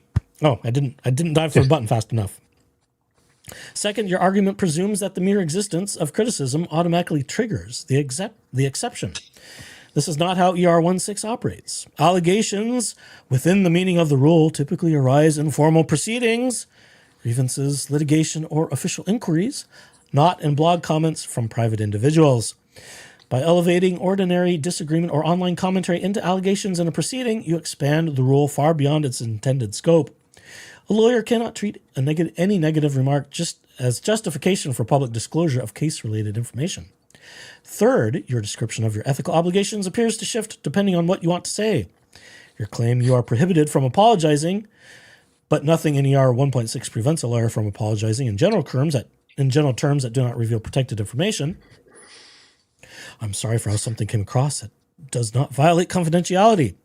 Speaker 1: didn't dive for the button fast enough. Second, your argument presumes that the mere existence of criticism automatically triggers the exception. This is not how ER 1.6 operates. Allegations within the meaning of the rule typically arise in formal proceedings, grievances, litigation, or official inquiries, not in blog comments from private individuals. By elevating ordinary disagreement or online commentary into allegations in a proceeding, you expand the rule far beyond its intended scope. A lawyer cannot treat any negative remark just as justification for public disclosure of case-related information. Third, your description of your ethical obligations appears to shift depending on what you want to say. Your claim you are prohibited from apologizing, but nothing in ER 1.6 prevents a lawyer from apologizing in general terms that do not reveal protected information. I'm sorry for how something came across that does not violate confidentiality.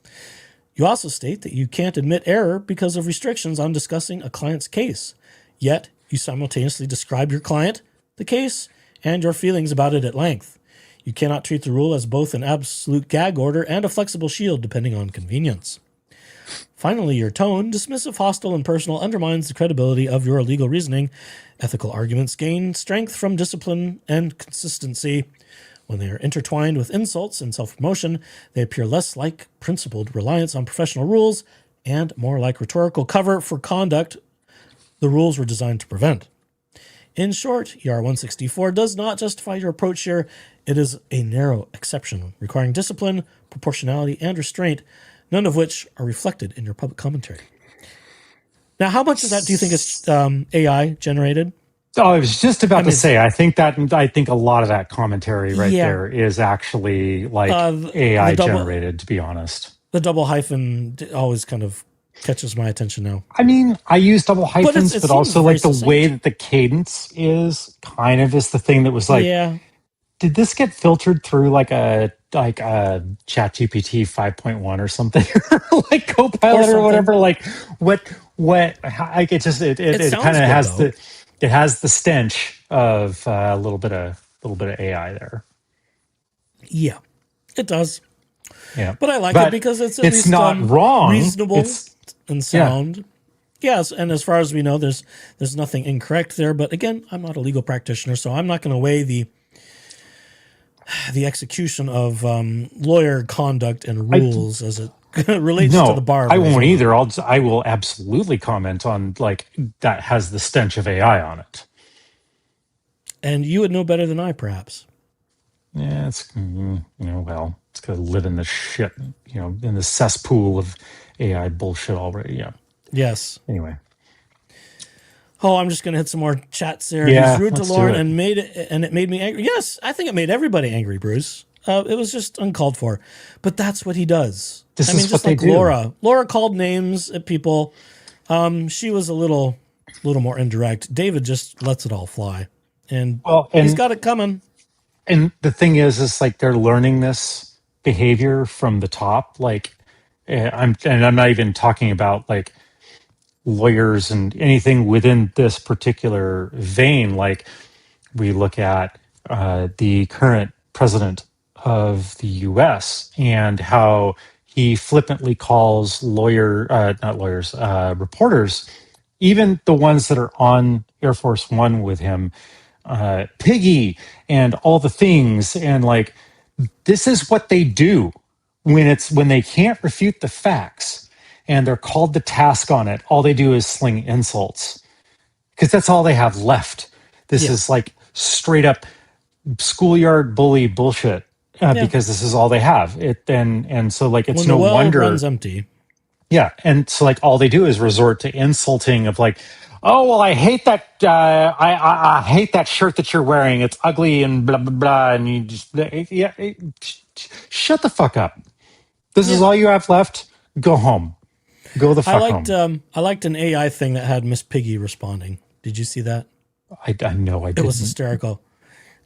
Speaker 1: You also state that you can't admit error because of restrictions on discussing a client's case. Yet, you simultaneously describe your client, the case, and your feelings about it at length. You cannot treat the rule as both an absolute gag order and a flexible shield depending on convenience. Finally, your tone, dismissive, hostile, and personal, undermines the credibility of your legal reasoning. Ethical arguments gain strength from discipline and consistency. When they are intertwined with insults and self-promotion, they appear less like principled reliance on professional rules and more like rhetorical cover for conduct the rules were designed to prevent. In short, ER 164 does not justify your approach here. It is a narrow exception requiring discipline, proportionality, and restraint, none of which are reflected in your public commentary. Now, how much of that do you think is AI generated?
Speaker 3: Oh, I was just about to say, I think a lot of that commentary there is actually like AI generated, to be honest.
Speaker 1: The double hyphen always kind of catches my attention now.
Speaker 3: I mean, I use double hyphens, but also like the way that the cadence is kind of is the thing that was like, did this get filtered through like a ChatGPT 5.1 or something, like Copilot or whatever? Like what? Like it kind of has the stench of a little bit of AI there.
Speaker 1: Yeah, it does.
Speaker 3: Yeah,
Speaker 1: but I like it because it's at least
Speaker 3: not wrong,
Speaker 1: reasonable and sound. Yes, and as far as we know, there's nothing incorrect there. But again, I'm not a legal practitioner, so I'm not going to weigh the execution of lawyer conduct and rules as it relates to the bar.
Speaker 3: I won't either. I will absolutely comment on like that has the stench of AI on it.
Speaker 1: And you would know better than I, perhaps.
Speaker 3: Yeah, it's well, it's gonna live in the shit, in the cesspool of AI bullshit already. Yeah.
Speaker 1: Yes.
Speaker 3: Anyway.
Speaker 1: Oh, I'm just gonna hit some more chats there.
Speaker 3: Yeah,
Speaker 1: he's rude to Lauren and it made me angry. Yes, I think it made everybody angry, Bruce. It was just uncalled for, but that's what he does.
Speaker 3: This is just like
Speaker 1: Laura. Laura called names at people. She was a little more indirect. David just lets it all fly, and he's got it coming.
Speaker 3: And the thing is like they're learning this behavior from the top. Like, I'm not even talking about like lawyers and anything within this particular vein. Like, we look at the current president of the U.S. and how he flippantly calls reporters, even the ones that are on Air Force One with him, piggy and all the things. And like, this is what they do when they can't refute the facts and they're called to task on it. All they do is sling insults because that's all they have left. This is like straight up schoolyard bully bullshit because this is all they have. And so like, it's
Speaker 1: when
Speaker 3: no
Speaker 1: the well
Speaker 3: wonder
Speaker 1: runs empty.
Speaker 3: Yeah. And so like all they do is resort to insulting of like, oh, well, I hate that. I hate that shirt that you're wearing. It's ugly and blah, blah, blah. And you just, shut the fuck up. This is all you have left. Go home. Go the fuck home.
Speaker 1: I liked an AI thing that had Miss Piggy responding. Did you see that?
Speaker 3: I know I did.
Speaker 1: It was hysterical.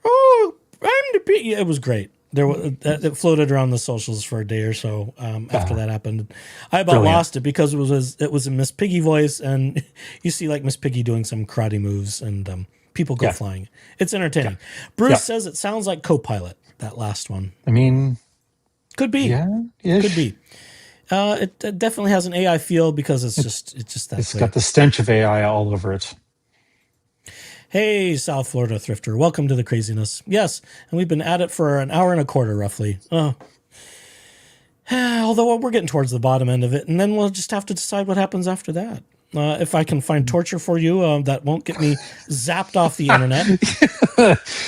Speaker 1: Oh, I'm the Piggy. It was great. It floated around the socials for a day or so after that happened. I about lost it because it was a Miss Piggy voice, and you see like Miss Piggy doing some karate moves, and people go flying. It's entertaining. Bruce says it sounds like Copilot, that last one.
Speaker 3: I mean,
Speaker 1: could be.
Speaker 3: Yeah,
Speaker 1: could be. It definitely has an AI feel because it's just that.
Speaker 3: It's got the stench of AI all over it.
Speaker 1: Hey, South Florida Thrifter. Welcome to the craziness. Yes, and we've been at it for an hour and a quarter, roughly. Although we're getting towards the bottom end of it, and then we'll just have to decide what happens after that. If I can find torture for you that won't get me zapped off the internet.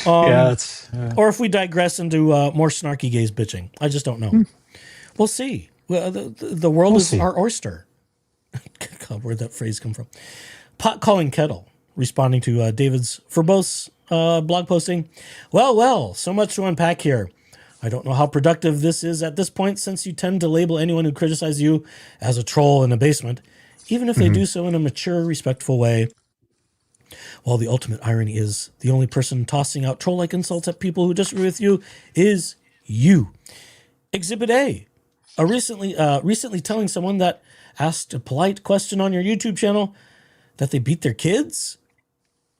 Speaker 1: Or if we digress into more snarky gays bitching. I just don't know. We'll see. Well, the world is our oyster. God, where'd that phrase come from? Pot calling kettle. Responding to David's verbose blog posting. Well, so much to unpack here. I don't know how productive this is at this point, since you tend to label anyone who criticizes you as a troll in a basement, even if they do so in a mature, respectful way. While the ultimate irony is the only person tossing out troll-like insults at people who disagree with you is you. Exhibit A. Recently telling someone that asked a polite question on your YouTube channel that they beat their kids.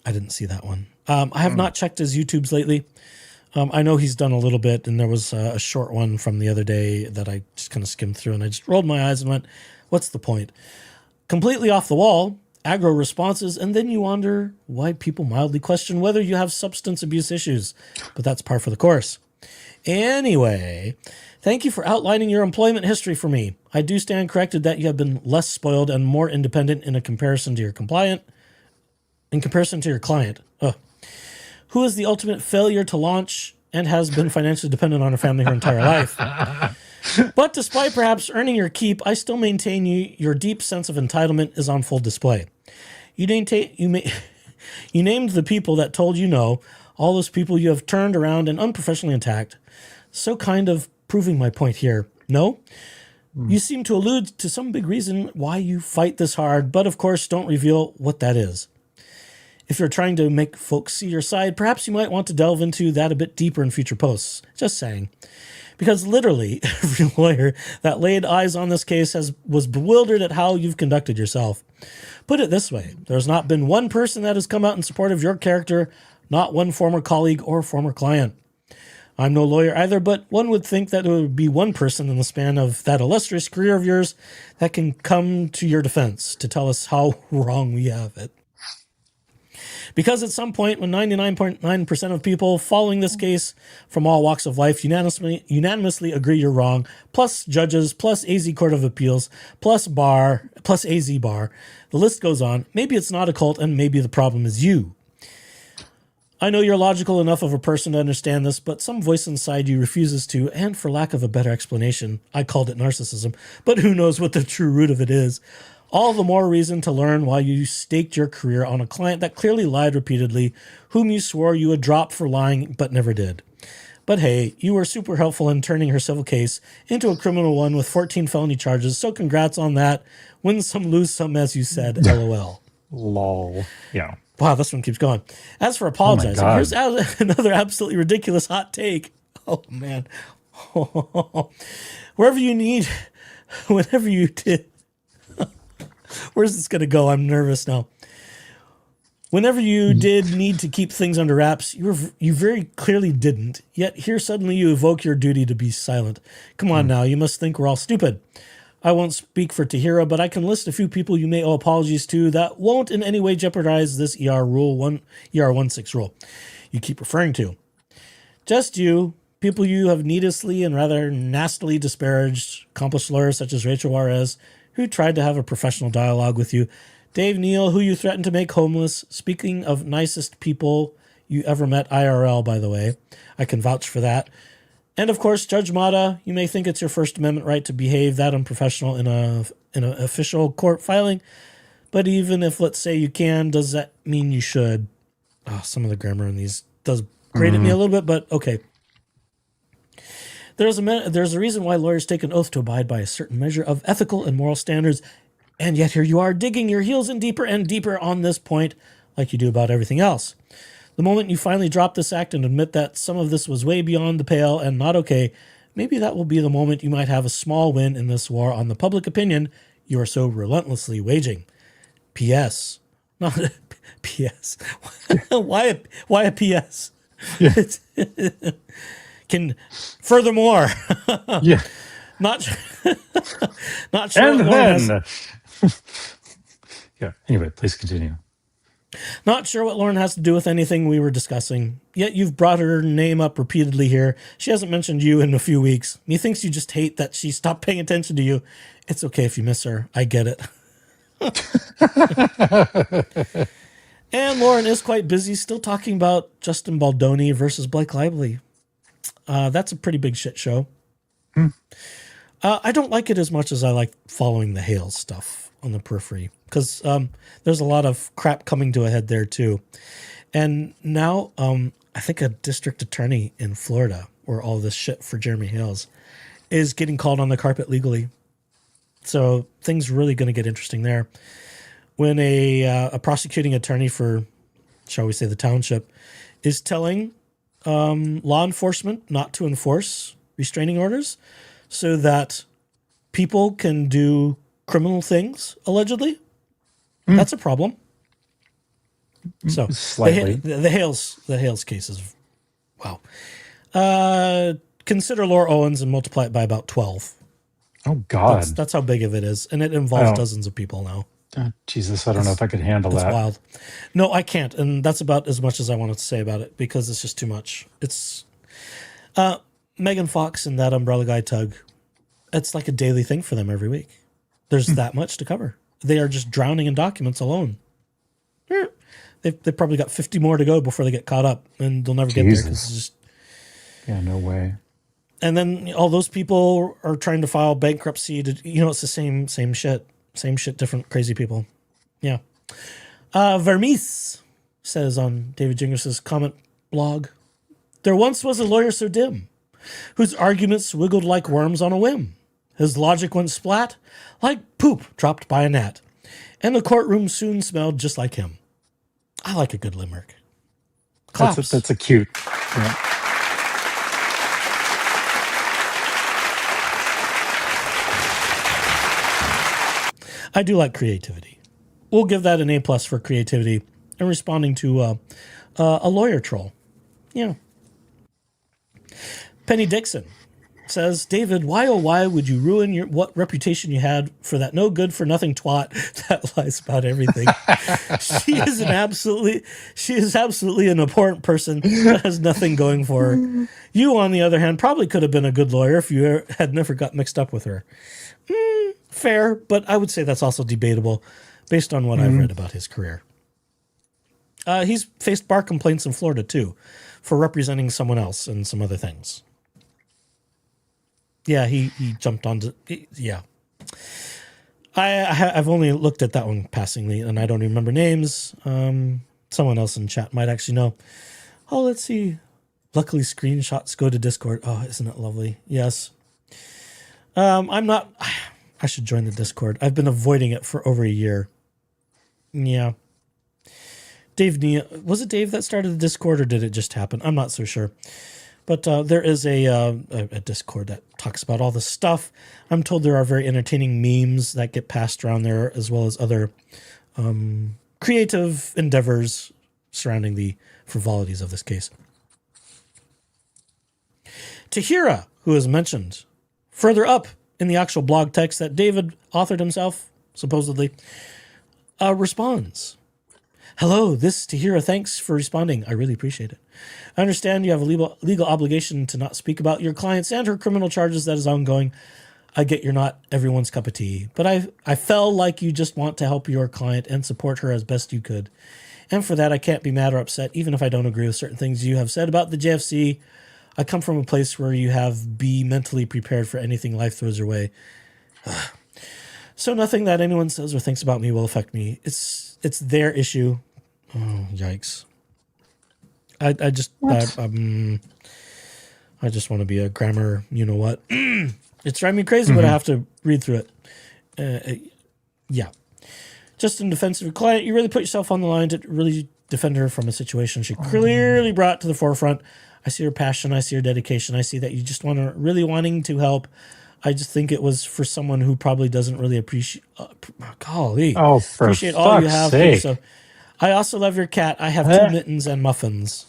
Speaker 1: I didn't see that one. I have not checked his YouTubes lately. I know he's done a little bit, and there was a short one from the other day that I just kind of skimmed through, and I just rolled my eyes and went, What's the point? Completely off the wall, aggro responses, and then you wonder why people mildly question whether you have substance abuse issues. But that's par for the course. Anyway, thank you for outlining your employment history for me. I do stand corrected that you have been less spoiled and more independent in comparison to your client. Who is the ultimate failure to launch and has been financially dependent on her family her entire life. But despite perhaps earning your keep, I still maintain your deep sense of entitlement is on full display. You named the people that told you no, all those people you have turned around and unprofessionally attacked. So kind of proving my point here. No? You seem to allude to some big reason why you fight this hard, but of course don't reveal what that is. If you're trying to make folks see your side, perhaps you might want to delve into that a bit deeper in future posts. Just saying. Because literally every lawyer that laid eyes on this case was bewildered at how you've conducted yourself. Put it this way, there's not been one person that has come out in support of your character, not one former colleague or former client. I'm no lawyer either, but one would think that there would be one person in the span of that illustrious career of yours that can come to your defense to tell us how wrong we have it. Because at some point, when 99.9% of people following this case from all walks of life unanimously agree you're wrong, plus judges, plus AZ Court of Appeals, plus AZ Bar, the list goes on. Maybe it's not a cult, and maybe the problem is you. I know you're logical enough of a person to understand this, but some voice inside you refuses to, and for lack of a better explanation, I called it narcissism, but who knows what the true root of it is. All the more reason to learn why you staked your career on a client that clearly lied repeatedly, whom you swore you would drop for lying but never did. But hey, you were super helpful in turning her civil case into a criminal one with 14 felony charges, so congrats on that. Win some, lose some, as you said, LOL.
Speaker 3: Lol. Yeah.
Speaker 1: Wow, this one keeps going. As for apologizing, here's another absolutely ridiculous hot take. Oh, man. Wherever you need, whenever you did. Where's this going to go? I'm nervous now. Whenever you did need to keep things under wraps, you very clearly didn't. Yet here suddenly you evoke your duty to be silent. Come on now, you must think we're all stupid. I won't speak for Tahira, but I can list a few people you may owe apologies to that won't in any way jeopardize this ER16 rule you keep referring to. Just you, people you have needlessly and rather nastily disparaged, accomplished lawyers such as Rachel Juarez, who tried to have a professional dialogue with you, Dave Neal, who you threatened to make homeless. Speaking of nicest people you ever met IRL, by the way, I can vouch for that. And of course, Judge Mata, you may think it's your First Amendment right to behave that unprofessional in an official court filing, but even if, let's say, you can, does that mean you should? Oh, some of the grammar in these does grate at me a little bit, but okay. There's a reason why lawyers take an oath to abide by a certain measure of ethical and moral standards, and yet here you are digging your heels in deeper and deeper on this point, like you do about everything else. The moment you finally drop this act and admit that some of this was way beyond the pale and not okay, maybe that will be the moment you might have a small win in this war on the public opinion you are so relentlessly waging. P.S. Not P.S. Why a P.S.?
Speaker 3: Yeah.
Speaker 1: Furthermore,
Speaker 3: Yeah.
Speaker 1: not sure.
Speaker 3: And then, yeah. Anyway, please continue.
Speaker 1: Not sure what Lauren has to do with anything we were discussing. Yet you've brought her name up repeatedly here. She hasn't mentioned you in a few weeks. Methinks you just hate that she stopped paying attention to you. It's okay if you miss her. I get it. And Lauren is quite busy still talking about Justin Baldoni versus Blake Lively. That's a pretty big shit show. I don't like it as much as I like following the Hales stuff on the periphery, because there's a lot of crap coming to a head there too. And now I think a district attorney in Florida, where all this shit for Jeremy Hales, is getting called on the carpet legally. So things are really going to get interesting there. When a prosecuting attorney for, shall we say, the township, is telling law enforcement not to enforce restraining orders so that people can do criminal things, allegedly, that's a problem. So
Speaker 3: Slightly.
Speaker 1: the Hales case is, wow. Consider Laura Owens and multiply it by about 12.
Speaker 3: Oh God.
Speaker 1: That's how big of it is, and it involves dozens of people now.
Speaker 3: Jesus, I don't know if I could handle
Speaker 1: It's
Speaker 3: that.
Speaker 1: wild. No, I can't, and that's about as much as I wanted to say about it because it's just too much. It's Megan Fox and that Umbrella Guy tug. It's like a daily thing for them every week. There's that much to cover. They are just drowning in documents alone. They've probably got 50 more to go before they get caught up, and they'll never get there because it's just.
Speaker 3: Yeah, no way.
Speaker 1: And then all those people are trying to file bankruptcy. It's the same shit. Same shit, different crazy people. Yeah. Vermees says on David Gingras' comment blog, there once was a lawyer so dim, whose arguments wiggled like worms on a whim. His logic went splat, like poop dropped by a gnat. And the courtroom soon smelled just like him. I like a good limerick. Claps.
Speaker 3: That's a cute. Yeah.
Speaker 1: I do like creativity. We'll give that an A+ for creativity and responding to a lawyer troll. Yeah. Penny Dixon says, David, why oh why would you ruin what reputation you had for that no good for nothing twat that lies about everything? She is absolutely an abhorrent person that has nothing going for her. You, on the other hand, probably could have been a good lawyer if you had never got mixed up with her. Fair, but I would say that's also debatable based on what I've read about his career. He's faced bar complaints in Florida, too, for representing someone else and some other things. Yeah, he jumped onto... Yeah. I've only looked at that one passingly, and I don't remember names. Someone else in chat might actually know. Oh, let's see. Luckily, screenshots go to Discord. Oh, isn't it lovely? Yes. I'm not... I should join the Discord. I've been avoiding it for over a year. Yeah. Dave, was it Dave that started the Discord, or did it just happen? I'm not so sure. But there is a Discord that talks about all this stuff. I'm told there are very entertaining memes that get passed around there, as well as other creative endeavors surrounding the frivolities of this case. Tahira, who is mentioned further up in the actual blog text that David authored himself, supposedly, responds. Hello, this is Tahira. Thanks for responding. I really appreciate it. I understand you have a legal obligation to not speak about your clients and her criminal charges that is ongoing. I get you're not everyone's cup of tea, but I felt like you just want to help your client and support her as best you could. And for that, I can't be mad or upset, even if I don't agree with certain things you have said about the JFC. I come from a place where you have be mentally prepared for anything life throws your way. So nothing that anyone says or thinks about me will affect me. It's their issue. Oh, yikes. I just want to be a grammar, you know what? It's driving me crazy, but I have to read through it. Yeah. Just in defense of your client, you really put yourself on the line to really defend her from a situation she clearly brought to the forefront. I see her passion. I see her dedication. I see that you just really wanting to help. I just think it was for someone who probably doesn't really appreciate all you have.
Speaker 3: Sake.
Speaker 1: So I also love your cat. I have 2 mittens and muffins.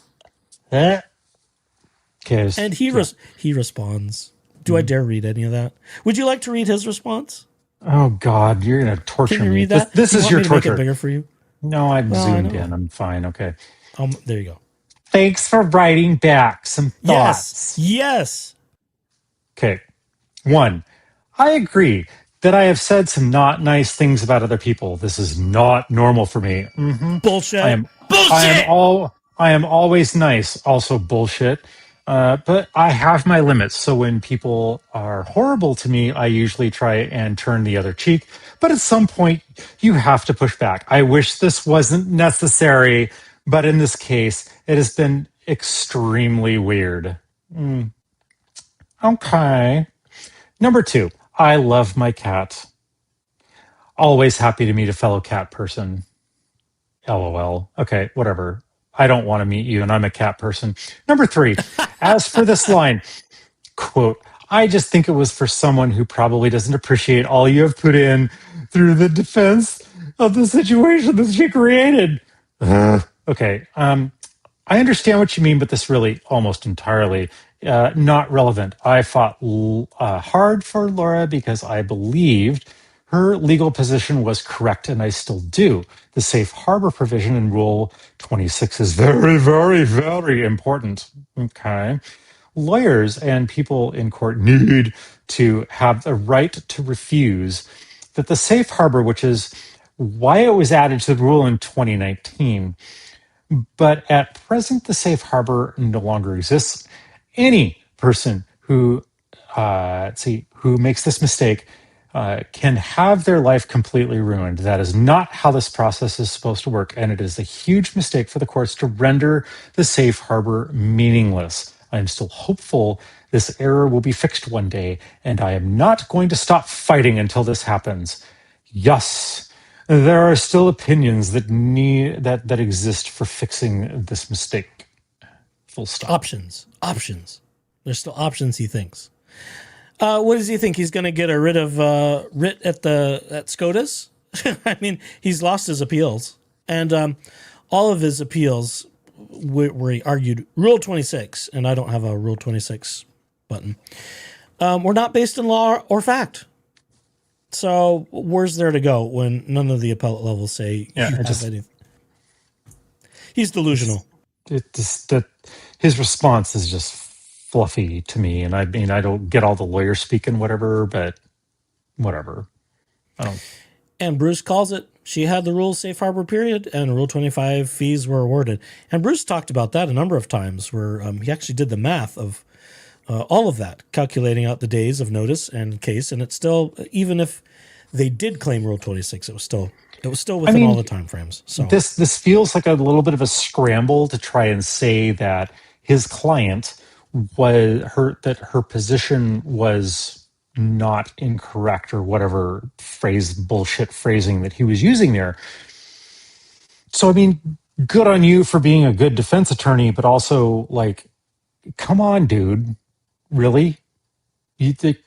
Speaker 3: Okay.
Speaker 1: And he responds. Do I dare read any of that? Would you like to read his response?
Speaker 3: Oh God, you're gonna torture
Speaker 1: Can you
Speaker 3: me.
Speaker 1: read that?
Speaker 3: This is your
Speaker 1: to
Speaker 3: torture.
Speaker 1: Make it bigger for you?
Speaker 3: No, I'm zoomed in. I'm fine. Okay.
Speaker 1: There you go.
Speaker 3: Thanks for writing back some thoughts.
Speaker 1: Yes.
Speaker 3: Okay. 1, I agree that I have said some not nice things about other people. This is not normal for me.
Speaker 1: Bullshit.
Speaker 3: I am always nice. Also bullshit. But I have my limits. So when people are horrible to me, I usually try and turn the other cheek. But at some point, you have to push back. I wish this wasn't necessary, but in this case, it has been extremely weird. Okay. Number 2, I love my cat. Always happy to meet a fellow cat person. LOL. Okay, whatever. I don't want to meet you, and I'm a cat person. Number 3, as for this line, quote, I just think it was for someone who probably doesn't appreciate all you have put in through the defense of the situation that she created. Okay. I understand what you mean, but this really almost entirely not relevant. I fought hard for Laura because I believed her legal position was correct, and I still do. The safe harbor provision in Rule 26 is very, very, very important. Okay. Lawyers and people in court need to have the right to refuse that the safe harbor, which is why it was added to the rule in 2019, but at present, the safe harbor no longer exists. Any person who, who makes this mistake can have their life completely ruined. That is not how this process is supposed to work, and it is a huge mistake for the courts to render the safe harbor meaningless. I am still hopeful this error will be fixed one day, and I am not going to stop fighting until this happens. Yes, there are still opinions that exist for fixing this mistake. Full stop.
Speaker 1: Options. There's still options, he thinks. What does he think? He's going to get rid of writ at SCOTUS? I mean, he's lost his appeals. And all of his appeals where he argued Rule 26, and I don't have a Rule 26 button, were not based in law or fact. So where's there to go when none of the appellate levels say anything? He's delusional.
Speaker 3: His response is just fluffy to me, and I mean I don't get all the lawyer speak and whatever, but whatever. I don't.
Speaker 1: And Bruce calls it. She had the rule safe harbor period, and Rule 25 fees were awarded. And Bruce talked about that a number of times, where he actually did the math of all of that, calculating out the days of notice and case, and it's still, even if they did claim Rule 26, it was still within all the time frames. So
Speaker 3: this feels like a little bit of a scramble to try and say that his client her position was not incorrect or whatever bullshit phrasing that he was using there. So I mean, good on you for being a good defense attorney, but also like, come on, dude. Really? You think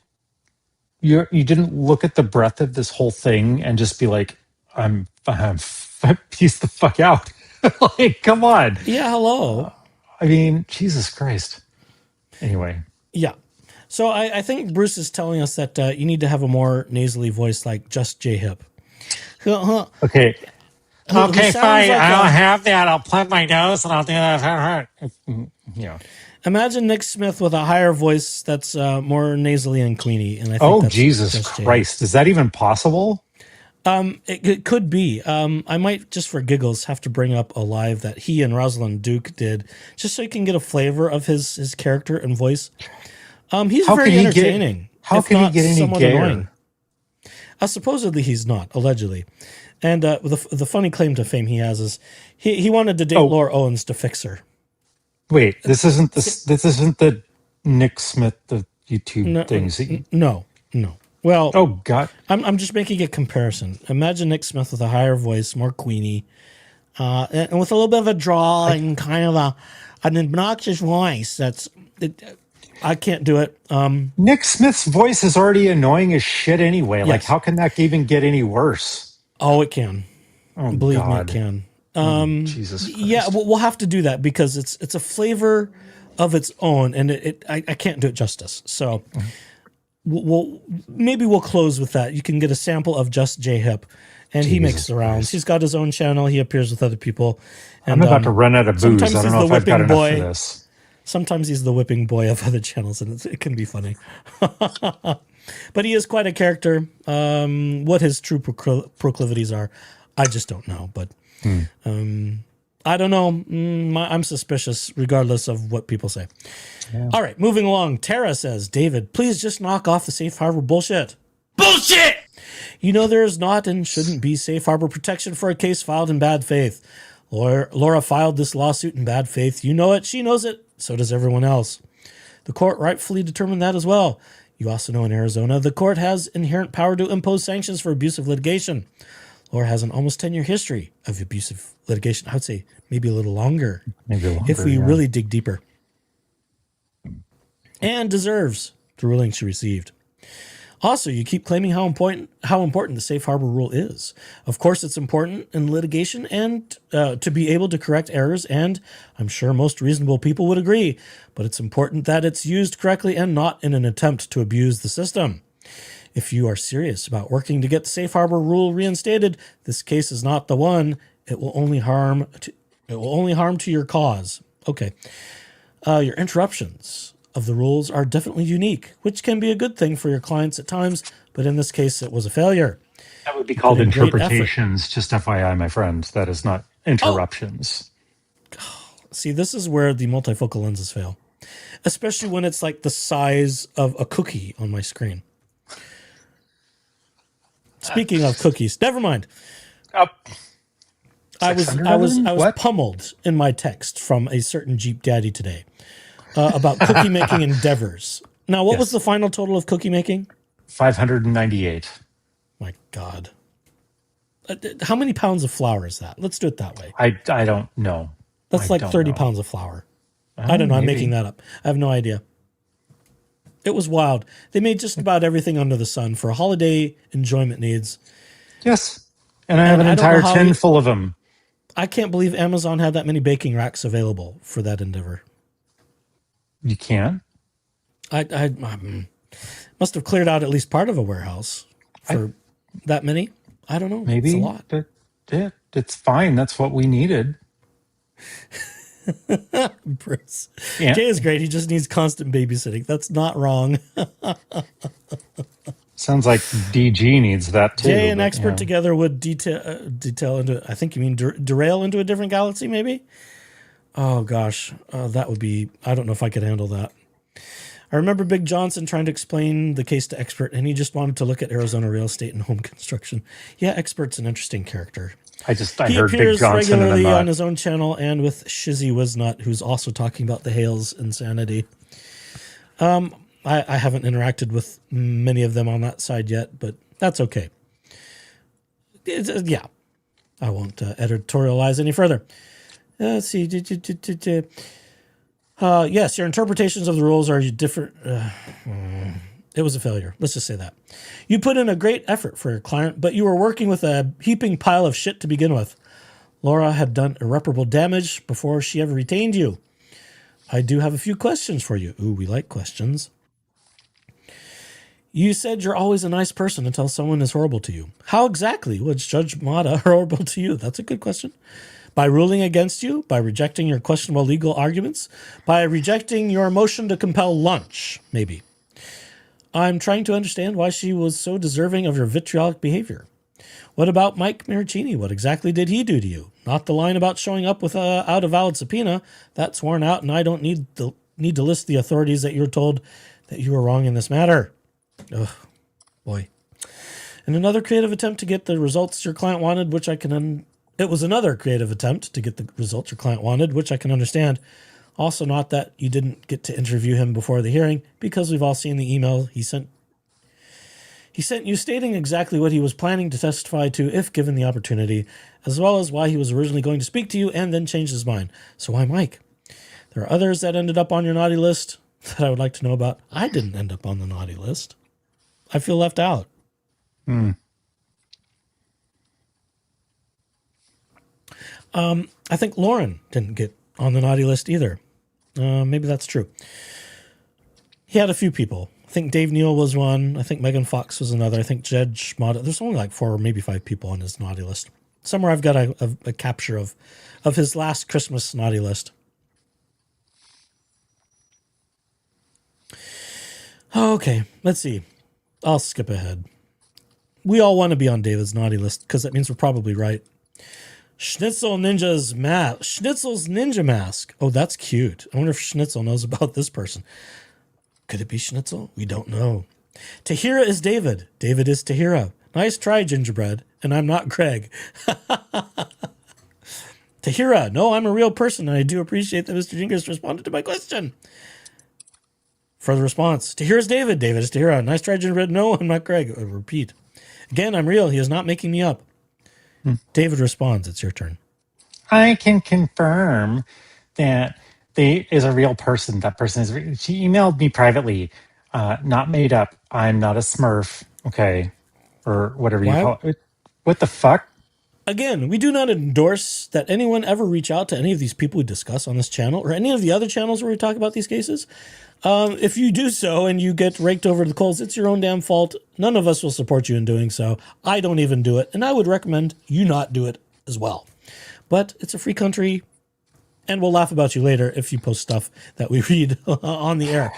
Speaker 3: you didn't look at the breadth of this whole thing and just be like, I'm piece the fuck out. Like, come on.
Speaker 1: yeah, hello.
Speaker 3: I mean, Jesus Christ. Anyway.
Speaker 1: Yeah. So I think Bruce is telling us that you need to have a more nasally voice like Just J Hip.
Speaker 3: Okay. Okay, fine. I don't have that. I'll plug my nose and I'll do that. Yeah.
Speaker 1: Imagine Nick Smith with a higher voice that's more nasally and cleany. And I think that's
Speaker 3: Jesus
Speaker 1: Just
Speaker 3: Christ. Is that even possible?
Speaker 1: It could be. I might, just for giggles, have to bring up a live that he and Rosalind Duke did, just so you can get a flavor of his character and voice. He's very entertaining.
Speaker 3: How can he get any gayer?
Speaker 1: Supposedly he's not, allegedly. And the funny claim to fame he has is he wanted to date Laura Owens to fix her.
Speaker 3: Wait, this isn't the Nick Smith, the YouTube things.
Speaker 1: No. Well,
Speaker 3: oh God,
Speaker 1: I'm just making a comparison. Imagine Nick Smith with a higher voice, more queeny, and with a little bit of a drawl and kind of an obnoxious voice. I can't do it.
Speaker 3: Nick Smith's voice is already annoying as shit anyway.
Speaker 1: Yes.
Speaker 3: Like, how can that even get any worse?
Speaker 1: Oh, it can.
Speaker 3: Oh,
Speaker 1: Believe
Speaker 3: God.
Speaker 1: me, it can.
Speaker 3: Jesus Christ.
Speaker 1: Yeah, we'll have to do that because it's a flavor of its own, and I can't do it justice. So maybe we'll close with that. You can get a sample of Just J Hip, and he makes the rounds.
Speaker 3: Christ.
Speaker 1: He's got his own channel. He appears with other people. And,
Speaker 3: I'm about to run out of booze. I don't know if I've got enough for this.
Speaker 1: Sometimes he's the whipping boy of other channels, and it can be funny. But he is quite a character. What his true proclivities are, I just don't know. But I don't know. I'm suspicious, regardless of what people say. Yeah. All right, moving along. Tara says, David, please just knock off the safe harbor bullshit. Bullshit! You know there is not and shouldn't be safe harbor protection for a case filed in bad faith. Laura filed this lawsuit in bad faith. You know it. She knows it. So does everyone else. The court rightfully determined that as well. You also know in Arizona, the court has inherent power to impose sanctions for abusive litigation. Laura has an almost 10-year history of abusive litigation. I would say maybe a little longer. If we really dig deeper. And deserves the ruling she received. Also, you keep claiming how important the safe harbor rule is. Of course, it's important in litigation and to be able to correct errors, and I'm sure most reasonable people would agree, but it's important that it's used correctly and not in an attempt to abuse the system. If you are serious about working to get the safe harbor rule reinstated, this case is not the one. It will only harm to your cause. Okay. Your interruptions of the rules are definitely unique, which can be a good thing for your clients at times, but in this case, it was a failure.
Speaker 3: That would be called
Speaker 1: in great
Speaker 3: interpretations, just FYI, my friend. That is not interruptions.
Speaker 1: See, this is where the multifocal lenses fail, especially when it's like the size of a cookie on my screen. Speaking of cookies, never mind. I was pummeled in my text from a certain Jeep Daddy today about cookie making endeavors. Now, what was the final total of cookie making?
Speaker 3: 598.
Speaker 1: My God. How many pounds of flour is that? Let's do it that way.
Speaker 3: I don't know.
Speaker 1: That's like 30 pounds of flour. I don't know. Maybe. I'm making that up. I have no idea. It was wild. They made just about everything under the sun for holiday enjoyment needs.
Speaker 3: Yes. And I have an entire tin full of them.
Speaker 1: I can't believe Amazon had that many baking racks available for that endeavor.
Speaker 3: You can?
Speaker 1: I must have cleared out at least part of a warehouse for that many. I don't know.
Speaker 3: Maybe.
Speaker 1: It's a lot.
Speaker 3: But yeah, it's fine. That's what we needed.
Speaker 1: Bruce. Yeah. Jay is great. He just needs constant babysitting. That's not wrong.
Speaker 3: Sounds like DG needs that too.
Speaker 1: Jay and Expert together would detail into, I think you mean derail into a different galaxy, maybe? Oh, gosh. That would be, I don't know if I could handle that. I remember Big Johnson trying to explain the case to Expert, and he just wanted to look at Arizona real estate and home construction. Yeah, Expert's an interesting character.
Speaker 3: I
Speaker 1: he
Speaker 3: heard
Speaker 1: appears
Speaker 3: Big Johnson
Speaker 1: regularly on his own channel and with Shizzy Wiznut, who's also talking about the Hales insanity. I haven't interacted with many of them on that side yet, but that's okay. Yeah, I won't editorialize any further. Let's see. Yes, your interpretations of the rules are different. It was a failure. Let's just say that. You put in a great effort for your client, but you were working with a heaping pile of shit to begin with. Laura had done irreparable damage before she ever retained you. I do have a few questions for you. Ooh, we like questions. You said you're always a nice person until someone is horrible to you. How exactly was Judge Mata horrible to you? That's a good question. By ruling against you? By rejecting your questionable legal arguments? By rejecting your motion to compel lunch, maybe? I'm trying to understand why she was so deserving of your vitriolic behavior. What about Mike Maricini? What exactly did he do to you? Not the line about showing up without a valid subpoena. That's worn out, and I don't need to list the authorities that you're told that you were wrong in this matter. Ugh, boy. And another creative attempt to get the results your client wanted, which I can... It was another creative attempt to get the results your client wanted, which I can understand. Also, not that you didn't get to interview him before the hearing, because we've all seen the email he sent. He sent you stating exactly what he was planning to testify to if given the opportunity, as well as why he was originally going to speak to you and then changed his mind. So why Mike? There are others that ended up on your naughty list that I would like to know about. I didn't end up on the naughty list. I feel left out. I think Lauren didn't get on the naughty list either. Maybe that's true. He had a few people. I think Dave Neal was one. I think Megan Fox was another. I think Judge Mata. There's only like 4 or maybe 5 people on his naughty list. Somewhere I've got a capture of his last Christmas naughty list. Okay, let's see. I'll skip ahead. We all want to be on David's naughty list because that means we're probably right. Schnitzel's ninja mask. Oh, that's cute. I wonder if Schnitzel knows about this person. Could it be Schnitzel? We don't know. Tahira is David. David is Tahira. Nice try, Gingerbread. And I'm not Greg. Tahira, no, I'm a real person, and I do appreciate that Mr. Gingras responded to my question. Further response. Tahira's David. David is Tahira. Nice try, Gingerbread. No, I'm not Greg. I repeat. Again, I'm real. He is not making me up. David responds. It's your turn.
Speaker 3: I can confirm that they is a real person. That person is. She emailed me privately. Not made up. I'm not a Smurf. Okay, or whatever you
Speaker 1: Why?
Speaker 3: call it. What the fuck?
Speaker 1: Again, we do not endorse that anyone ever reach out to any of these people we discuss on this channel or any of the other channels where we talk about these cases. If you do so and you get raked over the coals, it's your own damn fault. None of us will support you in doing so. I don't even do it, and I would recommend you not do it as well. But it's a free country, and we'll laugh about you later if you post stuff that we read on the air.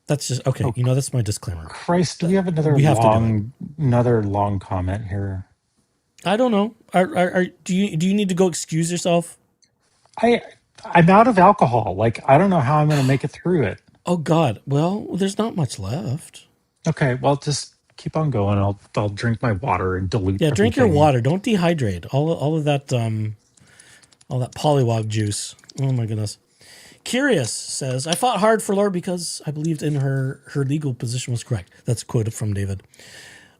Speaker 1: That's just okay. You know, that's my disclaimer.
Speaker 3: Christ, do we have another long comment here?
Speaker 1: I don't know. Do you need to go excuse yourself?
Speaker 3: I'm out of alcohol. Like, I don't know how I'm going to make it through it.
Speaker 1: Oh God. Well, there's not much left.
Speaker 3: Okay, well, just keep on going. I'll drink my water and dilute.
Speaker 1: Yeah, drink your
Speaker 3: everything.
Speaker 1: water. Don't dehydrate. All of that polywog juice. Oh my goodness. Curious says, I fought hard for Laura because I believed in her legal position was correct. That's a quote from David.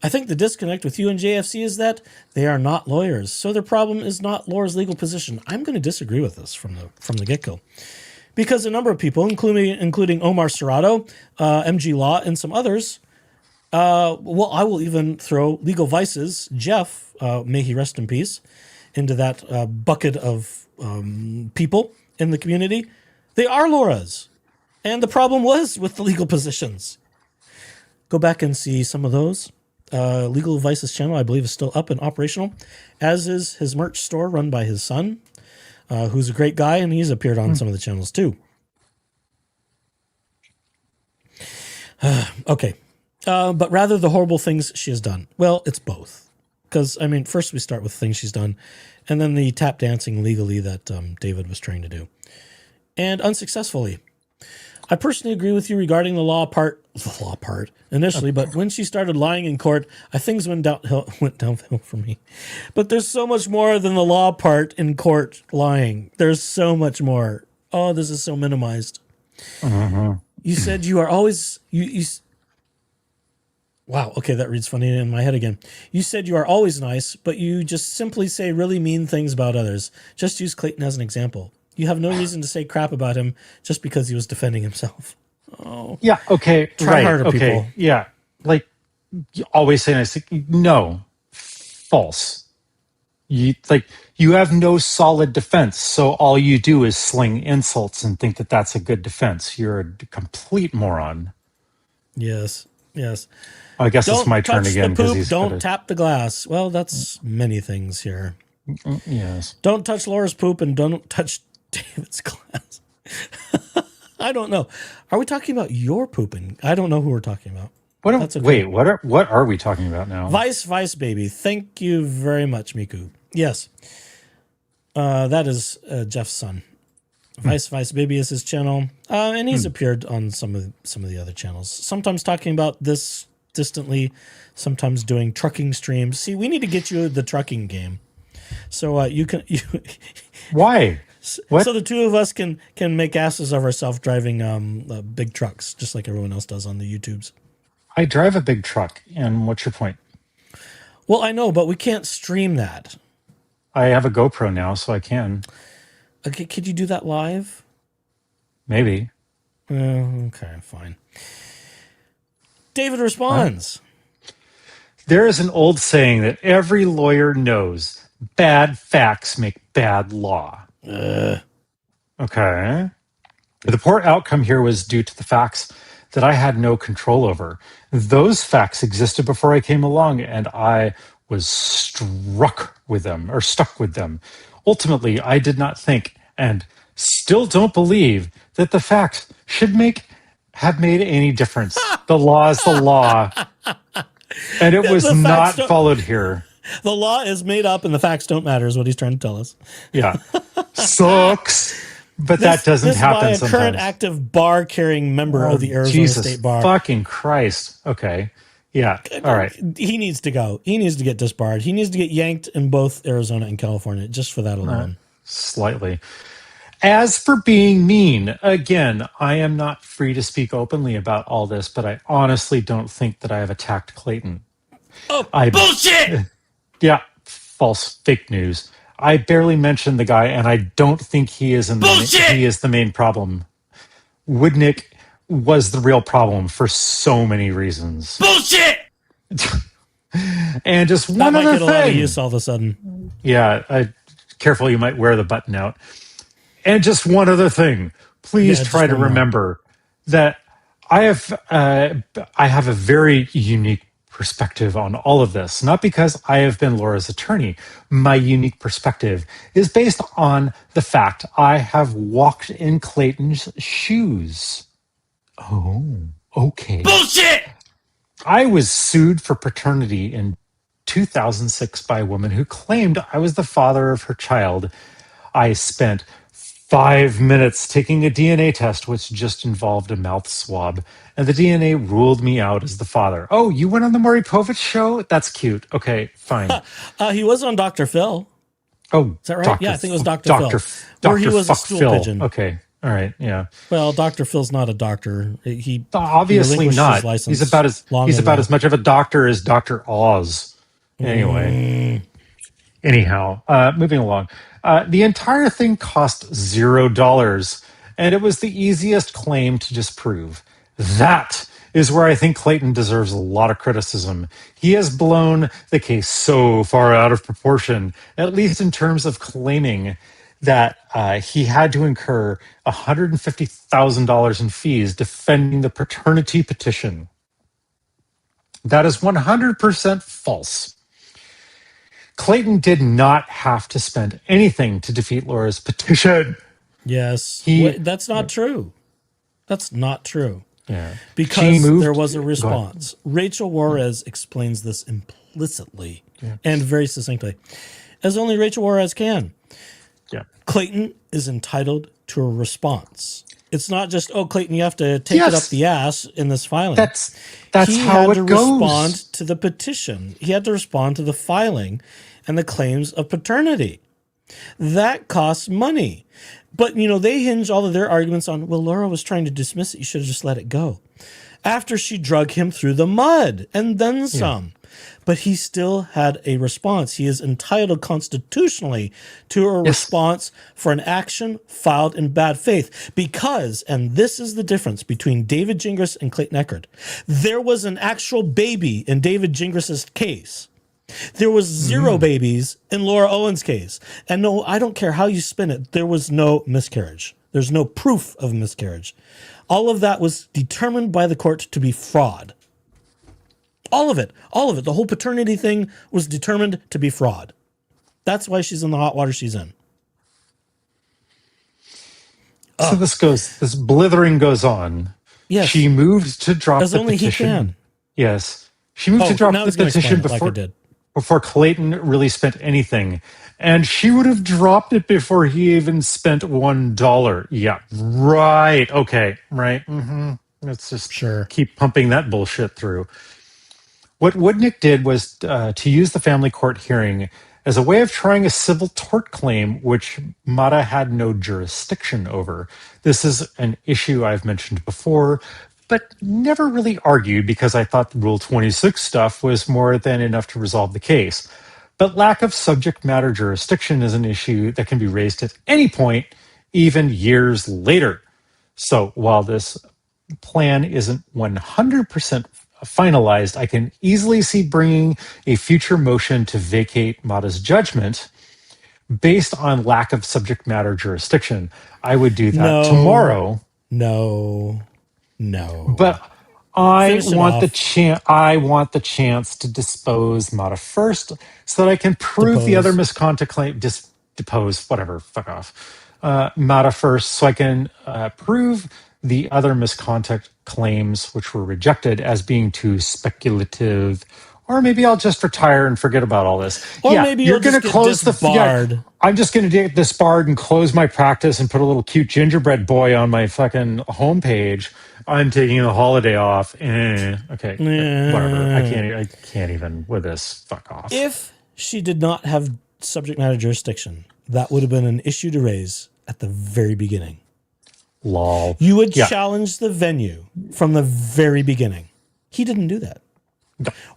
Speaker 1: I think the disconnect with you and JFC is that they are not lawyers, so their problem is not Laura's legal position. I'm going to disagree with this from the get-go. Because a number of people, including Omar Serrato, MG Law, and some others, I will even throw Legal Vices, Jeff, may he rest in peace, into that bucket of people in the community. They are Laura's. And the problem was with the legal positions. Go back and see some of those. Legal Vices channel, I believe, is still up and operational, as is his merch store run by his son, who's a great guy, and he's appeared on some of the channels too. Okay. But rather the horrible things she has done. Well, it's both. Because, I mean, first we start with things she's done, and then the tap dancing legally that David was trying to do. And unsuccessfully. I personally agree with you regarding the law part initially, but when she started lying in court, things went downhill for me. But there's so much more than the law part in court lying. There's so much more. Oh, this is so minimized. You said you are always Wow, okay, that reads funny in my head again. You said you are always nice, but you just simply say really mean things about others. Just use Clayton as an example. You have no reason to say crap about him just because he was defending himself. Oh.
Speaker 3: Yeah, okay.
Speaker 1: Try harder, people.
Speaker 3: Yeah. Like, you always say nice things. No. False. You have no solid defense, so all you do is sling insults and think that that's a good defense. You're a complete moron.
Speaker 1: Yes.
Speaker 3: I guess it's my turn again.
Speaker 1: Don't touch the poop, don't tap the glass. Well, that's many things here.
Speaker 3: Yes.
Speaker 1: Don't touch Laura's poop and don't touch David's glass. I don't know. Are we talking about your pooping? I don't know who we're talking about.
Speaker 3: Wait, what are we talking about now?
Speaker 1: Vice baby. Thank you very much, Miku. Yes. That is Jeff's son. Vice baby is his channel. And he's appeared on some of the other channels. Sometimes talking about this distantly, sometimes doing trucking streams. See, we need to get you the trucking game. So you
Speaker 3: Why? What?
Speaker 1: So the two of us can make asses of ourselves driving big trucks, just like everyone else does on the YouTubes.
Speaker 3: I drive a big truck, and what's your point?
Speaker 1: Well, I know, but we can't stream that.
Speaker 3: I have a GoPro now, so I can.
Speaker 1: Okay, could you do that live?
Speaker 3: Maybe.
Speaker 1: Okay, fine. David responds.
Speaker 3: There is an old saying that every lawyer knows: bad facts make bad law. Okay. The poor outcome here was due to the facts that I had no control over. Those facts existed before I came along, and I was stuck with them. Ultimately, I did not think, and still don't believe, that the facts have made any difference. The law is the law, and it was not followed here.
Speaker 1: The law is made up, and the facts don't matter, is what he's trying to tell us.
Speaker 3: Yeah, sucks. But that doesn't happen sometimes.
Speaker 1: A current active bar-carrying member of the Arizona State Bar.
Speaker 3: Fucking Christ. Okay. Yeah. All right.
Speaker 1: He needs to go. He needs to get disbarred. He needs to get yanked in both Arizona and California, just for that alone.
Speaker 3: Slightly. As for being mean, again, I am not free to speak openly about all this, but I honestly don't think that I have attacked Clayton.
Speaker 1: Bullshit!
Speaker 3: Yeah. False. Fake news. I barely mentioned the guy, and I don't think he is the main problem. Woodnick was the real problem for so many reasons.
Speaker 2: Bullshit!
Speaker 3: And just
Speaker 1: That
Speaker 3: one
Speaker 1: might
Speaker 3: other
Speaker 1: get a lot of
Speaker 3: thing.
Speaker 1: use all of a sudden.
Speaker 3: Yeah, careful, you might wear the button out. And just one other thing. Please
Speaker 1: Yeah,
Speaker 3: try
Speaker 1: just
Speaker 3: to
Speaker 1: one more.
Speaker 3: remember that I have a very unique perspective on all of this. Not because I have been Laura's attorney. My unique perspective is based on the fact I have walked in Clayton's shoes. Oh, okay.
Speaker 2: Bullshit!
Speaker 3: I was sued for paternity in 2006 by a woman who claimed I was the father of her child. I spent 5 minutes taking a DNA test, which just involved a mouth swab, and the DNA ruled me out as the father. Oh, you went on the Maury Povich show? That's cute. Okay, fine.
Speaker 1: He was on Dr. Phil.
Speaker 3: Oh,
Speaker 1: Is that right?
Speaker 3: Dr.
Speaker 1: Yeah, I think it was Dr.
Speaker 3: Dr.
Speaker 1: Phil. Where he
Speaker 3: Dr.
Speaker 1: was a
Speaker 3: Fuck
Speaker 1: stool
Speaker 3: Phil.
Speaker 1: pigeon.
Speaker 3: Okay, all right, yeah.
Speaker 1: Well, Dr. Phil's not a doctor. He
Speaker 3: Obviously
Speaker 1: relinquished
Speaker 3: not.
Speaker 1: his license
Speaker 3: He's about
Speaker 1: ago.
Speaker 3: as much of a doctor as Dr. Oz. Anyway. Anyhow, moving along. The entire thing cost $0, and it was the easiest claim to disprove. That is where I think Clayton deserves a lot of criticism. He has blown the case so far out of proportion, at least in terms of claiming that he had to incur $150,000 in fees defending the paternity petition. That is 100% false. Clayton did not have to spend anything to defeat Laura's petition.
Speaker 1: Yes.
Speaker 3: He,
Speaker 1: That's not true. That's not true.
Speaker 3: yeah, she
Speaker 1: Because there
Speaker 3: moved.
Speaker 1: was a
Speaker 3: Go ahead.
Speaker 1: response. Rachel Juarez explains this implicitly and very succinctly, as only Rachel Juarez can.
Speaker 3: Yeah,
Speaker 1: Clayton is entitled to a response. It's not just, oh, Clayton, you have to take it up
Speaker 3: Yes.
Speaker 1: the ass in this filing.
Speaker 3: that's
Speaker 1: He
Speaker 3: how
Speaker 1: had to
Speaker 3: it goes.
Speaker 1: respond to the petition. He had to respond to the filing and the claims of paternity. That costs money. But, they hinge all of their arguments on, well, Laura was trying to dismiss it. You should have just let it go. After she drug him through the mud and then some. But he still had a response. He is entitled constitutionally to a response for an action filed in bad faith. Because, and this is the difference between David Gingras and Clayton Echard, there was an actual baby in David Gingras' case. There was 0 babies in Laura Owens' case. And no, I don't care how you spin it. There was no miscarriage. There's no proof of miscarriage. All of that was determined by the court to be fraud. All of it. The whole paternity thing was determined to be fraud. That's why she's in the hot water she's in.
Speaker 3: So this blithering goes on.
Speaker 1: Yes.
Speaker 3: She moved to drop
Speaker 1: As
Speaker 3: the
Speaker 1: only he
Speaker 3: petition.
Speaker 1: can.
Speaker 3: Yes. She moved to drop
Speaker 1: now
Speaker 3: the
Speaker 1: he's gonna
Speaker 3: petition
Speaker 1: explain it like I did.
Speaker 3: before Clayton really spent anything. And she would have dropped it before he even spent $1. Yeah, right. Okay, right. Let's just keep pumping that bullshit through. What Woodnick did was to use the family court hearing as a way of trying a civil tort claim, which Mata had no jurisdiction over. This is an issue I've mentioned before, but never really argued because I thought the Rule 26 stuff was more than enough to resolve the case. But lack of subject matter jurisdiction is an issue that can be raised at any point, even years later. So while this plan isn't 100% finalized, I can easily see bringing a future motion to vacate Mata's judgment based on lack of subject matter jurisdiction. I would do that tomorrow.
Speaker 1: No.
Speaker 3: But I
Speaker 1: Finish it
Speaker 3: want the
Speaker 1: off.
Speaker 3: I want the chance to dispose Mata first, so that I can prove the other misconduct claim. Depose, whatever. Fuck off. Mata first, so I can prove the other misconduct claims, which were rejected, as being too speculative. Or maybe I'll just retire and forget about all this.
Speaker 1: Or maybe
Speaker 3: you're
Speaker 1: you'll
Speaker 3: going
Speaker 1: just
Speaker 3: to
Speaker 1: get
Speaker 3: close the.
Speaker 1: disbarred.
Speaker 3: I'm just going to get disbarred and close my practice and put a little cute gingerbread boy on my fucking homepage. I'm taking a holiday off. Okay, whatever. I can't even with this. Fuck off.
Speaker 1: If she did not have subject matter jurisdiction, that would have been an issue to raise at the very beginning.
Speaker 3: Lol.
Speaker 1: You would challenge the venue from the very beginning. He didn't do that.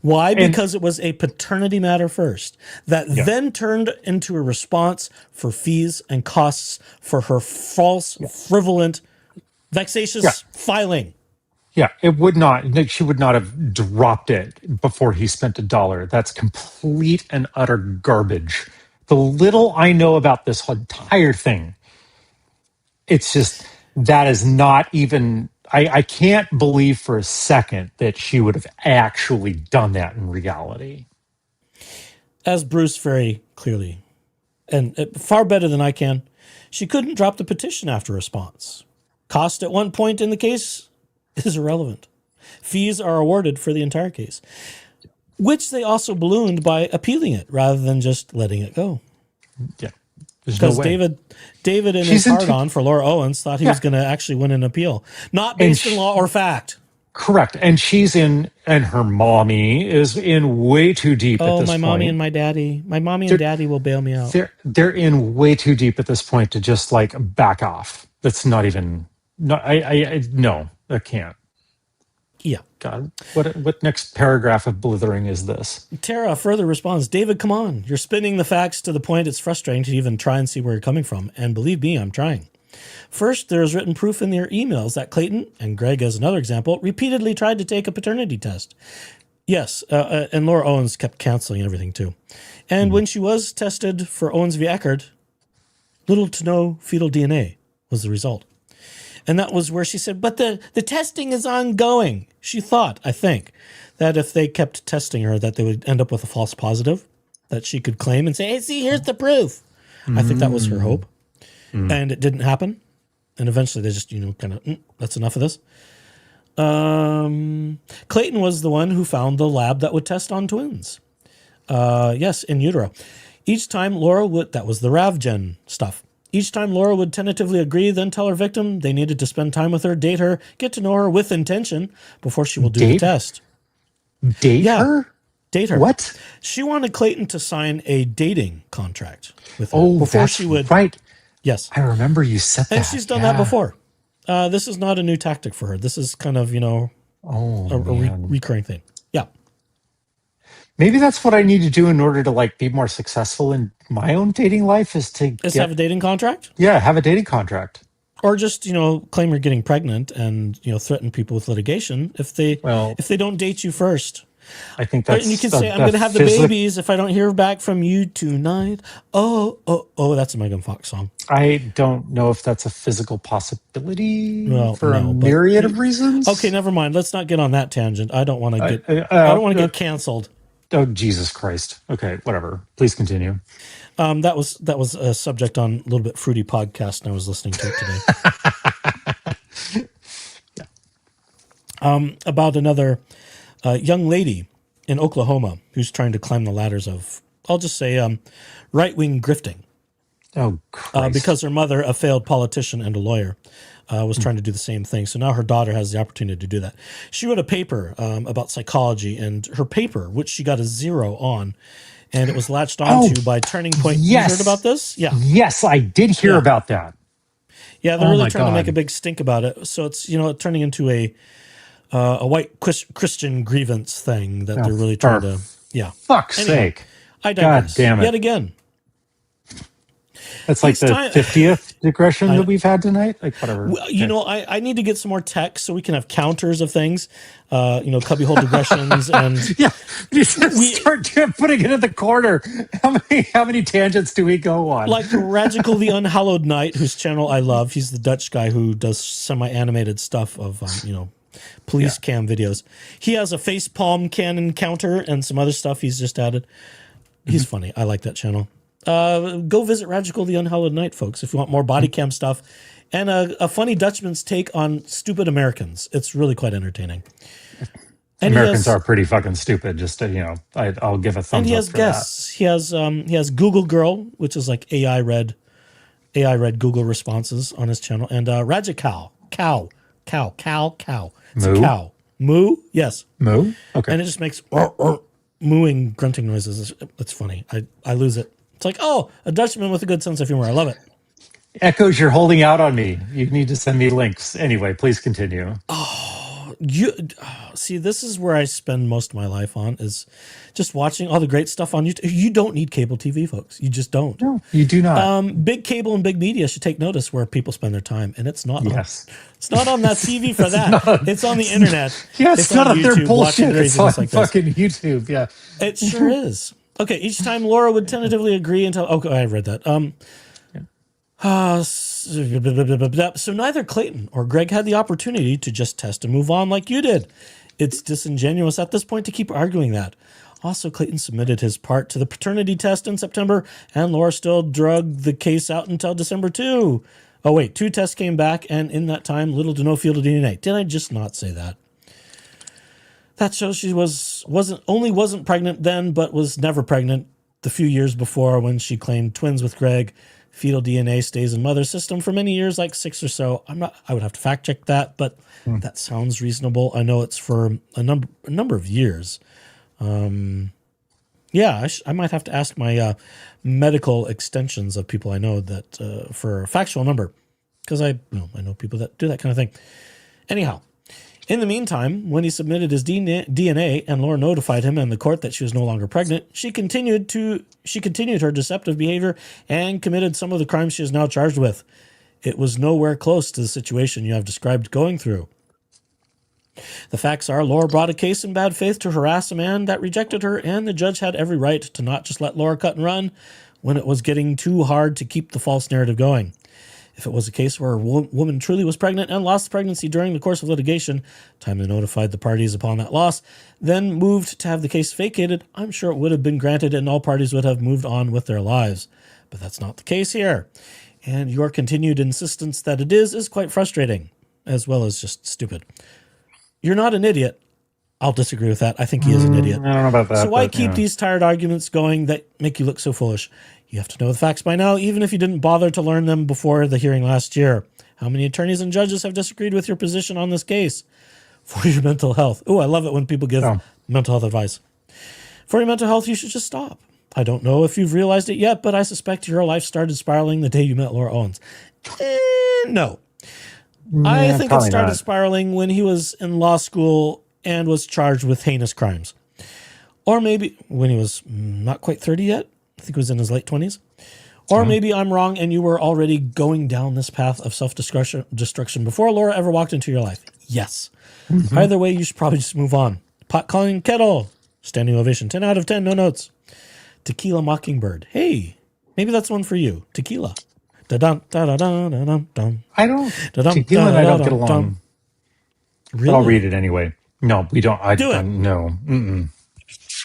Speaker 1: Why? Because it was a paternity matter first that then turned into a response for fees and costs for her false, frivolent, vexatious filing.
Speaker 3: Yeah, it would not. She would not have dropped it before he spent $1. That's complete and utter garbage. The little I know about this whole entire thing, it's just that is not even. I can't believe for a second that she would have actually done that in reality.
Speaker 1: As Bruce very clearly, and far better than I can, she couldn't drop the petition after response. Cost at one point in the case is irrelevant. Fees are awarded for the entire case, which they also ballooned by appealing it rather than just letting it go.
Speaker 3: Yeah, there's no
Speaker 1: Because
Speaker 3: way.
Speaker 1: David in
Speaker 3: She's
Speaker 1: his hard on for Laura Owens thought he was going to actually win an appeal, not based in law or fact.
Speaker 3: Correct, and she's in, and her mommy is in way too deep at
Speaker 1: Oh,
Speaker 3: this
Speaker 1: my
Speaker 3: point.
Speaker 1: mommy and my daddy. My mommy and daddy will bail me out.
Speaker 3: They're in way too deep at this point to just like back off. That's not even. No, no, I can't.
Speaker 1: Yeah.
Speaker 3: God, what next paragraph of blithering is this?
Speaker 1: Tara further responds, David, come on. You're spinning the facts to the point it's frustrating to even try and see where you're coming from. And believe me, I'm trying. First, there is written proof in their emails that Clayton, and Greg as another example, repeatedly tried to take a paternity test. Yes, and Laura Owens kept canceling everything too. And when she was tested for Owens v. Eckerd, little to no fetal DNA was the result. And that was where she said, but the testing is ongoing. She thought, I think, that if they kept testing her, that they would end up with a false positive that she could claim and say, hey, see, here's the proof. I think that was her hope. And it didn't happen. And eventually they just, kind of, that's enough of this. Clayton was the one who found the lab that would test on twins. Yes, in utero. Each time Laura would, that was the RavGen stuff. Each time Laura would tentatively agree, then tell her victim they needed to spend time with her, date her, get to know her with intention before she will do the test.
Speaker 3: Date her?
Speaker 1: Date her.
Speaker 3: What?
Speaker 1: She wanted Clayton to sign a dating contract with her
Speaker 3: Oh,
Speaker 1: before
Speaker 3: that's
Speaker 1: she would.
Speaker 3: right.
Speaker 1: Yes.
Speaker 3: I remember you said that.
Speaker 1: And she's done that before. This is not a new tactic for her. This is kind of, a recurring thing. Yeah.
Speaker 3: Maybe that's what I need to do in order to like be more successful in my own dating life is to
Speaker 1: Have a dating contract?
Speaker 3: Yeah, have a dating contract.
Speaker 1: Or just, claim you're getting pregnant and, threaten people with litigation if they don't date you first.
Speaker 3: I think that's...
Speaker 1: And you can say, I'm going to have the babies if I don't hear back from you tonight. Oh, that's a Megan Fox song.
Speaker 3: I don't know if that's a physical possibility for a myriad of reasons.
Speaker 1: Okay, never mind. Let's not get on that tangent. I don't want to get I don't want to get canceled.
Speaker 3: Oh, Jesus Christ. Okay, whatever. Please continue.
Speaker 1: That was a subject on a little bit fruity podcast, and I was listening to it today. About another young lady in Oklahoma who's trying to climb the ladders of, I'll just say, right-wing grifting.
Speaker 3: Oh, Christ.
Speaker 1: Because her mother, a failed politician and a lawyer, was trying to do the same thing. So now her daughter has the opportunity to do that. She wrote a paper about psychology, and her paper, which she got a 0 on, and it was latched onto by Turning Point.
Speaker 3: Yes.
Speaker 1: You heard about this? Yeah.
Speaker 3: Yes, I did hear about that.
Speaker 1: Yeah, they're really trying to make a big stink about it. So it's, turning into a white Christian grievance thing that they're really trying to,
Speaker 3: Fuck's sake.
Speaker 1: I digress.
Speaker 3: God damn it.
Speaker 1: Yet again.
Speaker 3: That's like the 50th digression that we've had tonight. Like whatever.
Speaker 1: Well, I need to get some more text so we can have counters of things. Cubbyhole digressions and
Speaker 3: you just start putting it in the corner. How many tangents do we go on?
Speaker 1: Like Radical the Unhallowed Knight, whose channel I love. He's the Dutch guy who does semi-animated stuff of police cam videos. He has a face palm cannon counter and some other stuff he's just added. He's funny. I like that channel. Go visit Radical the Unhallowed Knight, folks, if you want more body cam stuff and a funny Dutchman's take on stupid Americans. It's really quite entertaining. And
Speaker 3: Americans are pretty fucking stupid. Just I'll give a thumbs up.
Speaker 1: And he has guests. That. He has Google Girl, which is like AI read Google responses on his channel, and Radical cow. It's a cow. Moo? Yes.
Speaker 3: Moo? Okay.
Speaker 1: And it just makes mooing, grunting noises. It's funny. I lose it. It's like, a Dutchman with a good sense of humor. I love it.
Speaker 3: Echoes, you're holding out on me. You need to send me links. Anyway, please continue.
Speaker 1: you see, this is where I spend most of my life on, is just watching all the great stuff on YouTube. You don't need cable TV, folks. You just don't.
Speaker 3: No, you do not.
Speaker 1: Big cable and big media should take notice where people spend their time, and it's not.
Speaker 3: Yes.
Speaker 1: It's not on that TV for that. It's on the internet.
Speaker 3: Yeah, it's not on their
Speaker 1: YouTube watching
Speaker 3: bullshit. It's
Speaker 1: craziness
Speaker 3: on
Speaker 1: like this.
Speaker 3: fucking YouTube. Yeah.
Speaker 1: It sure is. Okay, each time Laura would tentatively agree until. Okay, I read that. So neither Clayton or Greg had the opportunity to just test and move on like you did. It's disingenuous at this point to keep arguing that. Also, Clayton submitted his part to the paternity test in September, and Laura still drug the case out until December 2. Oh, wait, 2 tests came back, and in that time, little to no fetal DNA. Did I just not say that? That shows she wasn't pregnant then, but was never pregnant the few years before when she claimed twins with Greg. Fetal DNA stays in mother's system for many years, like 6 or so. I would have to fact check that, but that sounds reasonable. I know it's for a number of years. Yeah, I might have to ask my medical extensions of people I know that for a factual number, because I know people that do that kind of thing. Anyhow, in the meantime, when he submitted his DNA and Laura notified him and the court that she was no longer pregnant, she continued her deceptive behavior and committed some of the crimes she is now charged with. It was nowhere close to the situation you have described going through. The facts are Laura brought a case in bad faith to harass a man that rejected her, and the judge had every right to not just let Laura cut and run when it was getting too hard to keep the false narrative going. If it was a case where a woman truly was pregnant and lost the pregnancy during the course of litigation, timely notified the parties upon that loss, then moved to have the case vacated, I'm sure it would have been granted and all parties would have moved on with their lives. But that's not the case here. And your continued insistence that it is quite frustrating, as well as just stupid. You're not an idiot. I'll disagree with that. I think he is an idiot.
Speaker 3: I don't know about that.
Speaker 1: So why keep these tired arguments going that make you look so foolish? You have to know the facts by now, even if you didn't bother to learn them before the hearing last year. How many attorneys and judges have disagreed with your position on this case? For your mental health. Oh, I love it when people give mental health advice. For your mental health, you should just stop. I don't know if you've realized it yet, but I suspect your life started spiraling the day you met Laura Owens. No. I think it started spiraling when he was in law school and was charged with heinous crimes. Or maybe when he was not quite 30 yet. I think he was in his late 20s. Or maybe I'm wrong and you were already going down this path of self-destruction before Laura ever walked into your life. Yes. Either way, you should probably just move on. Pot calling kettle. Standing ovation. 10 out of 10. No notes. Tequila Mockingbird. Hey, maybe that's one for you. Tequila. Da-dum, da-da-dum-dum-dum.
Speaker 3: I don't. Tequila and I don't get along.
Speaker 1: Really?
Speaker 3: But I'll read it anyway. No, we don't. I
Speaker 1: Do it.
Speaker 3: don't know.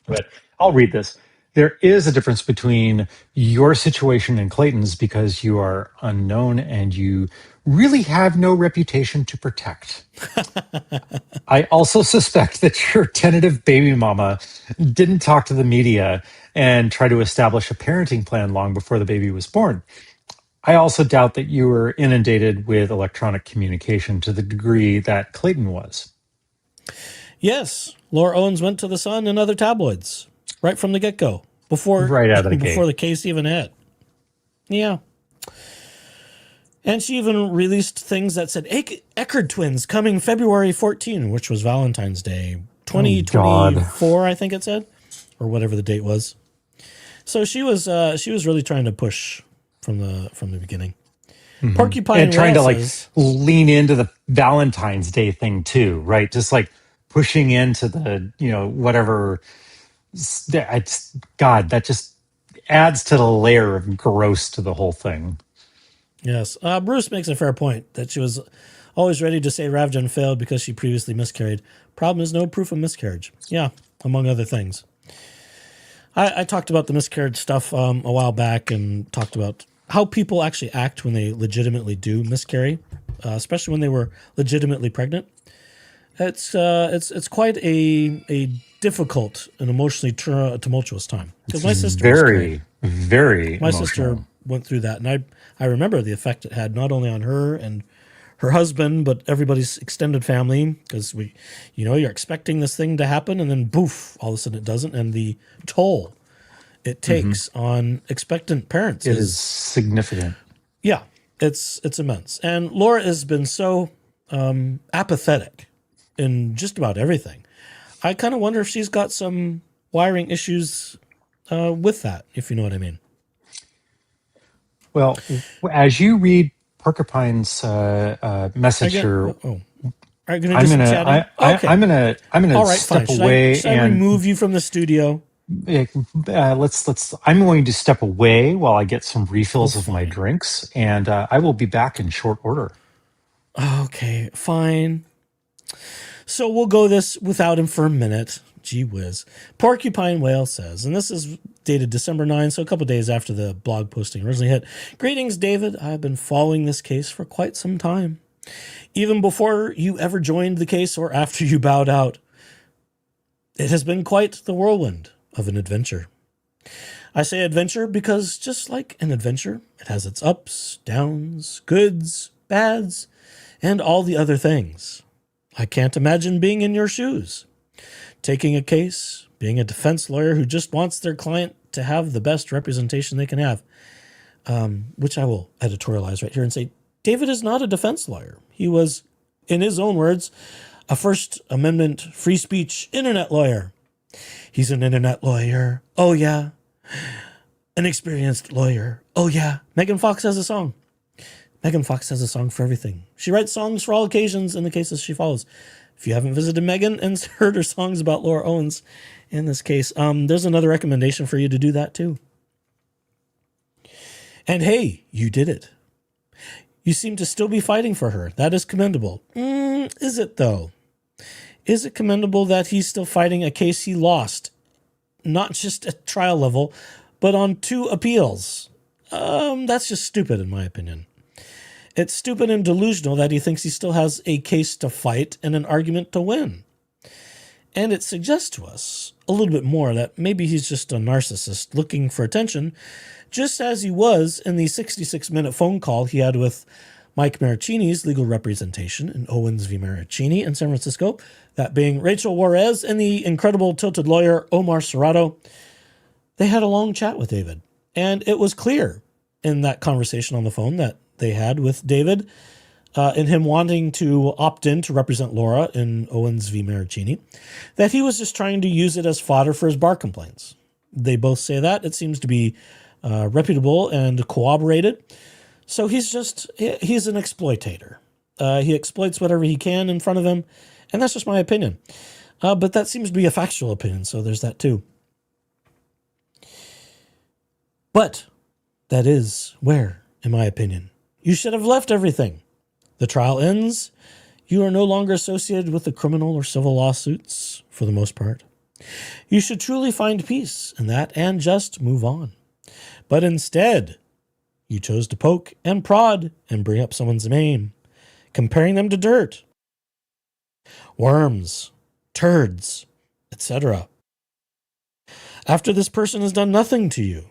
Speaker 3: But I'll read this. There is a difference between your situation and Clayton's because you are unknown and you really have no reputation to protect. I also suspect that your tentative baby mama didn't talk to the media and try to establish a parenting plan long before the baby was born. I also doubt that you were inundated with electronic communication to the degree that Clayton was.
Speaker 1: Yes, Laura Owens went to the Sun and other tabloids right from the get-go, before the case even hit. Yeah. And she even released things that said Eckerd twins coming February 14, which was Valentine's Day 2024, I think it said, or whatever the date was. So she was really trying to push from the beginning. Porcupine
Speaker 3: and trying
Speaker 1: Reyes
Speaker 3: to lean into the Valentine's Day thing too, right? Just pushing into the whatever. God, that just adds to the layer of gross to the whole thing.
Speaker 1: Yes. Bruce makes a fair point that she was always ready to say Ravgen failed because she previously miscarried. Problem is no proof of miscarriage. Yeah, among other things. I talked about the miscarriage stuff a while back and talked about how people actually act when they legitimately do miscarry, especially when they were legitimately pregnant. It's quite a difficult and emotionally tumultuous time. Because my sister
Speaker 3: very
Speaker 1: my
Speaker 3: emotional.
Speaker 1: Sister went through that, and I remember the effect it had not only on her and her husband, but everybody's extended family. Because you're expecting this thing to happen, and then poof, all of a sudden it doesn't, and the toll it takes on expectant parents
Speaker 3: is significant.
Speaker 1: Yeah, it's immense. And Laura has been so apathetic in just about everything. I kind of wonder if she's got some wiring issues with that, if you know what I mean.
Speaker 3: Well, as you read Porcupine's message
Speaker 1: Again,
Speaker 3: here,
Speaker 1: are you gonna do some chatting? Okay.
Speaker 3: I'm gonna
Speaker 1: All right,
Speaker 3: step
Speaker 1: fine.
Speaker 3: away
Speaker 1: Should I remove you from the studio?
Speaker 3: let's. I'm going to step away while I get some
Speaker 1: Oh,
Speaker 3: refills of my
Speaker 1: fine.
Speaker 3: drinks, and I will be back in short order.
Speaker 1: Okay, fine. So we'll go this without him for a minute. Gee whiz. Porcupine Whale says, and this is dated December 9, so a couple days after the blog posting originally hit. Greetings, David. I've been following this case for quite some time. Even before you ever joined the case or after you bowed out. It has been quite the whirlwind of an adventure. I say adventure because just like an adventure, it has its ups, downs, goods, bads, and all the other things. I can't imagine being in your shoes. Taking a case, being a defense lawyer who just wants their client to have the best representation they can have, which I will editorialize right here and say, David is not a defense lawyer. He was, in his own words, a First Amendment free speech internet lawyer. He's an internet lawyer. Oh, yeah. An experienced lawyer. Oh, yeah. Megan Fox has a song. Megan Fox has a song for everything. She writes songs for all occasions in the cases she follows. If you haven't visited Megan and heard her songs about Laura Owens in this case, there's another recommendation for you to do that too. And hey, you did it. You seem to still be fighting for her. That is commendable. Is it though? Is it commendable that he's still fighting a case he lost, not just at trial level, but on 2 appeals? That's just stupid in my opinion. It's stupid and delusional that he thinks he still has a case to fight and an argument to win. And it suggests to us a little bit more that maybe he's just a narcissist looking for attention, just as he was in the 66-minute phone call he had with Mike Maricini's legal representation in Owens v. Maricini in San Francisco, that being Rachel Juarez and the incredible tilted lawyer Omar Serrato. They had a long chat with David, and it was clear in that conversation on the phone that they had with David, in him wanting to opt in to represent Laura in Owens v. Maricini, that he was just trying to use it as fodder for his bar complaints. They both say that. It seems to be reputable and corroborated. So he's an exploitator. He exploits whatever he can in front of him, and that's just my opinion. But that seems to be a factual opinion, so there's that too. But that is where, in my opinion, you should have left everything. The trial ends. You are no longer associated with the criminal or civil lawsuits, for the most part. You should truly find peace in that and just move on. But instead, you chose to poke and prod and bring up someone's name, comparing them to dirt, worms, turds, etc. After this person has done nothing to you.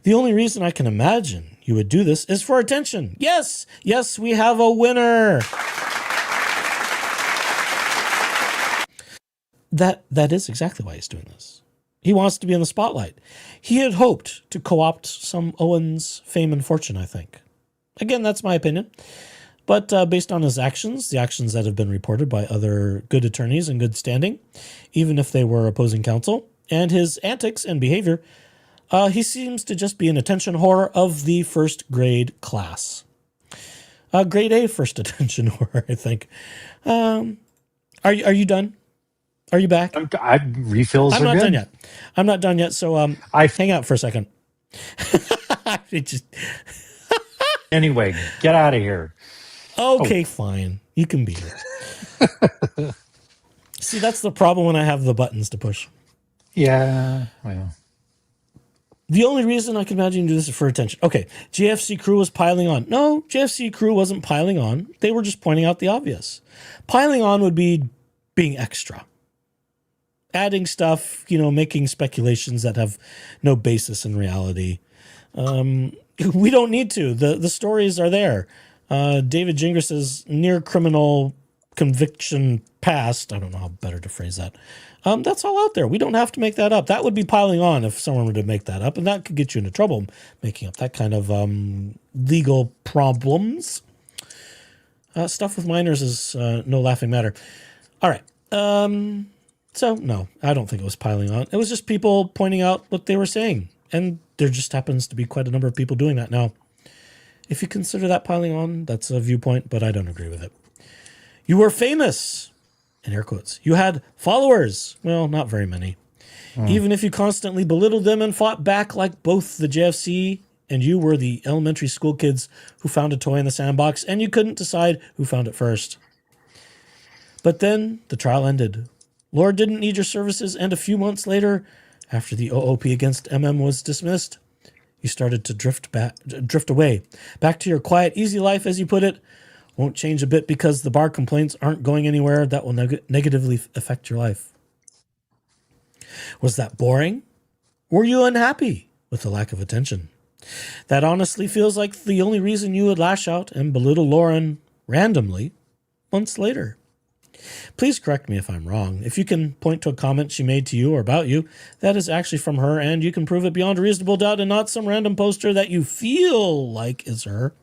Speaker 1: The only reason I can imagine you would do this is for attention. Yes, we have a winner. That is exactly why he's doing this. He wants to be in the spotlight. He had hoped to co-opt some Owens fame and fortune, I think. Again, that's my opinion. But based on his actions, the actions that have been reported by other good attorneys in good standing, even if they were opposing counsel, and his antics and behavior, he seems to just be an attention whore of the first grade class. Grade A first attention whore, I think. Are you done? Are you back?
Speaker 3: Refills
Speaker 1: I'm
Speaker 3: are
Speaker 1: not
Speaker 3: good.
Speaker 1: done yet. I'm not done yet, so hang out for a second.
Speaker 3: Anyway, get out of here.
Speaker 1: Okay, fine. You can be here. See, that's the problem when I have the buttons to push.
Speaker 3: Yeah, well.
Speaker 1: The only reason I can imagine you do this is for attention. Okay, JFC crew was piling on. No, JFC crew wasn't piling on. They were just pointing out the obvious. Piling on would be being extra. Adding stuff, making speculations that have no basis in reality. We don't need to. The stories are there. David Gingras' near criminal conviction past, I don't know how better to phrase that. That's all out there. We don't have to make that up. That would be piling on if someone were to make that up, and that could get you into trouble making up that kind of legal problems. Stuff with minors is no laughing matter. All right. So, no, I don't think it was piling on. It was just people pointing out what they were saying. And there just happens to be quite a number of people doing that now. If you consider that piling on, that's a viewpoint, but I don't agree with it. You were famous, in air quotes. You had followers. Well, not very many. Even if you constantly belittled them and fought back like both the JFC and you were the elementary school kids who found a toy in the sandbox and you couldn't decide who found it first. But then the trial ended. Laura didn't need your services, and a few months later, after the OOP against MM was dismissed, you started to drift away, back to your quiet, easy life, as you put it. Won't change a bit because the bar complaints aren't going anywhere that will negatively affect your life. Was that boring? Were you unhappy with the lack of attention? That honestly feels like the only reason you would lash out and belittle Lauren randomly months later. Please correct me if I'm wrong. If you can point to a comment she made to you or about you that is actually from her and you can prove it beyond a reasonable doubt and not some random poster that you feel like is her,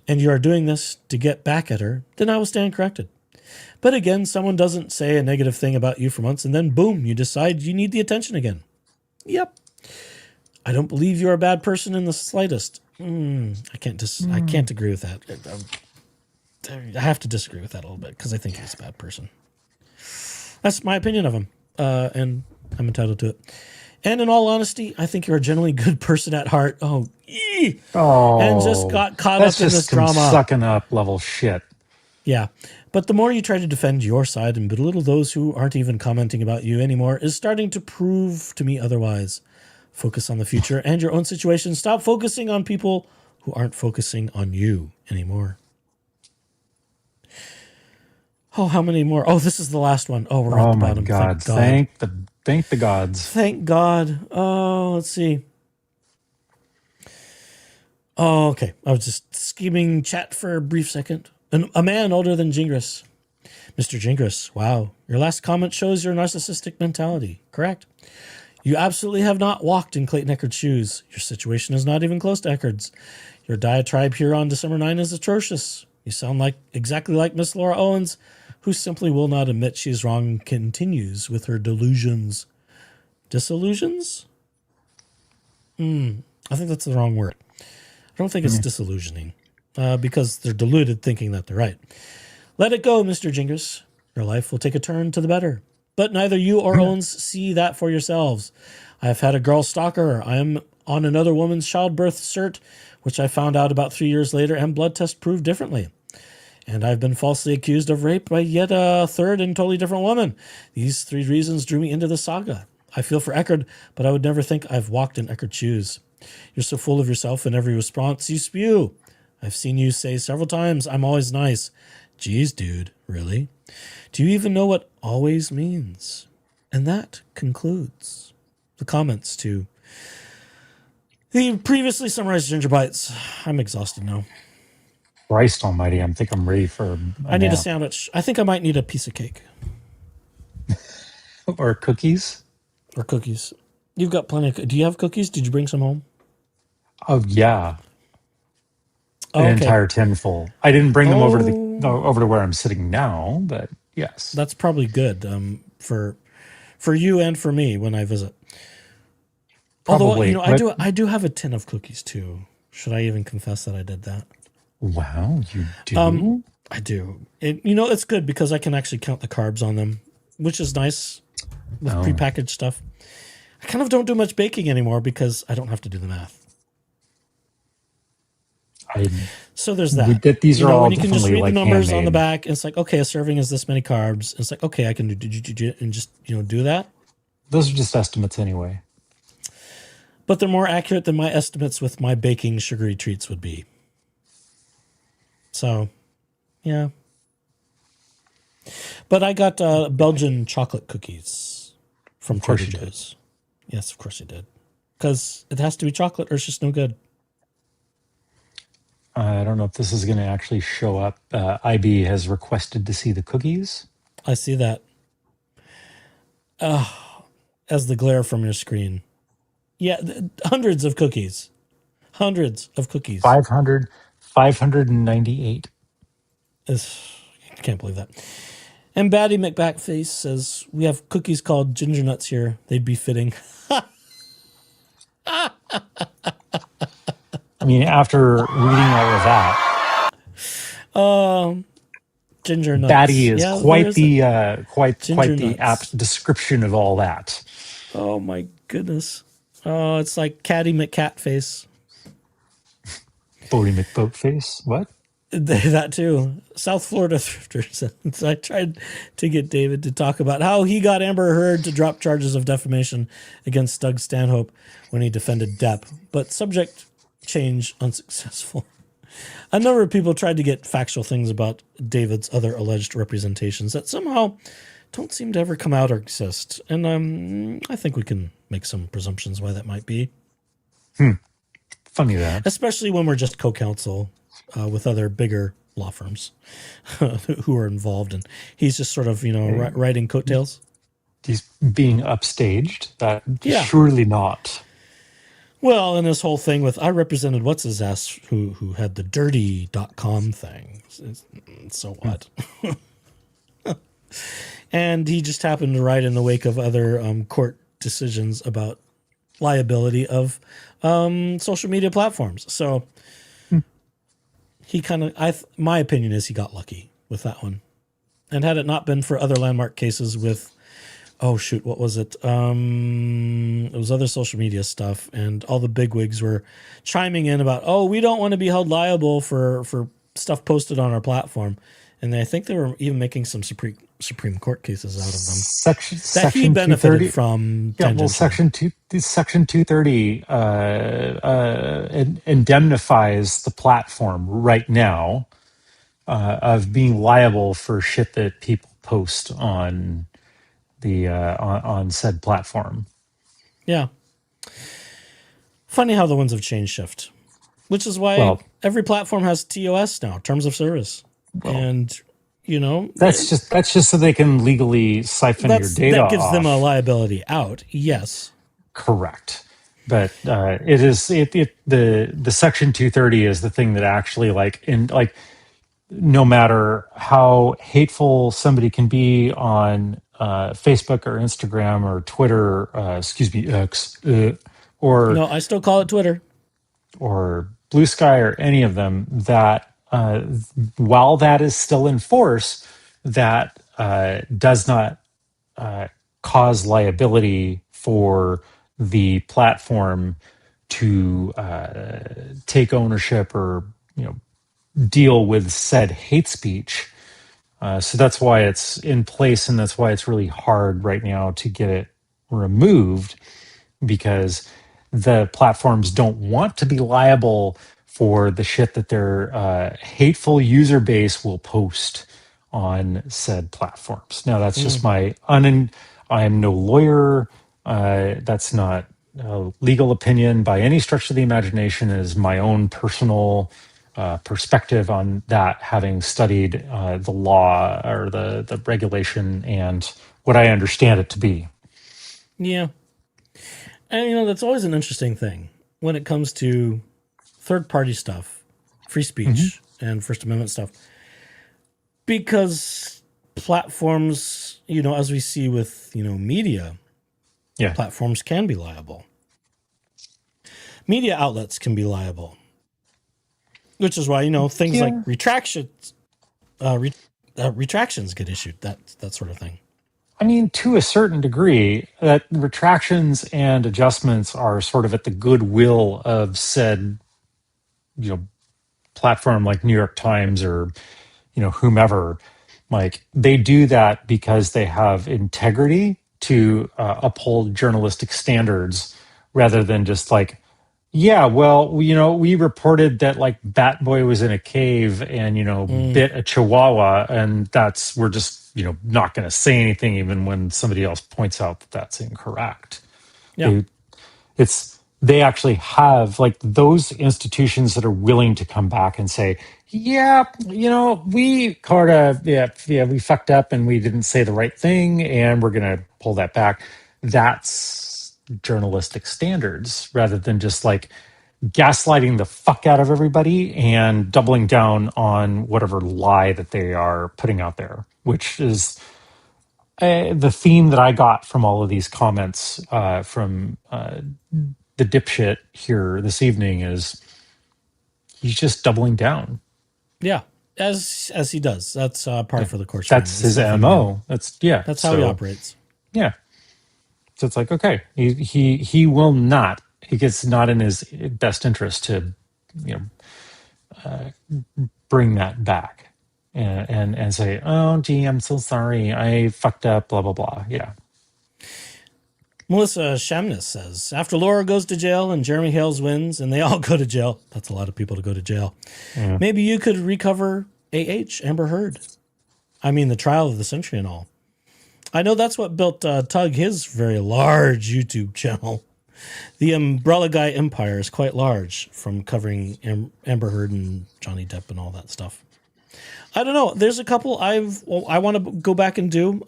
Speaker 1: and you are doing this to get back at her, then I will stand corrected. But again, someone doesn't say a negative thing about you for months and then boom, you decide you need the attention again. Yep. I don't believe you're a bad person in the slightest. I can't agree with that. I have to disagree with that a little bit because I think he's a bad person. That's my opinion of him, and I'm entitled to it. And in all honesty, I think you're a generally good person at heart. And just got caught up in this drama.
Speaker 3: Sucking up level shit.
Speaker 1: Yeah. But the more you try to defend your side and belittle those who aren't even commenting about you anymore is starting to prove to me otherwise. Focus on the future and your own situation. Stop focusing on people who aren't focusing on you anymore. Oh, how many more? Oh, this is the last one. Oh, we're at the bottom.
Speaker 3: God. Thank the gods.
Speaker 1: Thank God. Oh, let's see. Oh, okay. I was just skimming chat for a brief second. A man older than Gingras. Mr. Gingras, wow. Your last comment shows your narcissistic mentality. Correct. You absolutely have not walked in Clayton Eckerd's shoes. Your situation is not even close to Eckerd's. Your diatribe here on December 9 is atrocious. You sound exactly like Miss Laura Owens, who simply will not admit she is wrong and continues with her delusions. Disillusions? I think that's the wrong word. I don't think it's disillusioning because they're deluded thinking that they're right. Let it go, Mr. Gingras. Your life will take a turn to the better. But neither you or Owens see that for yourselves. I have had a girl stalker. I am on another woman's childbirth cert, which I found out about 3 years later, and blood tests proved differently. And I've been falsely accused of rape by yet a third and totally different woman. These 3 reasons drew me into the saga. I feel for Eckerd, but I would never think I've walked in Eckerd's shoes. You're so full of yourself in every response you spew. I've seen you say several times, I'm always nice. Geez, dude, really? Do you even know what always means? And that concludes the comments to the previously summarized GingerBites. I'm exhausted now.
Speaker 3: Christ almighty, I think I'm ready for
Speaker 1: I need a sandwich. I think I might need a piece of cake.
Speaker 3: Or cookies.
Speaker 1: Or cookies. You've got plenty of... Do you have cookies? Did you bring some home?
Speaker 3: Oh, yeah.
Speaker 1: Oh,
Speaker 3: An
Speaker 1: okay.
Speaker 3: entire tin full. I didn't bring them over to where I'm sitting now, but yes.
Speaker 1: That's probably good for you and for me when I visit.
Speaker 3: Probably.
Speaker 1: Although, I do have a tin of cookies too. Should I even confess that I did that?
Speaker 3: Wow, you do?
Speaker 1: I do. It's good because I can actually count the carbs on them, which is nice with prepackaged stuff. I kind of don't do much baking anymore because I don't have to do the math. So there's that.
Speaker 3: These are all
Speaker 1: when you can just read the numbers
Speaker 3: handmade.
Speaker 1: on the back. It's like, okay, a serving is this many carbs. It's like, okay, I can do and just do that.
Speaker 3: Those are just estimates anyway.
Speaker 1: But they're more accurate than my estimates with my baking sugary treats would be. So, yeah. But I got Belgian chocolate cookies from Trader Joe's. Yes, of course I did. Because it has to be chocolate or it's just no good.
Speaker 3: I don't know if this is going to actually show up. IB has requested to see the cookies.
Speaker 1: I see that. As the glare from your screen. Yeah, hundreds of cookies. Hundreds of cookies.
Speaker 3: 598.
Speaker 1: I can't believe that. And Batty McBackface says, we have cookies called ginger nuts here. They'd be fitting.
Speaker 3: I mean, after reading all of that,
Speaker 1: Ginger nuts.
Speaker 3: Batty is
Speaker 1: Yeah,
Speaker 3: quite
Speaker 1: there's
Speaker 3: the quite
Speaker 1: Ginger
Speaker 3: the
Speaker 1: nuts.
Speaker 3: apt description of all that.
Speaker 1: Oh my goodness. Oh, it's like Catty McCatface.
Speaker 3: Bodie McBoatface. What?
Speaker 1: That too. South Florida thrifters. So I tried to get David to talk about how he got Amber Heard to drop charges of defamation against Doug Stanhope when he defended Depp, but subject change unsuccessful. A number of people tried to get factual things about David's other alleged representations that somehow don't seem to ever come out or exist. And I think we can make some presumptions why that might be.
Speaker 3: Funny that.
Speaker 1: Especially when we're just co-counsel with other bigger law firms who are involved. And he's just sort of, writing coattails.
Speaker 3: He's being upstaged. That
Speaker 1: Yeah.
Speaker 3: surely not.
Speaker 1: Well, and this whole thing with, I represented what's his ass who had the dirty.com thing. So what? And he just happened to write in the wake of other court decisions about liability of social media platforms. So he kind of, my opinion is he got lucky with that one. And had it not been for other landmark cases with, oh shoot, what was it? It was other social media stuff, and all the bigwigs were chiming in about, oh, we don't want to be held liable for stuff posted on our platform. And I think they were even making some Supreme Court cases out of them that he benefited from.
Speaker 3: Yeah, well, Section 230 indemnifies the platform right now of being liable for shit that people post on the on said platform.
Speaker 1: Yeah. Funny how the winds of change shift, which is why every platform has TOS now, terms of service. And
Speaker 3: that's just so they can legally siphon your data
Speaker 1: that gives
Speaker 3: off.
Speaker 1: them a liability out. Yes,
Speaker 3: correct. But the Section 230 is the thing that actually no matter how hateful somebody can be on Facebook or Instagram or Twitter, X, or
Speaker 1: no, I still call it Twitter
Speaker 3: or Blue Sky or any of them, that while that is still in force, that does not cause liability for the platform to take ownership or deal with said hate speech. So that's why it's in place, and that's why it's really hard right now to get it removed, because the platforms don't want to be liable for the shit that their hateful user base will post on said platforms. Now, that's just my I am no lawyer. That's not a legal opinion by any stretch of the imagination. It is my own personal perspective on that, having studied the law or the regulation and what I understand it to be.
Speaker 1: Yeah. And, that's always an interesting thing when it comes to third-party stuff, free speech and First Amendment stuff. Because platforms, as we see with, media, platforms can be liable. Media outlets can be liable. Which is why, things like retractions get issued, that sort of thing.
Speaker 3: I mean, to a certain degree, that retractions and adjustments are sort of at the goodwill of said, platform like New York Times or, whomever. Like, they do that because they have integrity to uphold journalistic standards, rather than just like, yeah, well, we reported that like Bat Boy was in a cave and, bit a chihuahua, and we're just, not going to say anything even when somebody else points out that that's incorrect.
Speaker 1: Yeah.
Speaker 3: They actually have like those institutions that are willing to come back and say, yeah, we we fucked up and we didn't say the right thing and we're going to pull that back. That's journalistic standards, rather than just like gaslighting the fuck out of everybody and doubling down on whatever lie that they are putting out there, which is the theme that I got from all of these comments from the dipshit here this evening is he's just doubling down.
Speaker 1: Yeah, as he does. That's par for the course. For him.
Speaker 3: That's
Speaker 1: This
Speaker 3: his
Speaker 1: stuff
Speaker 3: MO. That's
Speaker 1: how he operates.
Speaker 3: Yeah. So it's like, okay, he will not. He gets not in his best interest to, bring that back and say, oh, gee, I'm so sorry, I fucked up, blah blah blah. Yeah.
Speaker 1: Melissa Shamness says, after Laura goes to jail and Jeremy Hales wins and they all go to jail, that's a lot of people to go to jail.
Speaker 3: Yeah.
Speaker 1: Maybe you could recover Amber Heard. I mean, the trial of the century and all. I know that's what built Tug his very large YouTube channel. The Umbrella Guy empire is quite large from covering Amber Heard and Johnny Depp and all that stuff. I don't know. There's a couple I want to go back and do.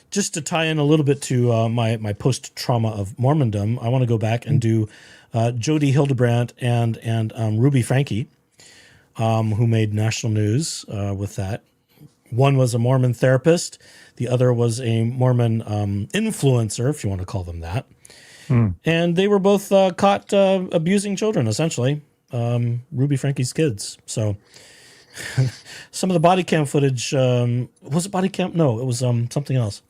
Speaker 1: Just to tie in a little bit to my post-trauma of Mormondom, I want to go back and do Jodi Hildebrandt and Ruby Franke, who made national news with that. One was a Mormon therapist. The other was a Mormon influencer, if you want to call them that. And they were both caught abusing children, essentially. Ruby Franke's kids. So some of the body cam footage, was it body cam? No, it was something else.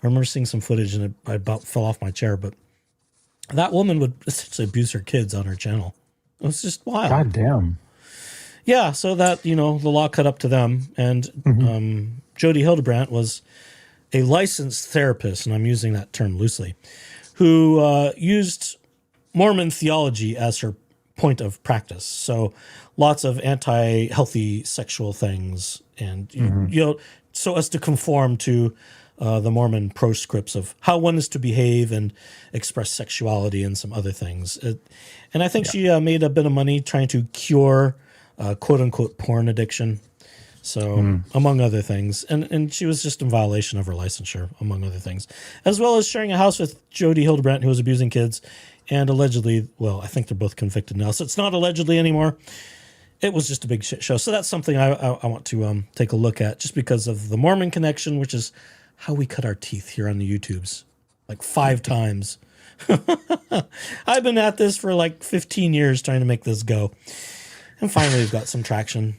Speaker 1: I remember seeing some footage and I about fell off my chair, but that woman would essentially abuse her kids on her channel. It was just wild.
Speaker 3: God damn.
Speaker 1: Yeah, so that, the law cut up to them. And Jodi Hildebrandt was a licensed therapist, and I'm using that term loosely, who used Mormon theology as her point of practice. So lots of anti-healthy sexual things and, so as to conform to the Mormon proscripts of how one is to behave and express sexuality and some other things. And I think she made a bit of money trying to cure quote-unquote porn addiction. So, among other things. And she was just in violation of her licensure, among other things. As well as sharing a house with Jodi Hildebrandt, who was abusing kids. And allegedly, well, I think they're both convicted now. So it's not allegedly anymore. It was just a big shit show. So that's something I want to take a look at, just because of the Mormon connection, which is how we cut our teeth here on the YouTubes. Like 5 times. I've been at this for like 15 years trying to make this go. And finally, we've got some traction.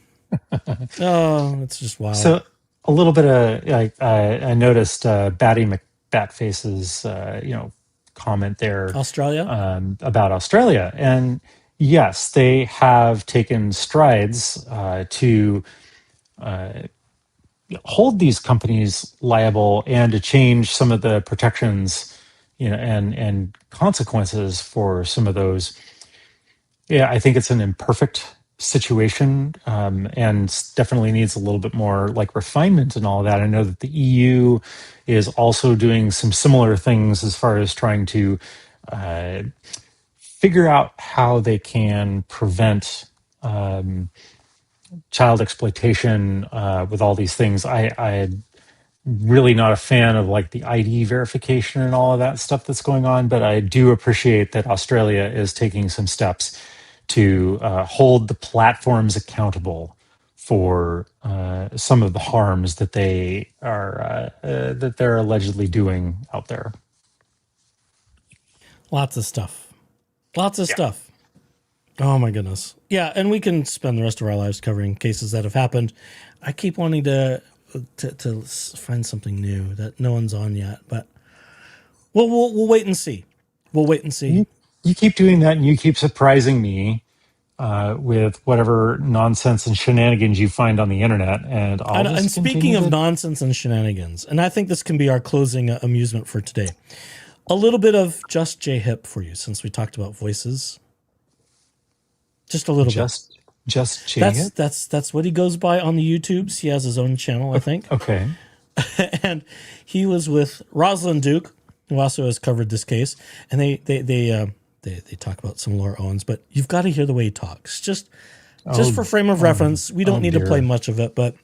Speaker 1: Oh, it's just wild.
Speaker 3: So a little bit of I noticed Batty McBatface's comment there,
Speaker 1: Australia,
Speaker 3: about Australia, and yes, they have taken strides to hold these companies liable and to change some of the protections, and consequences for some of those. Yeah, I think it's an imperfect situation, and definitely needs a little bit more like refinement and all that. I know that the EU is also doing some similar things as far as trying to figure out how they can prevent child exploitation with all these things. I'm really not a fan of like the ID verification and all of that stuff that's going on, but I do appreciate that Australia is taking some steps to hold the platforms accountable for some of the harms that they are that they're allegedly doing out there.
Speaker 1: lots of stuff. Oh my goodness. Yeah, and we can spend the rest of our lives covering cases that have happened. I keep wanting to find something new that no one's on yet, but we'll wait and see. We'll wait and see.
Speaker 3: You keep doing that, and you keep surprising me with whatever nonsense and shenanigans you find on the internet. And
Speaker 1: speaking of nonsense and shenanigans, and I think this can be our closing amusement for today. A little bit of Just J Hip for you, since we talked about voices. Just a little bit.
Speaker 3: Just J Hip?
Speaker 1: That's what he goes by on the YouTubes. He has his own channel, I think.
Speaker 3: Okay.
Speaker 1: And he was with Rosalind Duke, who also has covered this case, and they talk about some Laura Owens, but you've got to hear the way he talks. Just for frame of reference, we don't need to play much of it, but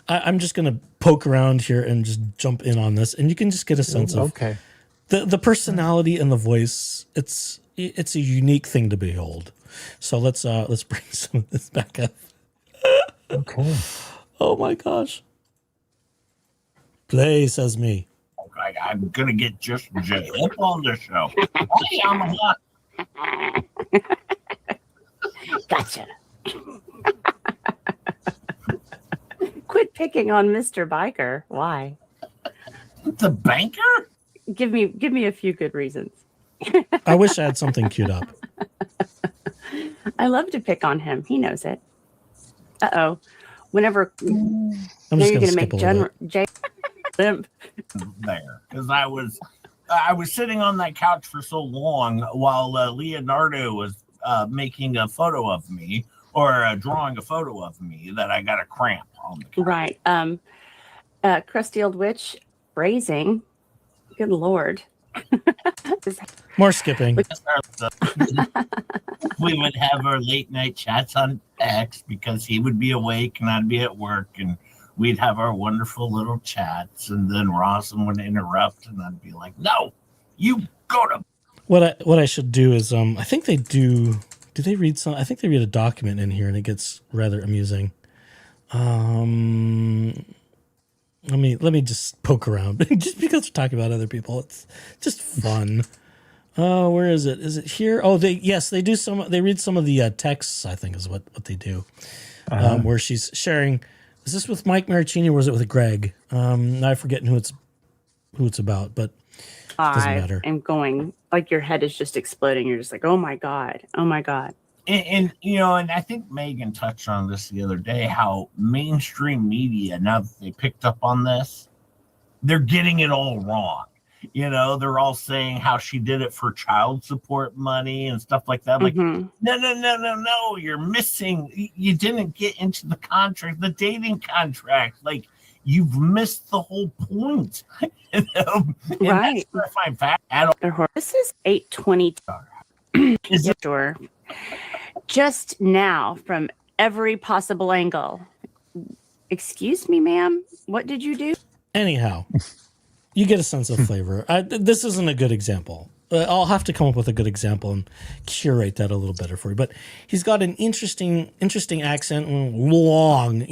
Speaker 1: I'm just going to poke around here and just jump in on this, and you can just get a sense of the personality and the voice. It's it's a unique thing to behold. So let's bring some of this back up.
Speaker 3: Okay.
Speaker 1: Oh my gosh. Play, says me.
Speaker 6: I'm gonna get just Jay up on the show. Hey, I'm a
Speaker 7: Gotcha. Quit picking on Mr. Biker. Why?
Speaker 6: the banker.
Speaker 7: Give me a few good reasons.
Speaker 1: I wish I had something queued up.
Speaker 7: I love to pick on him. He knows it. Uh-oh. Whenever
Speaker 1: I'm
Speaker 7: now
Speaker 1: just
Speaker 7: you're
Speaker 1: going to
Speaker 7: gonna make
Speaker 1: skip a little bit.
Speaker 7: Jay limp.
Speaker 6: There, because I was sitting on that couch for so long while Leonardo was making a photo of me or drawing a photo of me that I got a cramp on the couch.
Speaker 7: Right. Crusty old witch phrasing. Good Lord.
Speaker 1: More skipping.
Speaker 6: We would have our late night chats on X because he would be awake and I'd be at work, and we'd have our wonderful little chats, and then Rossum would interrupt and I'd be like, no, you go to
Speaker 1: What I should do is I think they do they read some, I think they read a document in here and it gets rather amusing. Let me just poke around just because we're talking about other people. It's just fun. Oh, where is it? Is it here? Oh, they do they read some of the texts, I think is what they do. Where she's sharing. Is this with Mike Maricini or was it with Greg? I'm forgetting who it's about, but it doesn't matter.
Speaker 7: I'm going like your head is just exploding. You're just like, oh my God. Oh my God.
Speaker 6: and and I think Megan touched on this the other day, how mainstream media, now that they picked up on this, they're getting it all wrong. They're all saying how she did it for child support money and stuff like that. I'm like, no, you're missing. You didn't get into the contract, the dating contract. Like, you've missed the whole point.
Speaker 7: Right.
Speaker 6: That's I find fact.
Speaker 7: This is 8:20.
Speaker 6: Is it
Speaker 7: Sure. Just now, from every possible angle. Excuse me, ma'am. What did you do?
Speaker 1: Anyhow, you get a sense of flavor. This isn't a good example. I'll have to come up with a good example and curate that a little better for you. But he's got an interesting accent, long.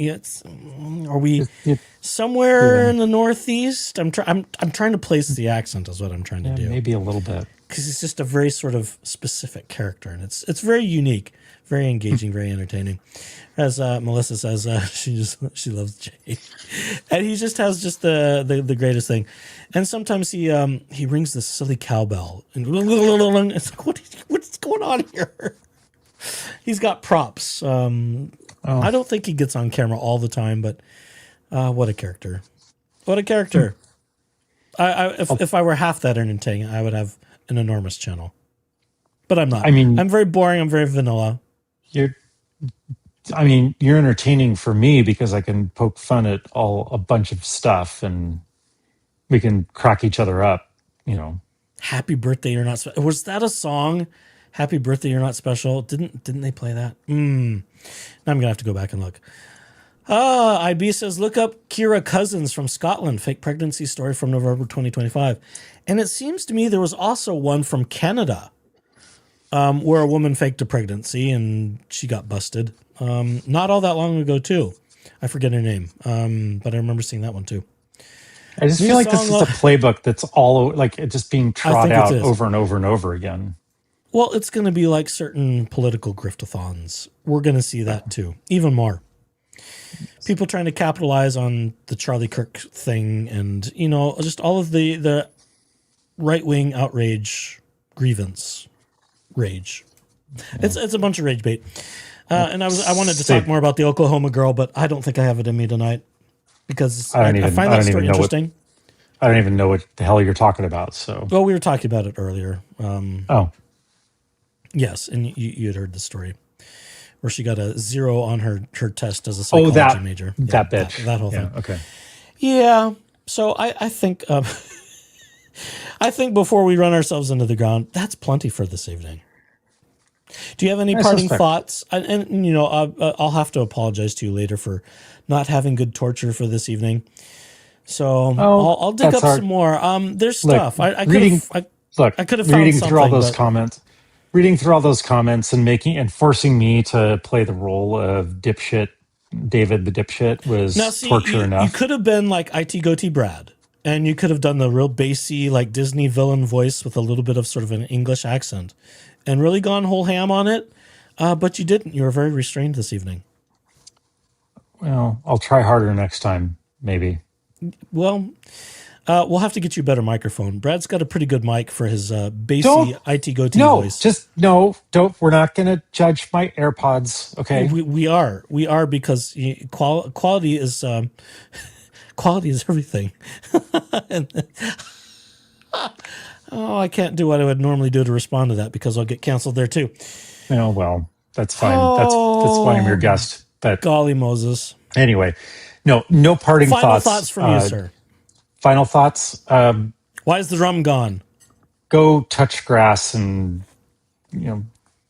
Speaker 1: Are we somewhere in the Northeast? I'm trying to place the accent is what I'm trying to do.
Speaker 3: Maybe a little bit.
Speaker 1: Because it's just a very sort of specific character, and it's very unique, very engaging, very entertaining. As Melissa says, she loves Jay, and he just has just the greatest thing. And sometimes he rings this silly cowbell, and it's like, what's going on here? He's got props. I don't think he gets on camera all the time, but what a character! What a character! If I were half that entertaining, I would have an enormous channel, but I'm not. I'm very boring. I'm very vanilla.
Speaker 3: You're entertaining for me because I can poke fun at a bunch of stuff and we can crack each other up,
Speaker 1: Happy birthday, you're not special. Was that a song? Happy birthday, you're not special. Didn't they play that? Now I'm gonna have to go back and look. IB says, look up Kira Cousins from Scotland, fake pregnancy story from November 2025. And it seems to me there was also one from Canada where a woman faked a pregnancy and she got busted. Not all that long ago, too. I forget her name, but I remember seeing that one, too.
Speaker 3: I just feel like this is a playbook that's all like it's just being trot out over and over and over again.
Speaker 1: Well, it's going to be like certain political griftathons. We're going to see that, too, even more. People trying to capitalize on the Charlie Kirk thing and, just all of the right-wing outrage, grievance, rage. It's a bunch of rage bait. And I wanted to talk more about the Oklahoma girl, but I don't think I have it in me tonight because I find that story interesting.
Speaker 3: I don't even know what the hell you're talking about. So,
Speaker 1: well, we were talking about it earlier. Yes, and you had heard the story where she got a 0 on her test as a psychology major.
Speaker 3: That bitch.
Speaker 1: That whole thing.
Speaker 3: Okay.
Speaker 1: Yeah. So I think I think before we run ourselves into the ground, that's plenty for this evening. Do you have any parting thoughts? And I'll have to apologize to you later for not having good torture for this evening. So I'll dig up some more. There's stuff. I could have found
Speaker 3: reading
Speaker 1: something.
Speaker 3: through all those comments. reading through all those comments and forcing me to play the role of dipshit David the dipshit was
Speaker 1: Now, see,
Speaker 3: torture
Speaker 1: you
Speaker 3: enough.
Speaker 1: could have been like IT Goatee Brad, and you could have done the real bassy, like Disney villain voice with a little bit of sort of an English accent, and really gone whole ham on it. But you didn't. You were very restrained this evening.
Speaker 3: Well, I'll try harder next time, maybe.
Speaker 1: Well, we'll have to get you a better microphone. Brad's got a pretty good mic for his bassy IT Goatee voice.
Speaker 3: Don't. We're not going to judge my AirPods, okay?
Speaker 1: We are because quality is quality is everything. Oh, I can't do what I would normally do to respond to that because I'll get canceled there too.
Speaker 3: Oh, well, that's fine. That's why I'm your guest. But
Speaker 1: golly Moses.
Speaker 3: Anyway, no parting thoughts.
Speaker 1: Final thoughts from you, sir.
Speaker 3: Final thoughts.
Speaker 1: Why is the rum gone?
Speaker 3: Go touch grass and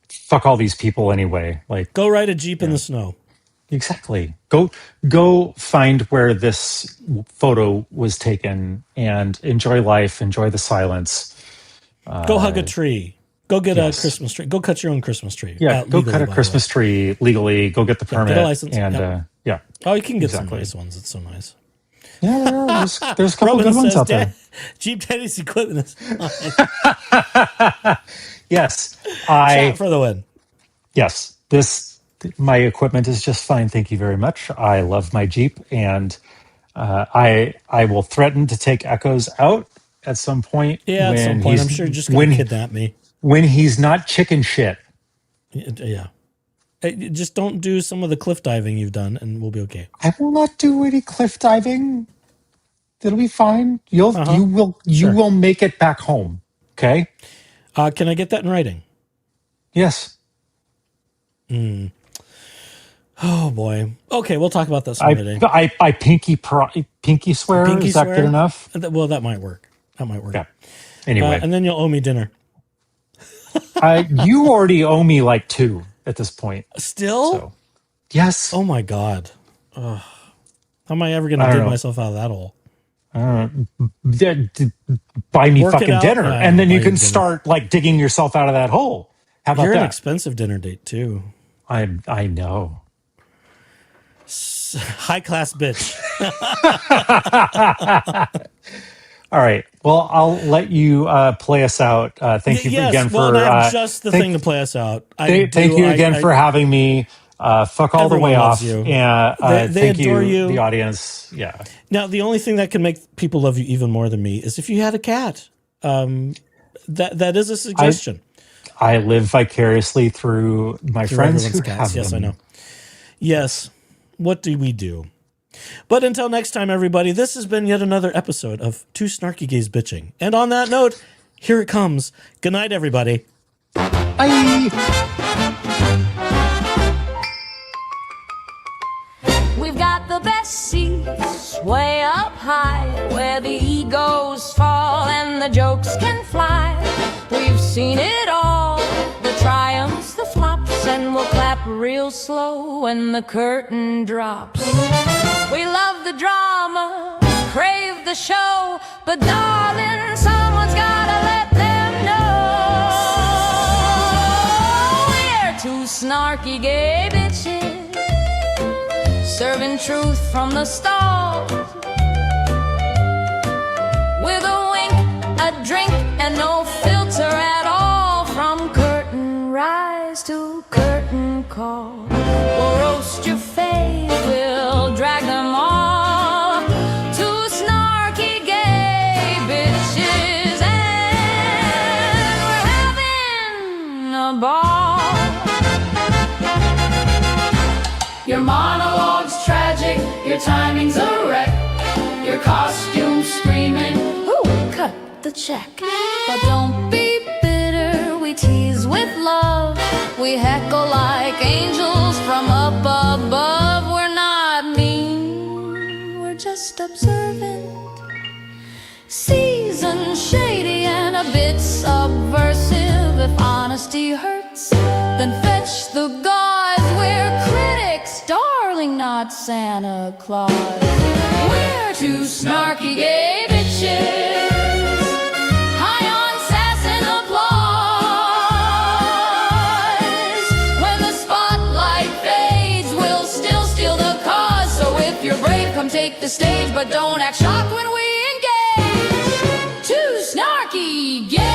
Speaker 3: fuck all these people anyway. Like,
Speaker 1: go ride a Jeep in the snow.
Speaker 3: Exactly. Go find where this photo was taken and enjoy life. Enjoy the silence.
Speaker 1: Go hug a tree. Go get a Christmas tree. Go cut your own Christmas tree.
Speaker 3: Yeah, go cut a Christmas tree legally. Go get the permit.
Speaker 1: Get a license.
Speaker 3: And
Speaker 1: oh, you can get some nice ones. It's so nice.
Speaker 3: Yeah, there are. There's a couple good ones out there.
Speaker 1: Jeep Daddy's equipment is
Speaker 3: Yes,
Speaker 1: Shot for the win.
Speaker 3: Yes, my equipment is just fine. Thank you very much. I love my Jeep, and I will threaten to take Echoes out at some point.
Speaker 1: Yeah, at some point. I'm sure you're just going to kidnap me.
Speaker 3: When he's not chicken shit.
Speaker 1: Yeah. Just don't do some of the cliff diving you've done, and we'll be okay.
Speaker 3: I will not do any cliff diving. It'll be fine. You will make it back home. Okay.
Speaker 1: Can I get that in writing?
Speaker 3: Yes.
Speaker 1: Oh boy. Okay, we'll talk about that some other day.
Speaker 3: I pinky swear. Is that good enough?
Speaker 1: Well, that might work.
Speaker 3: Yeah. Anyway,
Speaker 1: and then you'll owe me dinner.
Speaker 3: You already owe me like 2 at this point.
Speaker 1: Still?
Speaker 3: So, yes.
Speaker 1: Oh my God. How am I ever going to dig myself out of that hole?
Speaker 3: Buy me fucking dinner, and then you can start like digging yourself out of that hole. How about that?
Speaker 1: You're an expensive dinner date too.
Speaker 3: I know.
Speaker 1: High class bitch.
Speaker 3: All right. Well, I'll let you play us out. Thank you again for.
Speaker 1: I have just the thing to play us out.
Speaker 3: Thank you again for having me. Fuck all the way off.
Speaker 1: You.
Speaker 3: And
Speaker 1: they
Speaker 3: thank
Speaker 1: adore
Speaker 3: you, the audience. Yeah.
Speaker 1: Now, the only thing that can make people love you even more than me is if you had a cat. That is a suggestion.
Speaker 3: I live vicariously through my friends who
Speaker 1: cats.
Speaker 3: have
Speaker 1: Yes,
Speaker 3: them.
Speaker 1: I know. Yes. What do we do? But until next time, everybody, this has been yet another episode of Two Snarky Gays Bitching. And on that note, here it comes. Good night, everybody.
Speaker 3: Bye.
Speaker 8: We've got the best seats way up high, where the egos fall and the jokes can fly. We've seen it all, the triumphs, the flops, and we'll clap real slow when the curtain drops. We love the drama, crave the show, but darling, someone's gotta let them know. We're two snarky gay bitches, serving truth from the stars, with a wink, a drink, and no filter at all. From curtain rise to curtain call, we'll roast your face, we'll drag them all. Two snarky gay bitches, and we're having a ball. Your monologue's tragic, your timing's a wreck, your costume's screaming, ooh, cut the check. But don't be bitter, we tease with love, we heckle like angels from up above. We're not mean, we're just observant, seasoned, shady, and a bit subversive. If honesty hurts, then fetch the gauze. We're critics, darling, not Santa Claus. We're two snarky gay bitches, high on sass and applause. take the stage, but don't act shocked when we engage. Too snarky, get